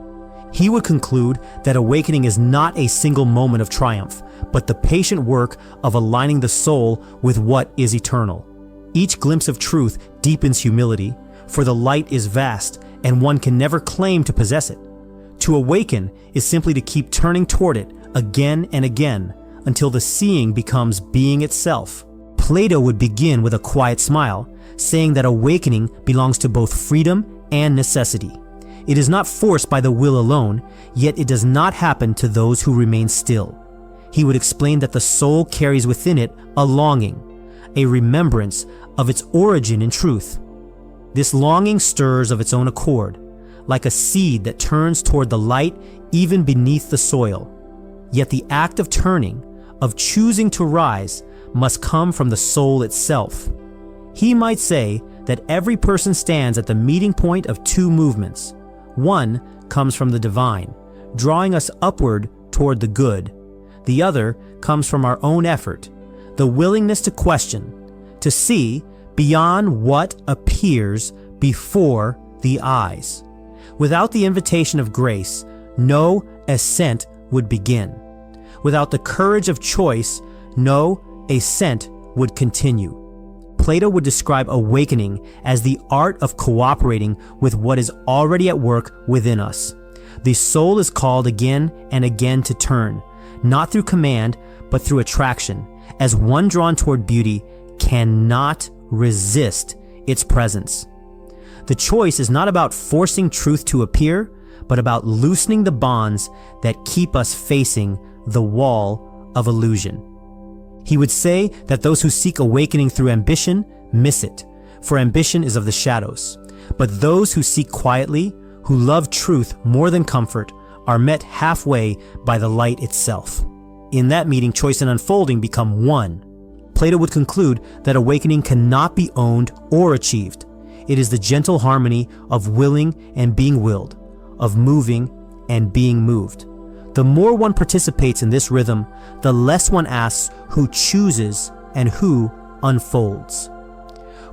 He would conclude that awakening is not a single moment of triumph, but the patient work of aligning the soul with what is eternal. Each glimpse of truth deepens humility, for the light is vast, and one can never claim to possess it. To awaken is simply to keep turning toward it again and again until the seeing becomes being itself. Plato would begin with a quiet smile, saying that awakening belongs to both freedom and necessity. It is not forced by the will alone, yet it does not happen to those who remain still. He would explain that the soul carries within it a longing, a remembrance of its origin in truth. This longing stirs of its own accord, like a seed that turns toward the light even beneath the soil. Yet the act of turning, of choosing to rise, must come from the soul itself. He might say that every person stands at the meeting point of two movements. One comes from the divine, drawing us upward toward the good. The other comes from our own effort, the willingness to question, to see beyond what appears before the eyes. Without the invitation of grace, no ascent would begin. Without the courage of choice, no ascent would continue. Plato would describe awakening as the art of cooperating with what is already at work within us. The soul is called again and again to turn, not through command, but through attraction, as one drawn toward beauty cannot resist its presence. The choice is not about forcing truth to appear, but about loosening the bonds that keep us facing the wall of illusion. He would say that those who seek awakening through ambition miss it, for ambition is of the shadows. But those who seek quietly, who love truth more than comfort, are met halfway by the light itself. In that meeting, choice and unfolding become one. Plato would conclude that awakening cannot be owned or achieved. It is the gentle harmony of willing and being willed, of moving and being moved. The more one participates in this rhythm, the less one asks who chooses and who unfolds.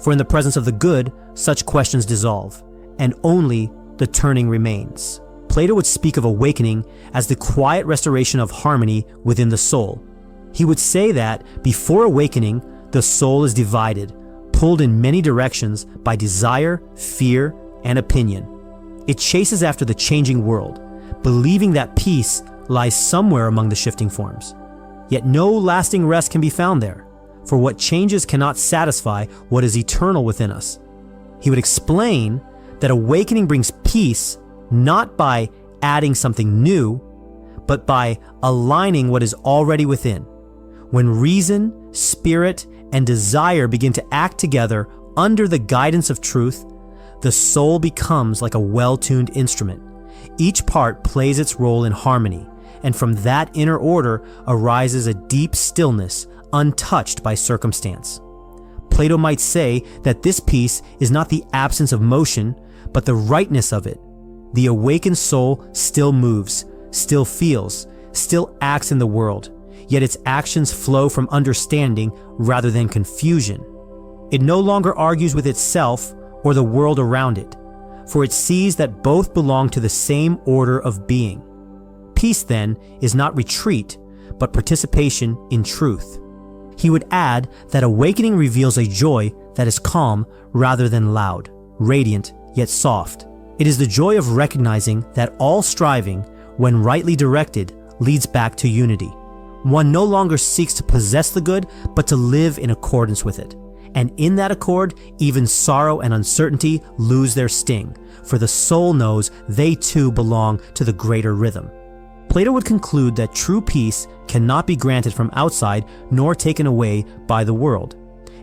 For in the presence of the good, such questions dissolve, and only the turning remains. Plato would speak of awakening as the quiet restoration of harmony within the soul. He would say that before awakening, the soul is divided, pulled in many directions by desire, fear, and opinion. It chases after the changing world, believing that peace lies somewhere among the shifting forms. Yet no lasting rest can be found there, for what changes cannot satisfy what is eternal within us. He would explain that awakening brings peace not by adding something new, but by aligning what is already within. When reason, spirit, and desire begin to act together under the guidance of truth, the soul becomes like a well-tuned instrument. Each part plays its role in harmony, and from that inner order arises a deep stillness untouched by circumstance. Plato might say that this peace is not the absence of motion, but the rightness of it. The awakened soul still moves, still feels, still acts in the world, yet its actions flow from understanding rather than confusion. It no longer argues with itself or the world around it, for it sees that both belong to the same order of being. Peace, then, is not retreat, but participation in truth. He would add that awakening reveals a joy that is calm rather than loud, radiant yet soft. It is the joy of recognizing that all striving, when rightly directed, leads back to unity. One no longer seeks to possess the good, but to live in accordance with it. And in that accord, even sorrow and uncertainty lose their sting, for the soul knows they too belong to the greater rhythm. Plato would conclude that true peace cannot be granted from outside nor taken away by the world.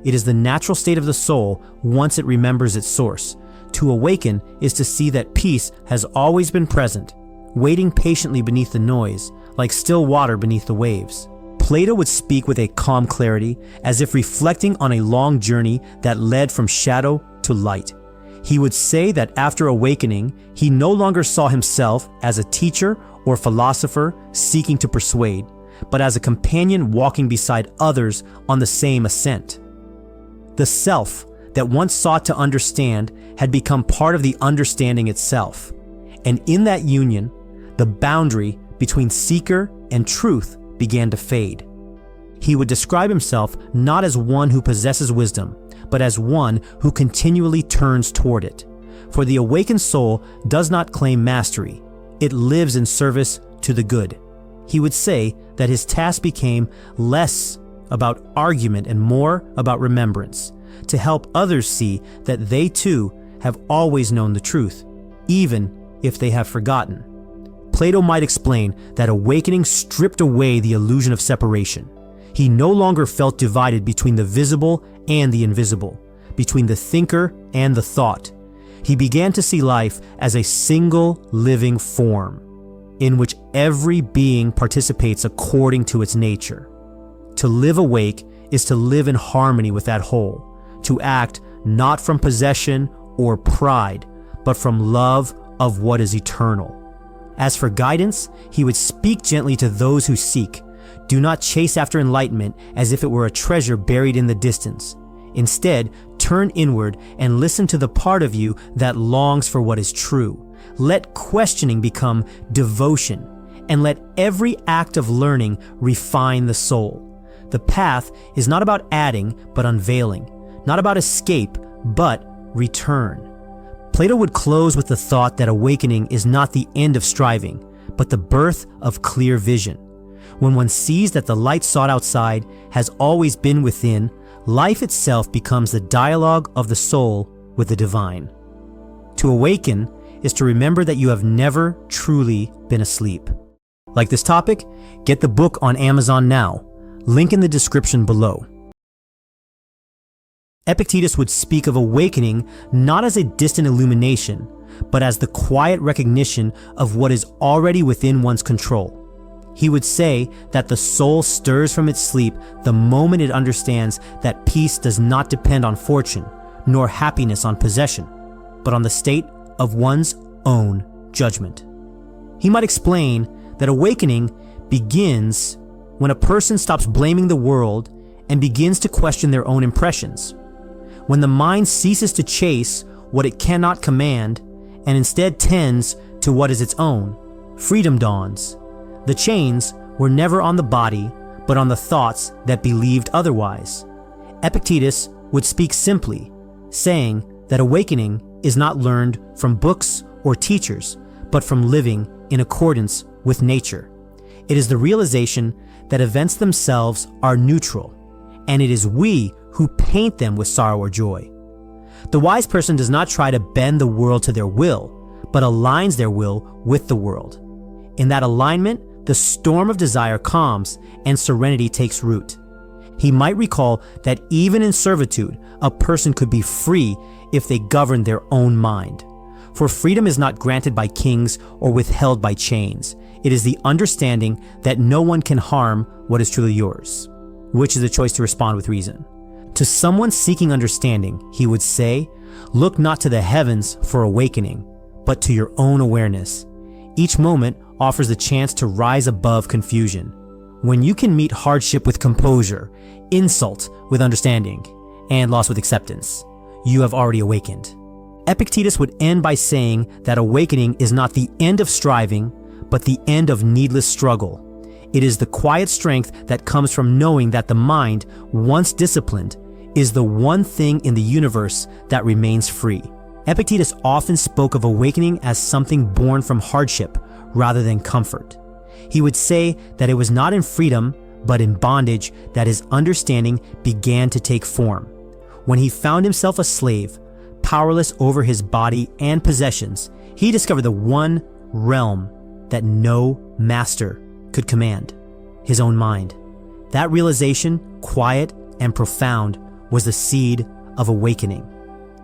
It is the natural state of the soul once it remembers its source. To awaken is to see that peace has always been present, waiting patiently beneath the noise, like still water beneath the waves. Plato would speak with a calm clarity, as if reflecting on a long journey that led from shadow to light. He would say that after awakening, he no longer saw himself as a teacher or philosopher seeking to persuade, but as a companion walking beside others on the same ascent. The self that once sought to understand had become part of the understanding itself, and in that union, the boundary between seeker and truth began to fade. He would describe himself not as one who possesses wisdom, but as one who continually turns toward it. For the awakened soul does not claim mastery. It lives in service to the good. He would say that his task became less about argument and more about remembrance, to help others see that they too have always known the truth, even if they have forgotten. Plato might explain that awakening stripped away the illusion of separation. He no longer felt divided between the visible and the invisible, between the thinker and the thought. He began to see life as a single living form, in which every being participates according to its nature. To live awake is to live in harmony with that whole, to act not from possession or pride, but from love of what is eternal. As for guidance, he would speak gently to those who seek. Do not chase after enlightenment as if it were a treasure buried in the distance. Instead, turn inward and listen to the part of you that longs for what is true. Let questioning become devotion, and let every act of learning refine the soul. The path is not about adding, but unveiling, not about escape, but return. Plato would close with the thought that awakening is not the end of striving, but the birth of clear vision. When one sees that the light sought outside has always been within, life itself becomes the dialogue of the soul with the divine. To awaken is to remember that you have never truly been asleep. Like this topic? Get the book on Amazon now. Link in the description below. Epictetus would speak of awakening not as a distant illumination, but as the quiet recognition of what is already within one's control. He would say that the soul stirs from its sleep the moment it understands that peace does not depend on fortune, nor happiness on possession, but on the state of one's own judgment. He might explain that awakening begins when a person stops blaming the world and begins to question their own impressions. When the mind ceases to chase what it cannot command and instead tends to what is its own, freedom dawns. The chains were never on the body, but on the thoughts that believed otherwise. Epictetus would speak simply, saying that awakening is not learned from books or teachers, but from living in accordance with nature. It is the realization that events themselves are neutral, and it is we who paint them with sorrow or joy. The wise person does not try to bend the world to their will, but aligns their will with the world. In that alignment, the storm of desire calms and serenity takes root. He might recall that even in servitude, a person could be free if they govern their own mind. For freedom is not granted by kings or withheld by chains. It is the understanding that no one can harm what is truly yours, which is a choice to respond with reason. To someone seeking understanding, he would say, look not to the heavens for awakening, but to your own awareness. Each moment offers the chance to rise above confusion. When you can meet hardship with composure, insult with understanding, and loss with acceptance, you have already awakened. Epictetus would end by saying that awakening is not the end of striving, but the end of needless struggle. It is the quiet strength that comes from knowing that the mind, once disciplined, is the one thing in the universe that remains free. Epictetus often spoke of awakening as something born from hardship rather than comfort. He would say that it was not in freedom, but in bondage that his understanding began to take form. When he found himself a slave, powerless over his body and possessions, he discovered the one realm that no master could command, his own mind. That realization, quiet and profound, was the seed of awakening.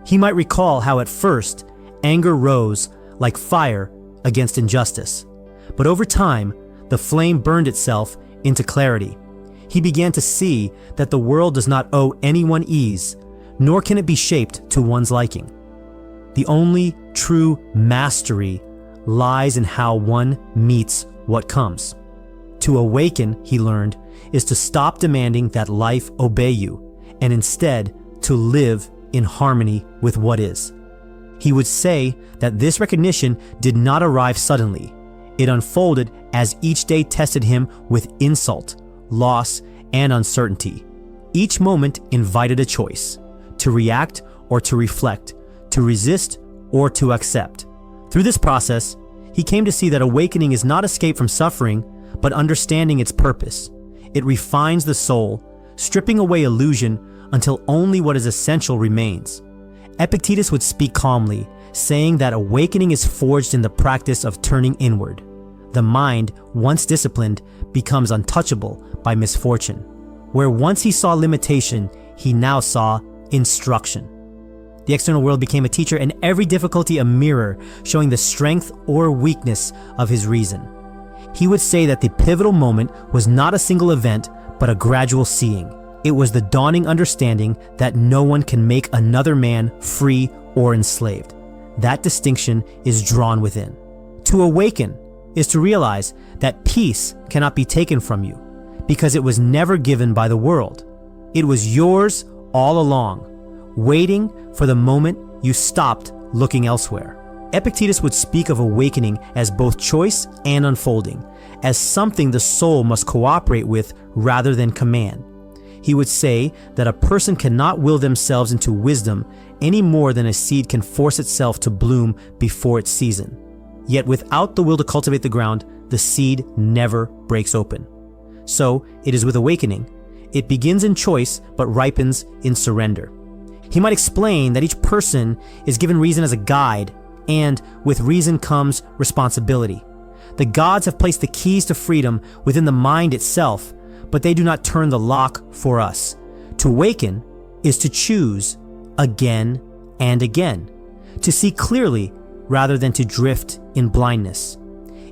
He might recall how at first, anger rose like fire against injustice, but over time, the flame burned itself into clarity. He began to see that the world does not owe anyone ease, nor can it be shaped to one's liking. The only true mastery lies in how one meets what comes. To awaken, he learned, is to stop demanding that life obey you, and instead to live in harmony with what is. He would say that this recognition did not arrive suddenly. It unfolded as each day tested him with insult, loss, and uncertainty. Each moment invited a choice: to react or to reflect, to resist or to accept. Through this process, he came to see that awakening is not escape from suffering, but understanding its purpose. It refines the soul, stripping away illusion until only what is essential remains. Epictetus would speak calmly, saying that awakening is forged in the practice of turning inward. The mind, once disciplined, becomes untouchable by misfortune. Where once he saw limitation, he now saw instruction. The external world became a teacher and every difficulty a mirror, showing the strength or weakness of his reason. He would say that the pivotal moment was not a single event, but a gradual seeing. It was the dawning understanding that no one can make another man free or enslaved. That distinction is drawn within. To awaken is to realize that peace cannot be taken from you, because it was never given by the world. It was yours all along, waiting for the moment you stopped looking elsewhere. Epictetus would speak of awakening as both choice and unfolding, as something the soul must cooperate with rather than command. He would say that a person cannot will themselves into wisdom any more than a seed can force itself to bloom before its season. Yet without the will to cultivate the ground, the seed never breaks open. So it is with awakening. It begins in choice but ripens in surrender. He might explain that each person is given reason as a guide, and with reason comes responsibility. The gods have placed the keys to freedom within the mind itself, but they do not turn the lock for us. To awaken is to choose again and again, to see clearly rather than to drift in blindness.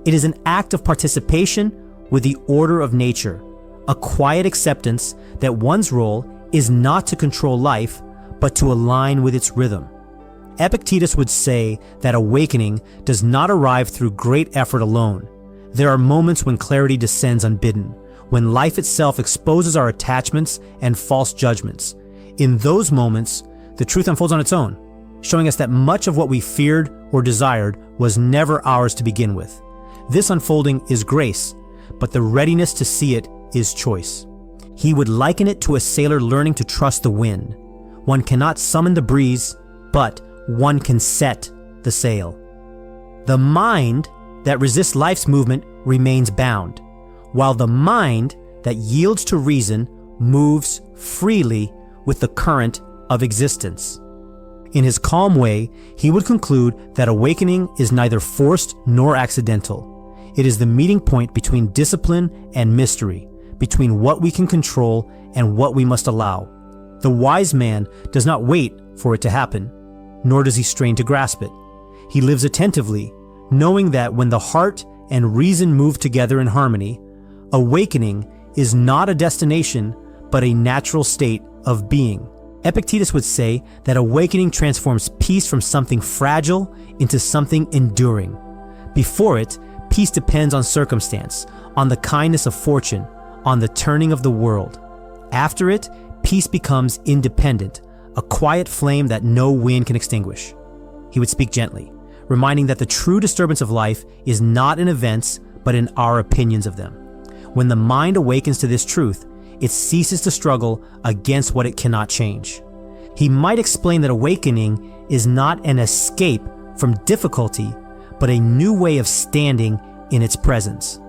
It is an act of participation with the order of nature, a quiet acceptance that one's role is not to control life, but to align with its rhythm. Epictetus would say that awakening does not arrive through great effort alone. There are moments when clarity descends unbidden, when life itself exposes our attachments and false judgments. In those moments, the truth unfolds on its own, showing us that much of what we feared or desired was never ours to begin with. This unfolding is grace, but the readiness to see it is choice. He would liken it to a sailor learning to trust the wind. One cannot summon the breeze, but one can set the sail. The mind that resists life's movement remains bound, while the mind that yields to reason moves freely with the current of existence. In his calm way, he would conclude that awakening is neither forced nor accidental. It is the meeting point between discipline and mystery, between what we can control and what we must allow. The wise man does not wait for it to happen, nor does he strain to grasp it. He lives attentively, knowing that when the heart and reason move together in harmony, awakening is not a destination, but a natural state of being. Epictetus would say that awakening transforms peace from something fragile into something enduring. Before it, peace depends on circumstance, on the kindness of fortune, on the turning of the world. After it, peace becomes independent, a quiet flame that no wind can extinguish. He would speak gently, reminding that the true disturbance of life is not in events, but in our opinions of them. When the mind awakens to this truth, it ceases to struggle against what it cannot change. He might explain that awakening is not an escape from difficulty, but a new way of standing in its presence.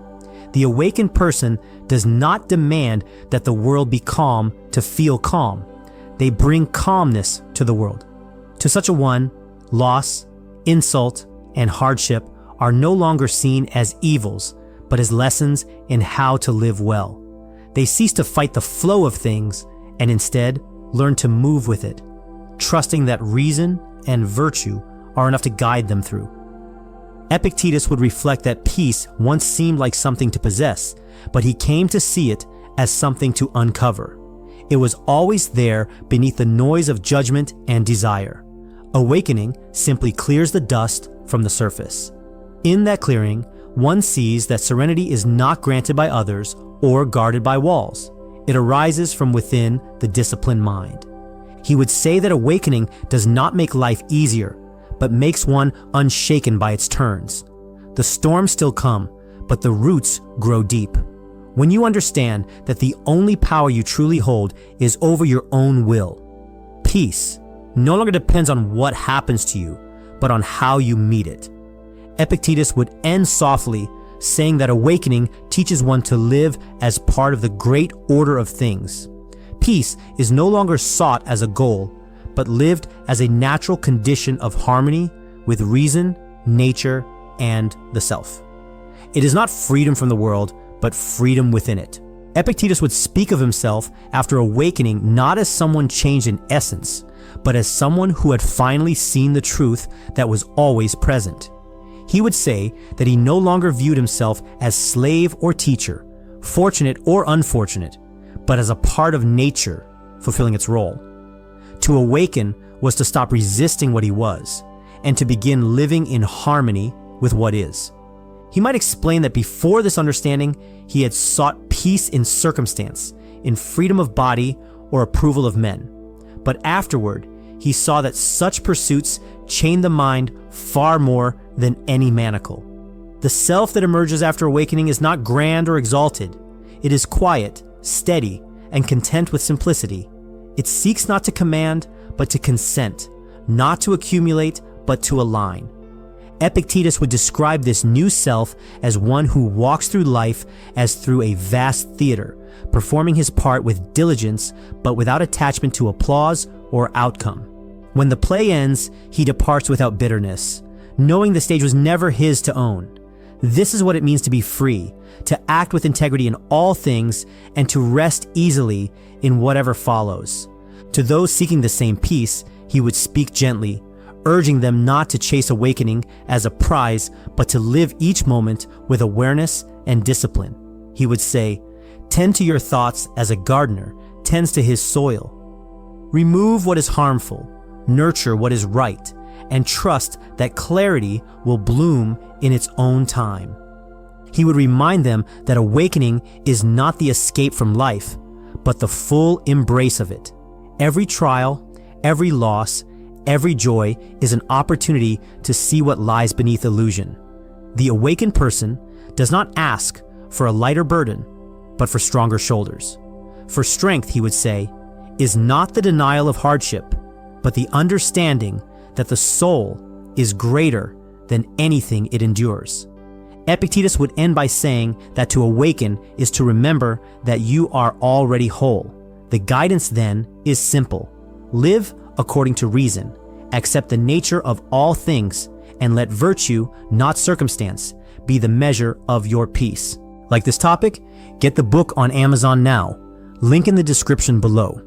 The awakened person does not demand that the world be calm to feel calm. They bring calmness to the world. To such a one, loss, insult, and hardship are no longer seen as evils, but as lessons in how to live well. They cease to fight the flow of things and instead learn to move with it, trusting that reason and virtue are enough to guide them through. Epictetus would reflect that peace once seemed like something to possess, but he came to see it as something to uncover. It was always there beneath the noise of judgment and desire. Awakening simply clears the dust from the surface. In that clearing, one sees that serenity is not granted by others or guarded by walls. It arises from within the disciplined mind. He would say that awakening does not make life easier, but makes one unshaken by its turns. The storms still come, but the roots grow deep. When you understand that the only power you truly hold is over your own will, peace no longer depends on what happens to you, but on how you meet it. Epictetus would end softly, saying that awakening teaches one to live as part of the great order of things. Peace is no longer sought as a goal, but lived as a natural condition of harmony with reason, nature, and the self. It is not freedom from the world, but freedom within it. Epictetus would speak of himself after awakening not as someone changed in essence, but as someone who had finally seen the truth that was always present. He would say that he no longer viewed himself as slave or teacher, fortunate or unfortunate, but as a part of nature, fulfilling its role. To awaken was to stop resisting what he was, and to begin living in harmony with what is. He might explain that before this understanding, he had sought peace in circumstance, in freedom of body or approval of men. But afterward, he saw that such pursuits chain the mind far more than any manacle. The self that emerges after awakening is not grand or exalted. It is quiet, steady, and content with simplicity. It seeks not to command, but to consent, not to accumulate, but to align. Epictetus would describe this new self as one who walks through life as through a vast theater, performing his part with diligence, but without attachment to applause or outcome. When the play ends, he departs without bitterness, knowing the stage was never his to own. This is what it means to be free, to act with integrity in all things, and to rest easily in whatever follows. To those seeking the same peace, he would speak gently, urging them not to chase awakening as a prize, but to live each moment with awareness and discipline. He would say, "Tend to your thoughts as a gardener tends to his soil. Remove what is harmful, nurture what is right, and trust that clarity will bloom in its own time." He would remind them that awakening is not the escape from life, but the full embrace of it. Every trial, every loss, every joy is an opportunity to see what lies beneath illusion. The awakened person does not ask for a lighter burden, but for stronger shoulders. For strength, he would say, is not the denial of hardship, but the understanding that the soul is greater than anything it endures. Epictetus would end by saying that to awaken is to remember that you are already whole. The guidance then is simple. Live according to reason, accept the nature of all things, and let virtue, not circumstance, be the measure of your peace. Like this topic? Get the book on Amazon now. Link in the description below.